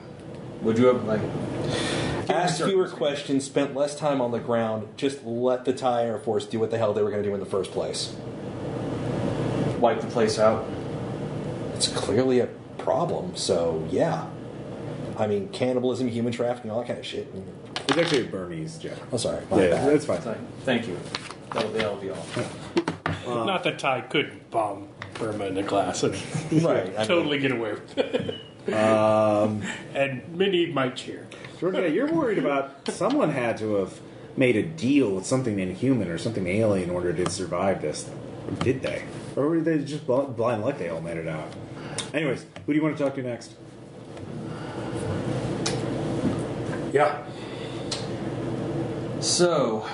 Would you have, asked fewer questions, spent less time on the ground, just let the Thai Air Force do what the hell they were going to do in the first place? Wipe the place out? It's clearly a problem, so yeah. I mean, cannibalism, human trafficking, all that kind of shit. It's actually a Burmese joke. Oh, sorry. Yeah, that's fine. Thank you. That'll be all. Not that Ty couldn't bomb Burma in the glass and Right. totally get away with it. And many might cheer. Georgia, you're worried about someone had to have made a deal with something inhuman or something alien in order to survive this. Or did they? Or were they just blind luck they all made it out? Anyways, who do you want to talk to next? Yeah. So,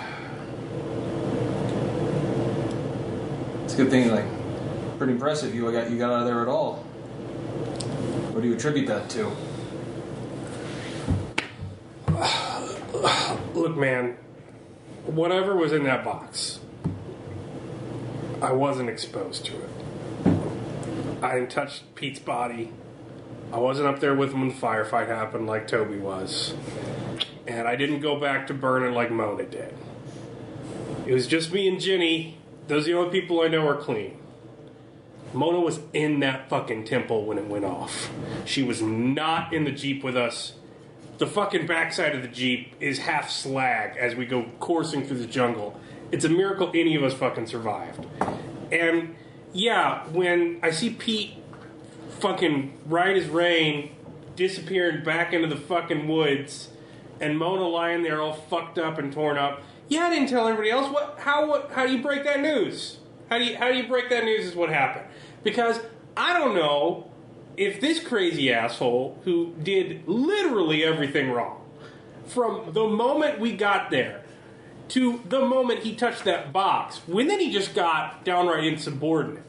it's a good thing, pretty impressive you got out of there at all. What do you attribute that to? Look, man, whatever was in that box, I wasn't exposed to it. I didn't touch Pete's body. I wasn't up there with him when the firefight happened like Toby was. And I didn't go back to burning like Mona did. It was just me and Ginny. Those are the only people I know are clean. Mona was in that fucking temple when it went off. She was not in the Jeep with us. The fucking backside of the Jeep is half slag as we go coursing through the jungle. It's a miracle any of us fucking survived. And yeah, when I see Pete fucking right as rain disappearing back into the fucking woods and Mona lying there all fucked up and torn up, yeah, I didn't tell everybody else. How do you break that news? How do you break that news is what happened. Because I don't know if this crazy asshole who did literally everything wrong, from the moment we got there to the moment he touched that box, when then he just got downright insubordinate.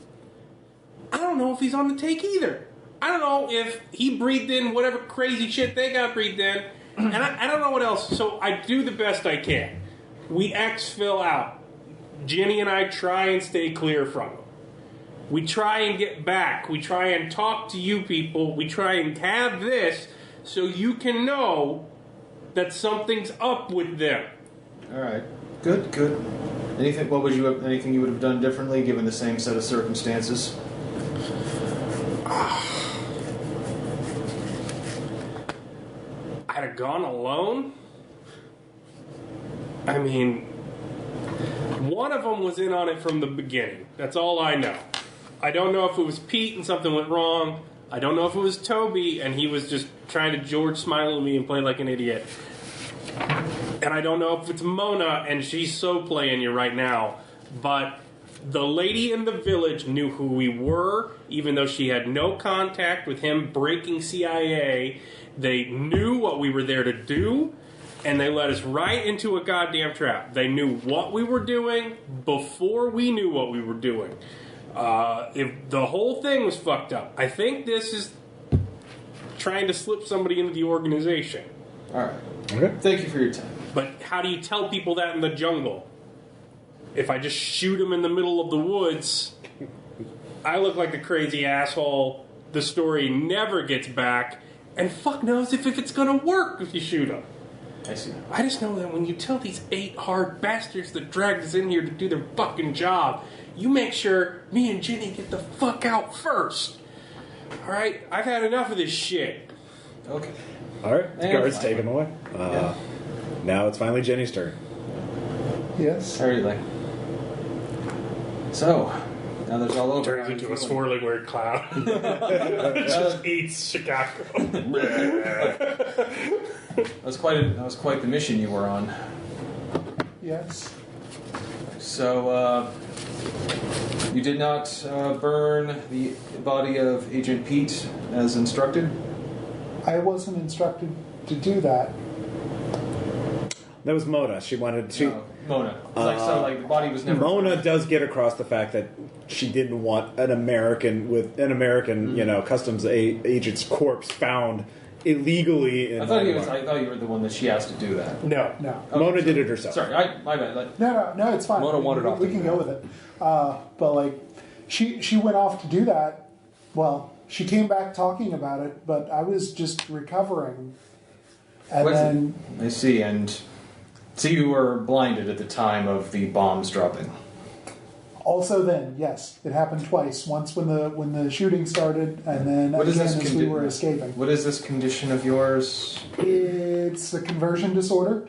I don't know if he's on the take either. I don't know if he breathed in whatever crazy shit they got breathed in, and I don't know what else. So I do the best I can. We exfil out. Ginny and I try and stay clear from him. We try and get back. We try and talk to you people. We try and have this so you can know that something's up with them. All right. Good. Anything you would have done differently given the same set of circumstances? I'd have gone alone. I mean, one of them was in on it from the beginning. That's all I know. I don't know if it was Pete and something went wrong. I don't know if it was Toby and he was just trying to George Smile at me and play like an idiot. And I don't know if it's Mona and she's so playing you right now. But the lady in the village knew who we were, even though she had no contact with him breaking CIA. They knew what we were there to do, and they led us right into a goddamn trap. They knew what we were doing before we knew what we were doing. If the whole thing was fucked up. I think this is trying to slip somebody into the organization. All right. Okay. Thank you for your time. But how do you tell people that in the jungle? If I just shoot them in the middle of the woods, I look like a crazy asshole. The story never gets back, and fuck knows if it's gonna work if you shoot them. I see. I just know that when you tell these 8 hard bastards that dragged us in here to do their fucking job, you make sure me and Jenny get the fuck out first. Alright? I've had enough of this shit. Okay. Alright, the guards take him away. Now it's finally Jenny's turn. Yes. Everything. So, now there's all over. Turns into a swirling weird cloud. It just eats Chicago. That was quite the mission you were on. Yes. So, you did not burn the body of Agent Pete as instructed? I wasn't instructed to do that. That was Mona. She wanted to. No, Mona. The body was never. Mona does get across the fact that she didn't want an American customs agent's corpse found illegally in. I thought you were the one that she asked to do that. No. No. Okay, Mona did it herself. Sorry, my bad. No, it's fine. Mona wandered off We the can go with it. But like, she went off to do that. Well, she came back talking about it, but I was just recovering. And then I see, and so you were blinded at the time of the bombs dropping. also then, yes, it happened twice. Once when the shooting stared, and then again as we were escaping. What is this condition of yours? It's a conversion disorder.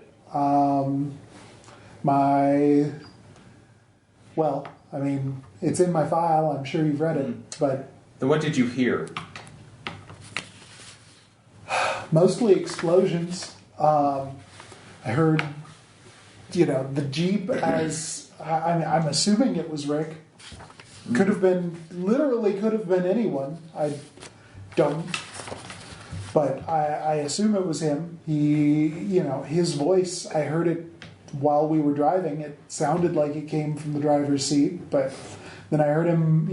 It's in my file. I'm sure you've read it, but. Then what did you hear? Mostly explosions. I heard, the Jeep as... I'm assuming it was Rick. Could have been anyone. I don't. But I assume it was him. He, his voice, I heard it while we were driving. It sounded like it came from the driver's seat, but then I heard him,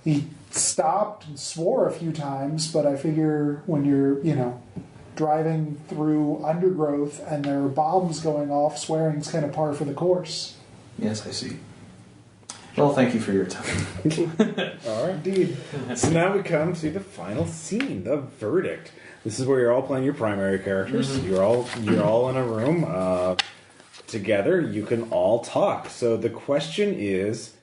he stopped and swore a few times, but I figure when you're, driving through undergrowth and there are bombs going off, swearing's kind of par for the course. Yes, I see. Well, thank you for your time. All right, indeed. So now we come to the final scene, the verdict. This is where you're all playing your primary characters. Mm-hmm. You're all in a room together. You can all talk. So the question is,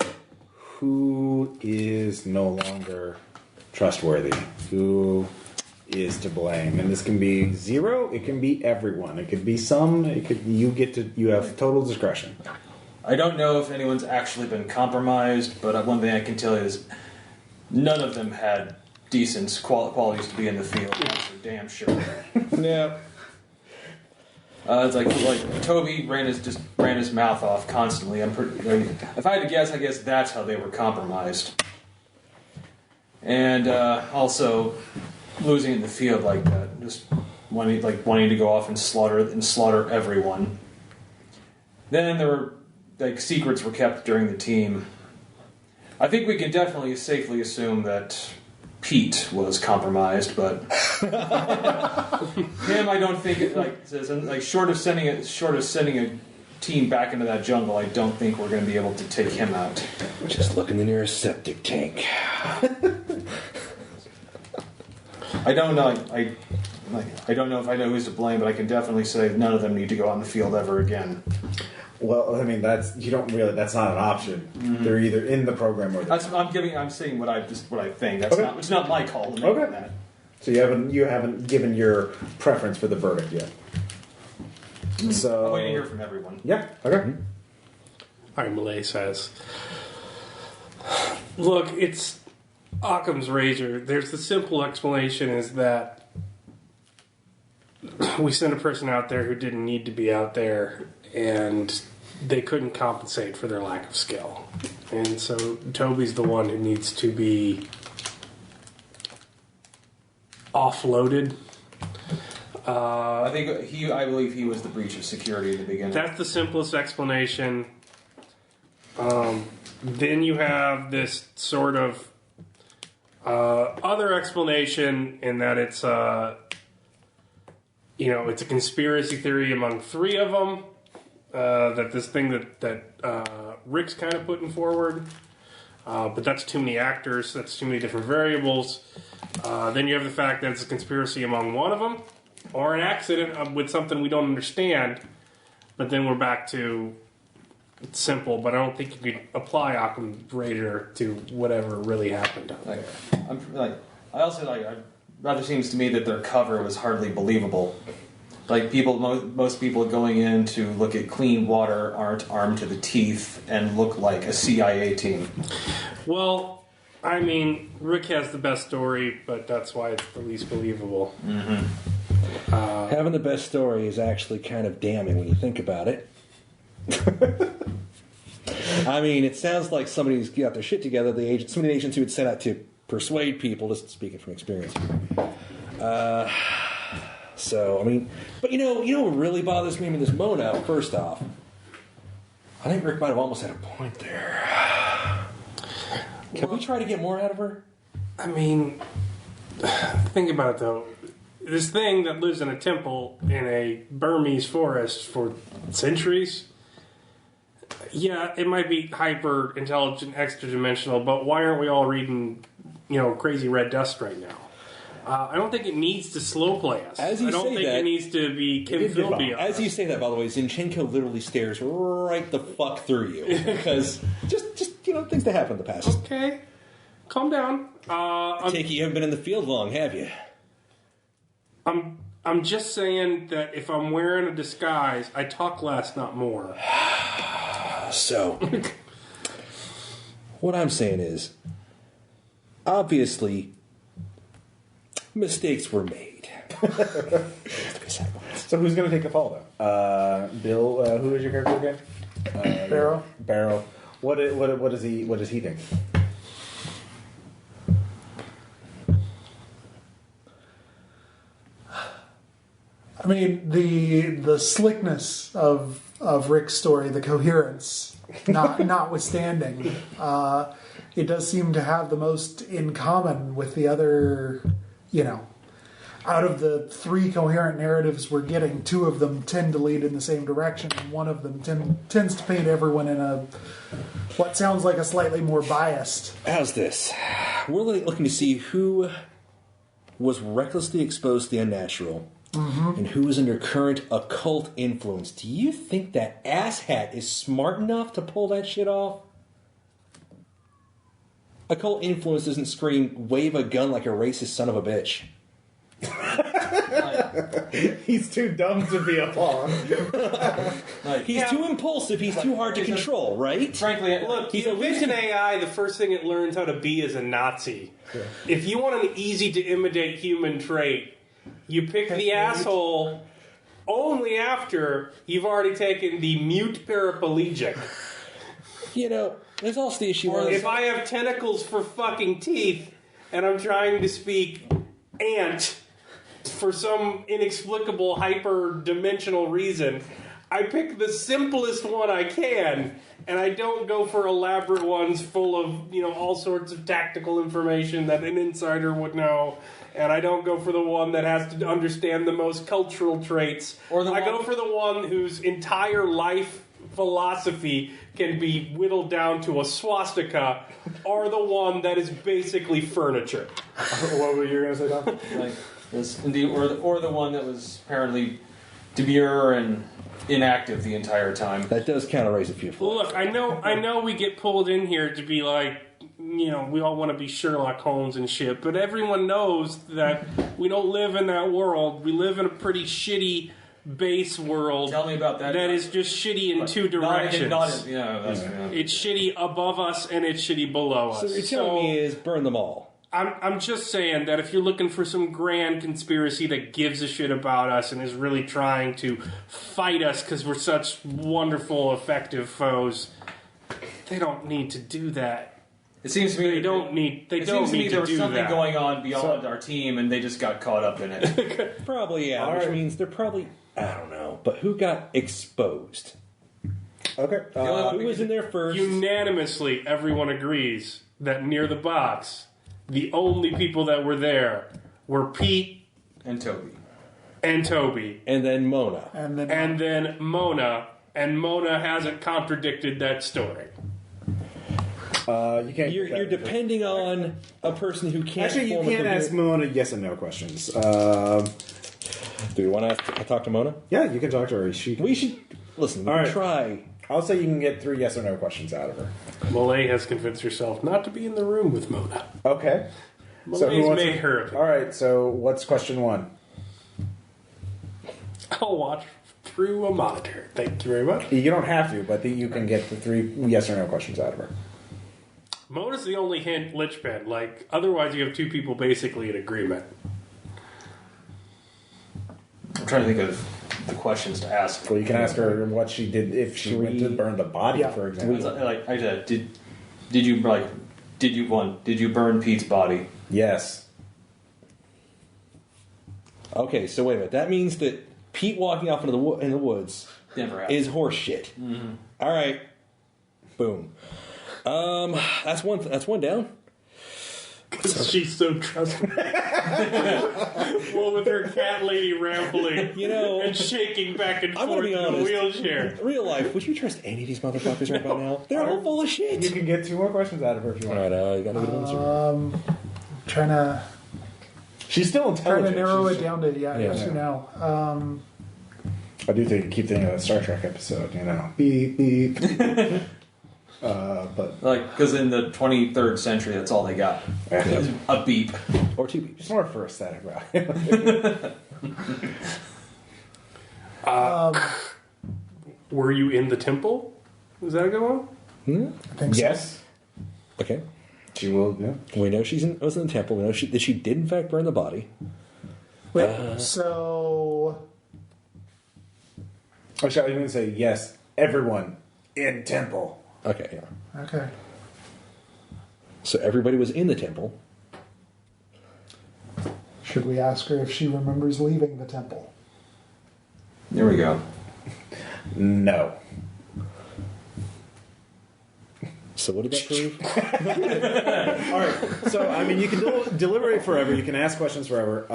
who is no longer trustworthy? Who is to blame? And this can be 0. It can be everyone. It could be some. You have total discretion. I don't know if anyone's actually been compromised, but one thing I can tell you is none of them had decent qualities to be in the field. That's for damn sure. Yeah. It's like Toby ran his mouth off constantly. If I had to guess, I guess that's how they were compromised. And also losing in the field like that, just wanting to go off and slaughter everyone. Then there were secrets were kept during the team. I think we can definitely safely assume that Pete was compromised, but him, I don't think short of sending a team back into that jungle, I don't think we're going to be able to take him out. Just look in the nearest septic tank. I don't know. I don't know if I know who's to blame, but I can definitely say none of them need to go on the field ever again. Well, that's not an option. Mm-hmm. They're either in the program or I'm saying what I think. It's not my call to make that. So you haven't given your preference for the verdict yet. Mm-hmm. So I'm waiting to hear from everyone. Yeah. Okay. Mm-hmm. All right, Malay says, look, it's Occam's razor. There's the simple explanation is that we sent a person out there who didn't need to be out there, and they couldn't compensate for their lack of skill. And so Toby's the one who needs to be offloaded. I believe he was the breach of security at the beginning. That's the simplest explanation. Then you have this sort of other explanation in that it's it's a conspiracy theory among three of them. That this thing that Rick's kind of putting forward, but that's too many actors. That's too many different variables. Then you have the fact that it's a conspiracy among one of them, or an accident with something we don't understand. But then we're back to it's simple. But I don't think you could apply Occam's razor to whatever really happened. It rather seems to me that their cover was hardly believable. Like most people going in to look at clean water aren't armed to the teeth and look like a CIA team. Well, I mean, Rick has the best story, but that's why it's the least believable. Mm-hmm. Having the best story is actually kind of damning when you think about it. I mean, it sounds like somebody's got their shit together. Some of the agents who had set out to persuade people, just speaking from experience. So, I mean, but you know what really bothers me? I mean, this Mona, first off, I think Rick might have almost had a point there. Can we try to get more out of her? I mean, think about it though. This thing that lives in a temple in a Burmese forest for centuries, yeah, it might be hyper intelligent, extra dimensional, but why aren't we all reading, Crazy Red Dust right now? I don't think it needs to slow play us. I don't think it needs to be Kim Philby. As you say that, by the way, Zinchenko literally stares right the fuck through you because just things that happen in the past. Okay, calm down. I take it you haven't been in the field long, have you? I'm just saying that if I'm wearing a disguise, I talk less, not more. So, what I'm saying is, obviously, mistakes were made. So who's going to take the fall, though? Bill, who is your character again? Barrow. What does he think? I mean, the slickness of Rick's story, the coherence, notwithstanding, it does seem to have the most in common with the other, out of the three coherent narratives we're getting, two of them tend to lead in the same direction, and one of them tends to paint everyone in what sounds like a slightly more biased. How's this? We're looking to see who was recklessly exposed to the unnatural, and who is under current occult influence. Do you think that asshat is smart enough to pull that shit off? Occult influence doesn't scream, wave a gun like a racist son of a bitch. He's too dumb to be a pawn. He's too impulsive, he's too hard to control, right? Frankly, look, you invent an AI, the first thing it learns how to be is a Nazi. Yeah. If you want an easy to imitate human trait, you pick the asshole only after you've already taken the mute paraplegic. There's also the issue where if I have tentacles for fucking teeth and I'm trying to speak ant for some inexplicable hyper-dimensional reason, I pick the simplest one I can, and I don't go for elaborate ones full of, all sorts of tactical information that an insider would know, and I don't go for the one that has to understand the most cultural traits. I go for the one whose entire life philosophy can be whittled down to a swastika, or the one that is basically furniture. What were you going to say, Tom? Or the one that was apparently demure and inactive the entire time. That does kind of raise a few flags. Look, I know we get pulled in here to be like, we all want to be Sherlock Holmes and shit, but everyone knows that we don't live in that world. We live in a pretty shitty base world. Tell me about that. That is just shitty in two directions. It's shitty above us and it's shitty below us. So what you're telling me is burn them all. I'm just saying that if you're looking for some grand conspiracy that gives a shit about us and is really trying to fight us because we're such wonderful, effective foes, they don't need to do that. It seems to me They don't need It seems to me to there was do something that. going on beyond our team, and they just got caught up in it. Probably, yeah. Which means they're probably, I don't know, but who got exposed? Okay. Who was in there first? Unanimously, everyone agrees that near the box, the only people that were there were Pete And Toby. and Toby, And then Mona. And then and then Mona, and Mona hasn't contradicted that story. You can't. You're depending on a person who can't. Actually, you form a can't ask coherent- Mona yes and no questions. Do we want to talk to Mona? Yeah, you can talk to her. We should listen. We All can right. try. I'll say you can get 3 yes or no questions out of her. Malay has convinced herself not to be in the room with Mona. Okay. Malay's wants made to- her opinion. All right. So what's question 1? I'll watch through a monitor. Thank you very much. You don't have to, but you can get the 3 yes or no questions out of her. Mona's the only hint linchpin. Like, otherwise you have 2 people basically in agreement. I'm trying to think of the questions to ask. Well, you can ask her what she did if she went to burn the body, Yeah. for example. Like I said, did you burn Pete's body? Yes. Okay, so wait a minute. That means that Pete walking off into in the woods Never happened. is horse shit. Mm-hmm. All right. Boom. That's one. That's one down. She's so trustworthy. Well, with her cat lady rambling, and shaking back and I'm forth gonna be in a honest. wheelchair. Real life, would you trust any of these motherfuckers right about now? They're all full of shit. You can get 2 more questions out of her if you All want. right, you got to get one. trying to She's still intelligent. narrow She's- it down to yes or no. I do think keep thinking of the Star Trek episode. Beep beep. But Because in the 23rd century, that's all they got. Is a beep. Or 2 beeps. it's more for aesthetic value. Were you in the temple? Was that going on? I think so. Yes. Okay. She will. Yeah. We know was in the temple. We know that she did in fact burn the body. Wait, so Or shall I even say yes? Everyone in temple. Okay. Yeah. okay. So everybody was in the temple. Should we ask her if she remembers leaving the temple? There we go. No. So what did that prove? All right. So I mean, you can deliberate forever. You can ask questions forever.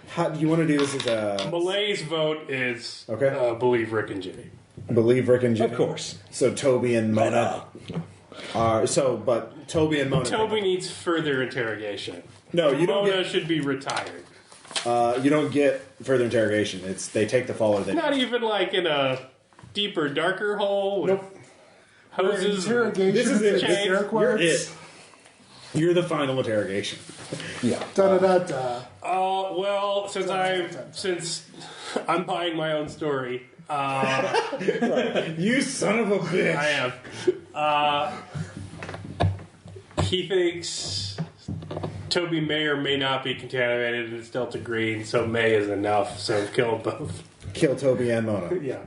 How do you want to do this as a Malay's vote is Okay. believe Rick and Ginny. believe Rick and Ginny? Of course. So Toby and Mona. But Toby and Mona. Toby needs further interrogation. No, you don't Mona get. should be retired. You don't get further interrogation. They take the follow. Not even like in a deeper, darker hole with Nope. hoses. Interrogation. This is it. Chains. Air quotes. You're it. You're the final interrogation. Yeah. Da da da da. Well, since I'm buying my own story, You son of a bitch. I am. He thinks Toby may or may not be contaminated and it's Delta Green, so may is enough. So kill them both. Kill Toby and Mona. Yeah.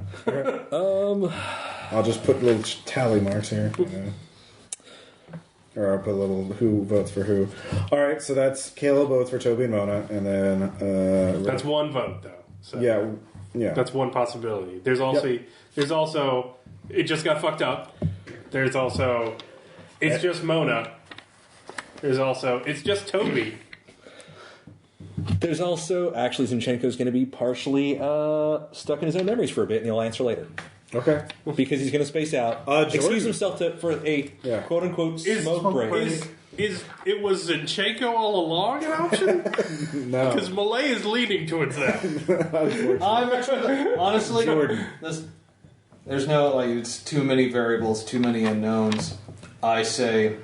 I'll just put little tally marks here. Or I'll put a little who votes for who. All right, so that's Caleb votes for Toby and Mona, and then That's one vote, though. So yeah. That's one possibility. There's also it just got fucked up. There's also it's just Mona. There's also it's just Toby. There's also actually Zinchenko's going to be partially stuck in his own memories for a bit, and he'll answer later Okay. because he's going to space out, Jordan. excuse himself for a quote unquote smoke break. Is it was Zinchenko all along an option? No. Because Malay is leaning towards that. I'm actually honestly Jordan. There's no it's too many variables, too many unknowns. I say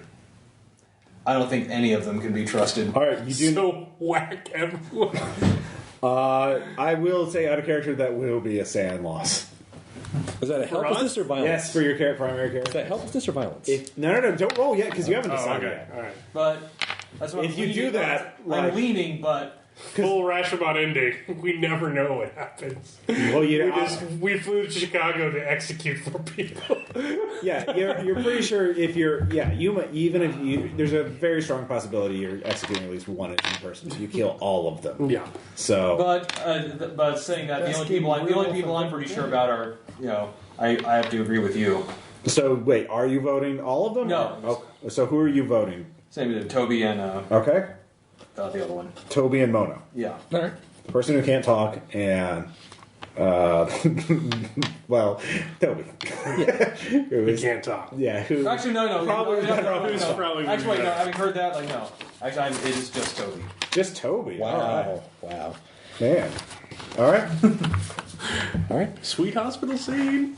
I don't think any of them can be trusted. All right, you do. So whack everyone. I will say out of character that will be a sand loss. Is that a helplessness or violence? Yes, for your primary Is character. that helplessness or violence? No, don't roll yet because you haven't decided Okay, yet. all right. But that's what If I'm you leaning do that, on. like- I'm leaning, but full Rashomon ending. We never know what happens. Well, We flew to Chicago to execute 4 people. yeah, you're pretty sure if you're even if you there's a very strong possibility you're executing at least one innocent person. So you kill all of them. Yeah. So, But saying that, the only people I'm pretty sure about are, I have to agree with you. so wait, are you voting all of them? No. Oh, so who are you voting? Same with Toby and Okay, the other one. Toby and Mono. Yeah. All right. Person who can't talk and. Well, Toby. Who We is- can't talk. Yeah. Who, Actually, no. Probably better off who's probably Actually, wait, no. better. Having heard that, no. Actually, it is just Toby. just Toby. All right. Wow. Man. All right. All right. Sweet hospital scene.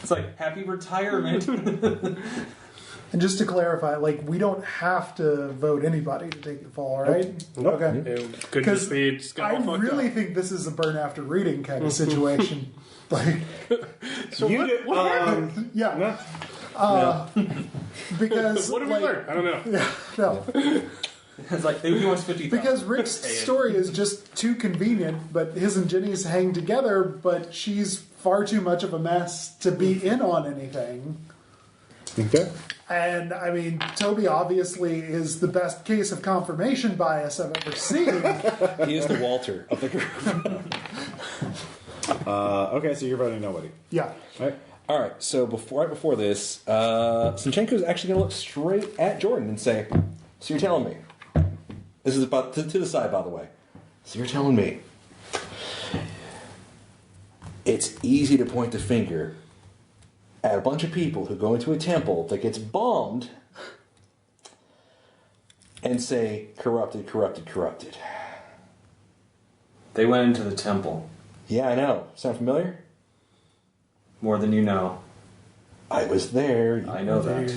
It's like happy retirement. And just to clarify, we don't have to vote anybody to take the fall, right? Nope. Okay. It could just be it's got I all fucked really up. think this is a burn after reading kind of situation. So You what did, Yeah. no. Because What did we learn? I don't know. Yeah, no. It's like he wants 50,000. Because Rick's story is just too convenient, but his and Jenny's hang together, but she's far too much of a mess to be in on anything. Okay. And, I mean, Toby obviously is the best case of confirmation bias I've ever seen. He is the Walter of the group. Okay, so you're voting nobody. Yeah. Right? All right. So right before this, Sinchenko is actually going to look straight at Jordan and say, "So you're telling me this is about to the side, by the way. So you're telling me it's easy to point the finger at a bunch of people who go into a temple that gets bombed and say corrupted, corrupted, corrupted." They went into the temple. Yeah, I know. Sound familiar? More than you know. I was there. I know that.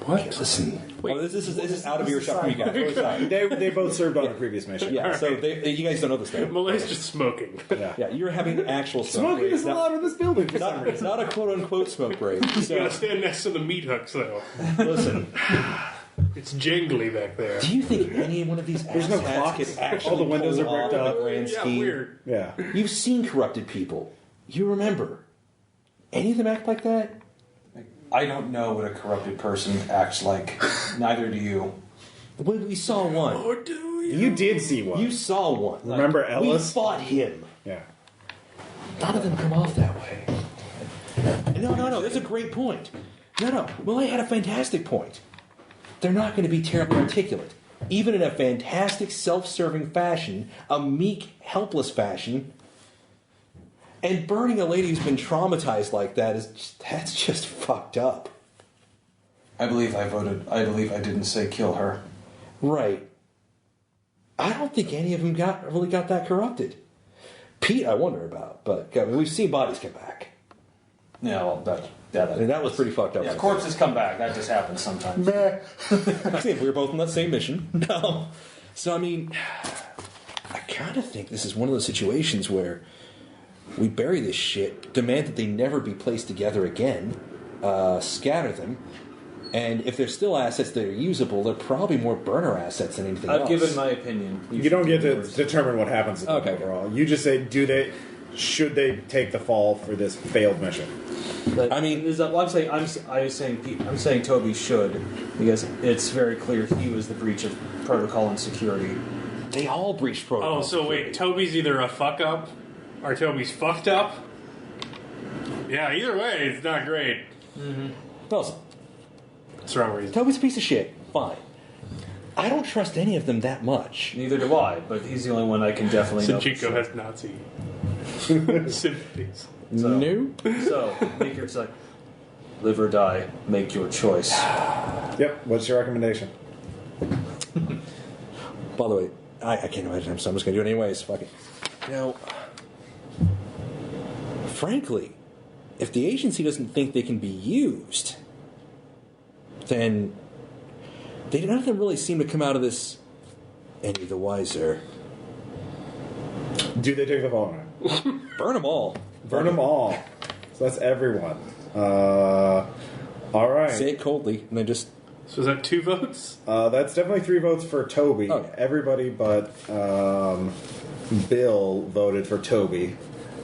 What? Listen. Wait. Oh, this is out of earshot for you guys. Really sorry. They both served on a previous mission. Yeah, so you guys don't know this thing. Malay's just smoking. Yeah. Yeah, you're having actual smoke Smoking breaks. is allowed in this building for some Not, reason. not a quote-unquote smoke break. You So, gotta stand next to the meat hooks, though. listen, It's jangly back there. do you think any one of these There's no asshats clock. could actually All the windows pull are bricked off up. the grand Yeah, scheme? weird. Yeah. You've seen corrupted people. You remember. Any of them act like that? I don't know what a corrupted person acts like. Neither do you. Well, we saw one. Or do you? You did see one. You saw one. Remember Ellis? We fought him. Yeah. None of them come off that way. No, that's a great point. No, Malay had a fantastic point. They're not going to be terribly articulate. Even in a fantastic self-serving fashion, a meek, helpless fashion, and burning a lady who's been traumatized like that's just fucked up. I believe I I didn't say kill her. Right. I don't think any of them really got that corrupted. Pete, I wonder about, but I mean, we've seen bodies come back. Yeah, well, And that was pretty fucked up. yeah, corpses come back. That just happens sometimes. Meh. See, we were both on that same mission. No. So, I mean, I kind of think this is one of those situations where we bury this shit, demand that they never be placed together again, scatter them, and if they're still assets that are usable, they're probably more burner assets than anything else. I've given my opinion. You don't get to determine what happens to them Okay. overall. You just say, should they take the fall for this failed mission? But I mean- I'm saying Toby should, because it's very clear he was the breach of protocol and security. They all breached protocol. Oh, so wait, Toby's either a fuck up or Toby's fucked up? Yeah, either way, it's not great. Listen, That's the wrong reason. Toby's a piece of shit. Fine. I don't trust any of them that much. Neither do I, but he's the only one I can definitely know. for Shinchiko sure. has Nazi sympathies. So- No. So, make your like, live or die, make your choice. Yep. What's your recommendation? By the way, I can't imagine him, so I'm just going to do it anyways. Fuck it. You know, frankly, if the agency doesn't think they can be used, then none of them really seem to come out of this any the wiser. Do they take the fall or not? Burn them all. Burn them all. So that's everyone. All right. Say it coldly, and then just So is that 2 votes? That's definitely 3 votes for Toby. Okay. Everybody but Bill voted for Toby.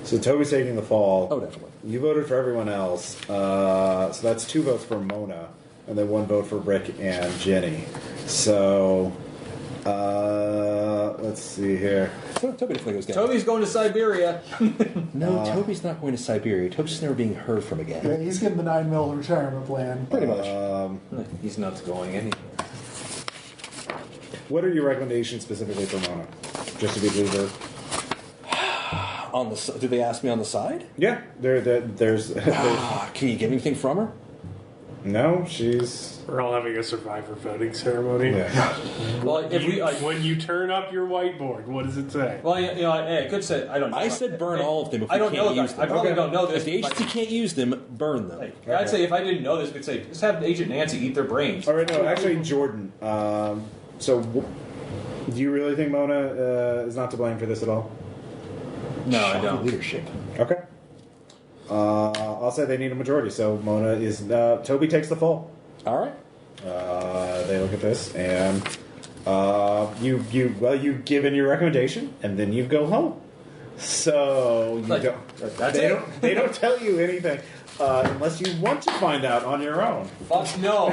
So Toby's taking the fall. Oh, definitely. You voted for everyone else. So that's 2 votes for Mona, and then 1 vote for Rick and Jenny. So let's see here. So Toby definitely goes down. Toby's going to Siberia. No, Toby's not going to Siberia. Toby's just never being heard from Yeah, again. he's getting the 9 mil retirement plan. Pretty much. He's not going anywhere. What are your recommendations specifically for Mona? Just to be clear. On the did they ask me on the side? Yeah, there's Can you get anything from her? no. She's We're all having a survivor voting ceremony. yeah. Well, if we like, When you turn up your whiteboard, what does it say? well, I could say I don't know. I said burn all of them if I we don't can't know use that. I them. probably don't know If this. the agency can't use them, burn them. Like, I'd say if I didn't know this, we'd say just have Agent Nancy eat their brains. All right, no, actually, Jordan. Do you really think Mona is not to blame for this at all? No, I Shock don't. Leadership. Okay. I'll say they need a majority, so Mona is. Toby takes the fall. All right. They look at this, and you give in your recommendation, and then you go home. So you Like, don't. that's they it? don't. They don't tell you anything unless you want to find out on your own. Fuck no.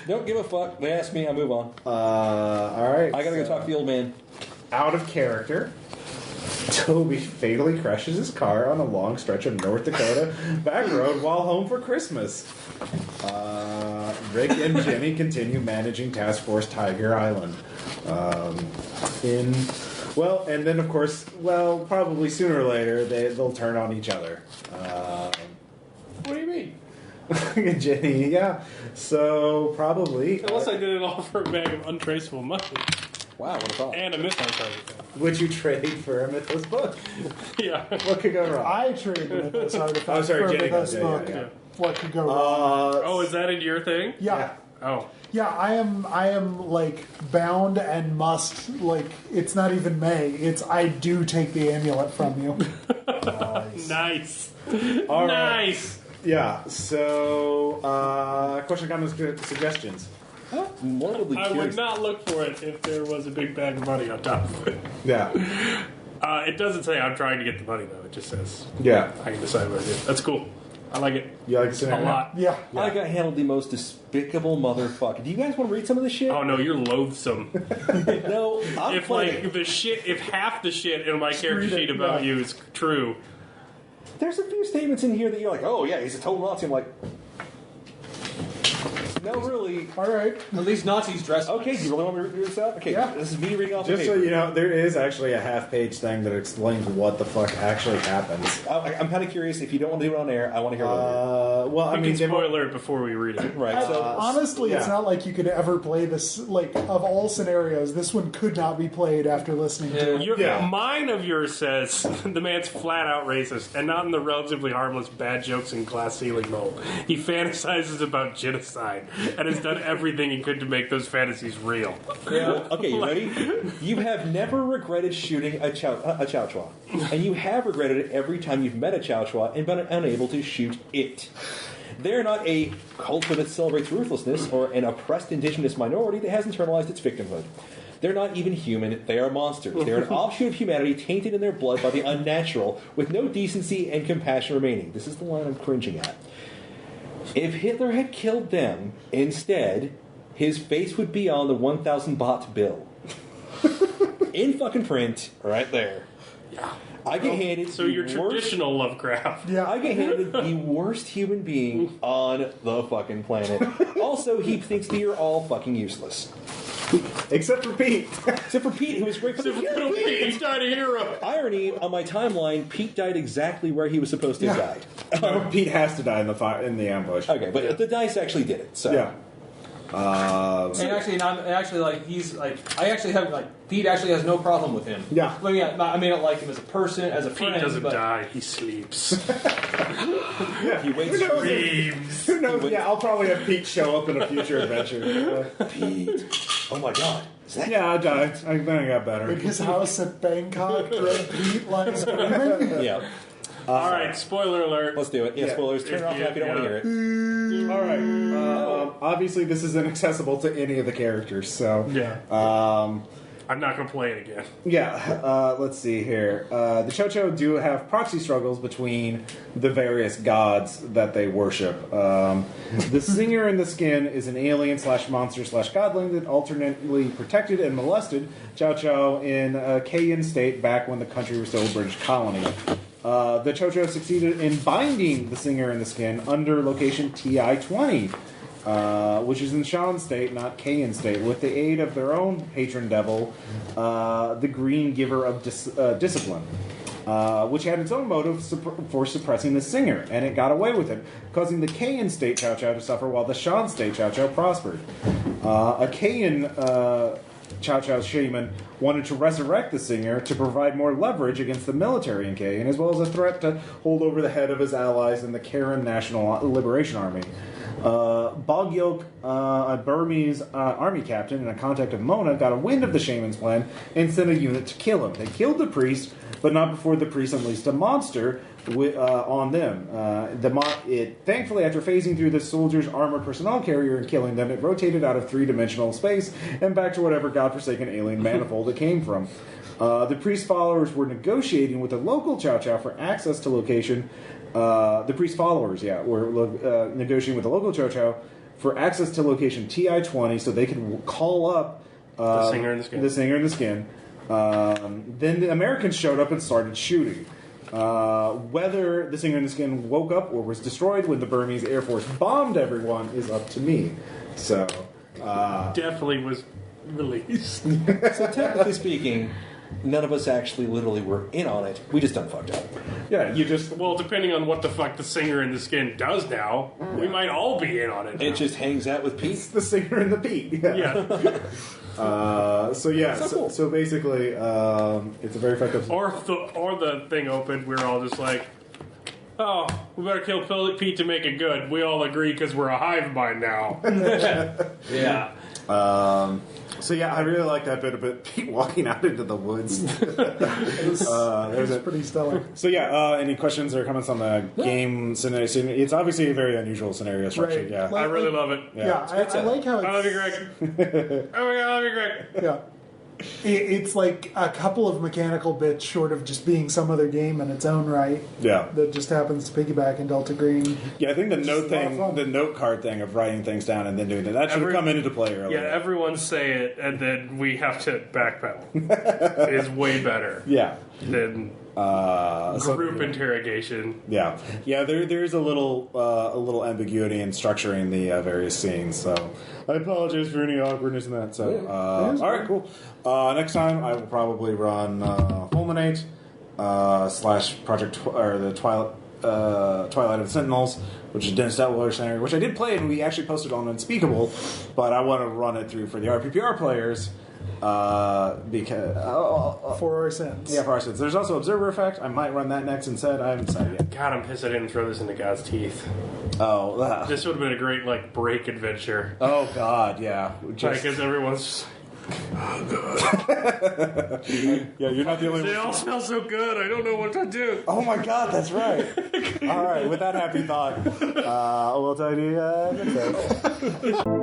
Don't give a fuck. They ask me, I move on. All right. I gotta go talk to the old man. Out of character. Toby fatally crashes his car on a long stretch of North Dakota back road while home for Christmas. Rick and Jenny continue managing Task Force Tiger Island. And then of course, probably sooner or later they'll turn on each other. What do you mean? Jenny, yeah. So probably, Unless I did it all for a bag of untraceable money Wow, what a thought. and a missile target. would you trade for a Mythos book? Yeah. What could go wrong? I traded this artifact Oh, sorry, for Jenny this goes, yeah, book. yeah. What could go wrong? Oh, is that in your thing? Yeah. Oh. Yeah, I am like bound and must, like, it's not even may. It's I do take the amulet from you. Nice. All right. Nice. Yeah. So, question, comments, suggestions. Morbidly I would curious. not look for it if there was a big bag of money on top of it. Yeah. It doesn't say I'm trying to get the money, though. It just says Yeah. I can decide what I do. That's cool. I like it You like the a scenario? lot. Yeah. I got handled the most despicable motherfucker. Do you guys want to read some of this shit? Oh no, you're loathsome. No, I'm If playing. if half the shit in my character sheet about you is true, There's a few statements in here that you're like, oh yeah, he's a total Nazi. I'm like, no, really. All right. At least Nazis dress. Okay, do you really want me to read this out? Okay, Yeah. this is me reading off the Just so paper. you know, there is actually a half-page thing that explains what the fuck actually happens. I'm kind of curious. If you don't want to do it on air, I want to hear what I we mean, can spoiler it before we read it. Right. So Honestly, it's yeah. not like you could ever play this. Like, of all scenarios, this one could not be played after listening to it. Yeah. Mine of yours says the man's flat out racist, and not in the relatively harmless bad jokes and glass ceiling mold. He fantasizes about genocide and has done everything he could to make those fantasies real. okay, you ready? You have never regretted shooting a chow chua, and you have regretted it every time you've met a chow chua and been unable to shoot it. They're not a culture that celebrates ruthlessness or an oppressed indigenous minority that has internalized its victimhood. They're not even human, they are monsters. They're an offshoot of humanity tainted in their blood by the unnatural, with no decency and compassion remaining. This is the line I'm cringing at. If Hitler had killed them instead, his face would be on the 1,000 baht bill. In fucking print, right there. Yeah. I get handed So the you're worst, traditional Lovecraft. Yeah. I get handed the worst human being on the fucking planet. Also, he thinks that you're all fucking useless. except for Pete. Except for Pete, who was great for the Little Pete, he's not a hero. Irony, on my timeline, Pete died exactly where he was supposed to have died. Pete has to die in the ambush. Okay, but the dice actually did it. So. Yeah. And actually, like he's like, I actually have like Pete actually has no problem with him. Yeah. I mean, I may not like him as a person, as a Pete friend, doesn't but die, he sleeps. Yeah. He waits Who knows? Dreams. Who knows? Yeah, I'll probably have Pete show up in a future adventure. Pete. Oh my god. Is that Yeah, I died. Then I got better. In his house at Bangkok, Red Pete lying screaming. Yeah. All right, spoiler alert. Let's do it. Yeah, Yeah. spoilers. Turn it off now if you don't want to hear it. All right. Obviously, this is inaccessible to any of the characters, so Yeah. I'm not going to play it again. yeah. Let's see here. The Cho-Cho do have proxy struggles between the various gods that they worship. The Singer in the Skin is an alien / monster / godling that alternately protected and molested Cho-Cho in a Kayan state back when the country was still a British colony. The Cho-Cho succeeded in binding the Singer in the Skin under location TI-20, which is in Shan State, not Kayan State, with the aid of their own patron devil, the Green Giver of Discipline, which had its own motive for suppressing the Singer, and it got away with it, causing the Kayan State Cho-Cho to suffer while the Shan State Cho-Cho prospered. A Kayan Cho-Cho shaman wanted to resurrect the Singer to provide more leverage against the military in Kayan, as well as a threat to hold over the head of his allies in the Karen National Liberation Army. Bogyok, a Burmese army captain and a contact of Mona, got a wind of the shaman's plan and sent a unit to kill him. They killed the priest, but not before the priest unleashed a monster on them. Thankfully, after phasing through the soldier's armored personnel carrier and killing them, it rotated out of three-dimensional space and back to whatever godforsaken alien manifold it came from. The priest's followers were negotiating with the local Cho-Cho for access to location. The priest followers, were negotiating with the local Cho-Cho for access to location TI-20 so they could call up The Singer in the Skin. The Singer in the Skin. Then the Americans showed up and started shooting. Whether the Singer in the Skin woke up or was destroyed when the Burmese Air Force bombed everyone is up to me. So, Definitely was released. So technically speaking, none of us actually literally were in on it. We just done fucked up. yeah, you just Well, depending on what the fuck the Singer in the Skin does now, we might all be in on it. It just hangs out with Pete. it's the Singer in the Pete. Yeah. So basically, it's a very effective. Or the thing opened, we're all just like, oh, we better kill Pete to make it good. We all agree because we're a hive mind now. Yeah. So yeah, I really like that bit about Pete walking out into the woods. It's pretty stellar. So yeah, any questions or comments on the game scenario? It's obviously a very unusual scenario structure. Right. Yeah. I really love it. Yeah, I like how it's... I love you, Greg. Oh my god, I love you, Greg. Yeah. It's like a couple of mechanical bits short of just being some other game in its own right. Yeah. That just happens to piggyback in Delta Green. Yeah, I think the note a lot of thing, fun. the note card thing of writing things down and then doing that should have come into play earlier. Yeah, everyone say it, and then we have to backpedal. Is way better Yeah. than group interrogation. Yeah. There's a little ambiguity in structuring the various scenes. So I apologize for any awkwardness in that. So all right, cool. Next time I will probably run Fulminate / Project or the Twilight of the Sentinels, which is Dennis Detwiller's scenario, which I did play and we actually posted on Unspeakable, but I want to run it through for the RPPR players. Because For our sins. yeah, for our sins. There's also Observer Effect. I might run that next instead. I haven't decided yet. God, I'm pissed I didn't throw this into God's teeth. Oh, This would have been a great break adventure. oh God, yeah. Because everyone's. Yeah, you're not the only They one. all smell so good. I don't know what to do. Oh my God, that's right. All right, with that happy thought, we'll tell you next time.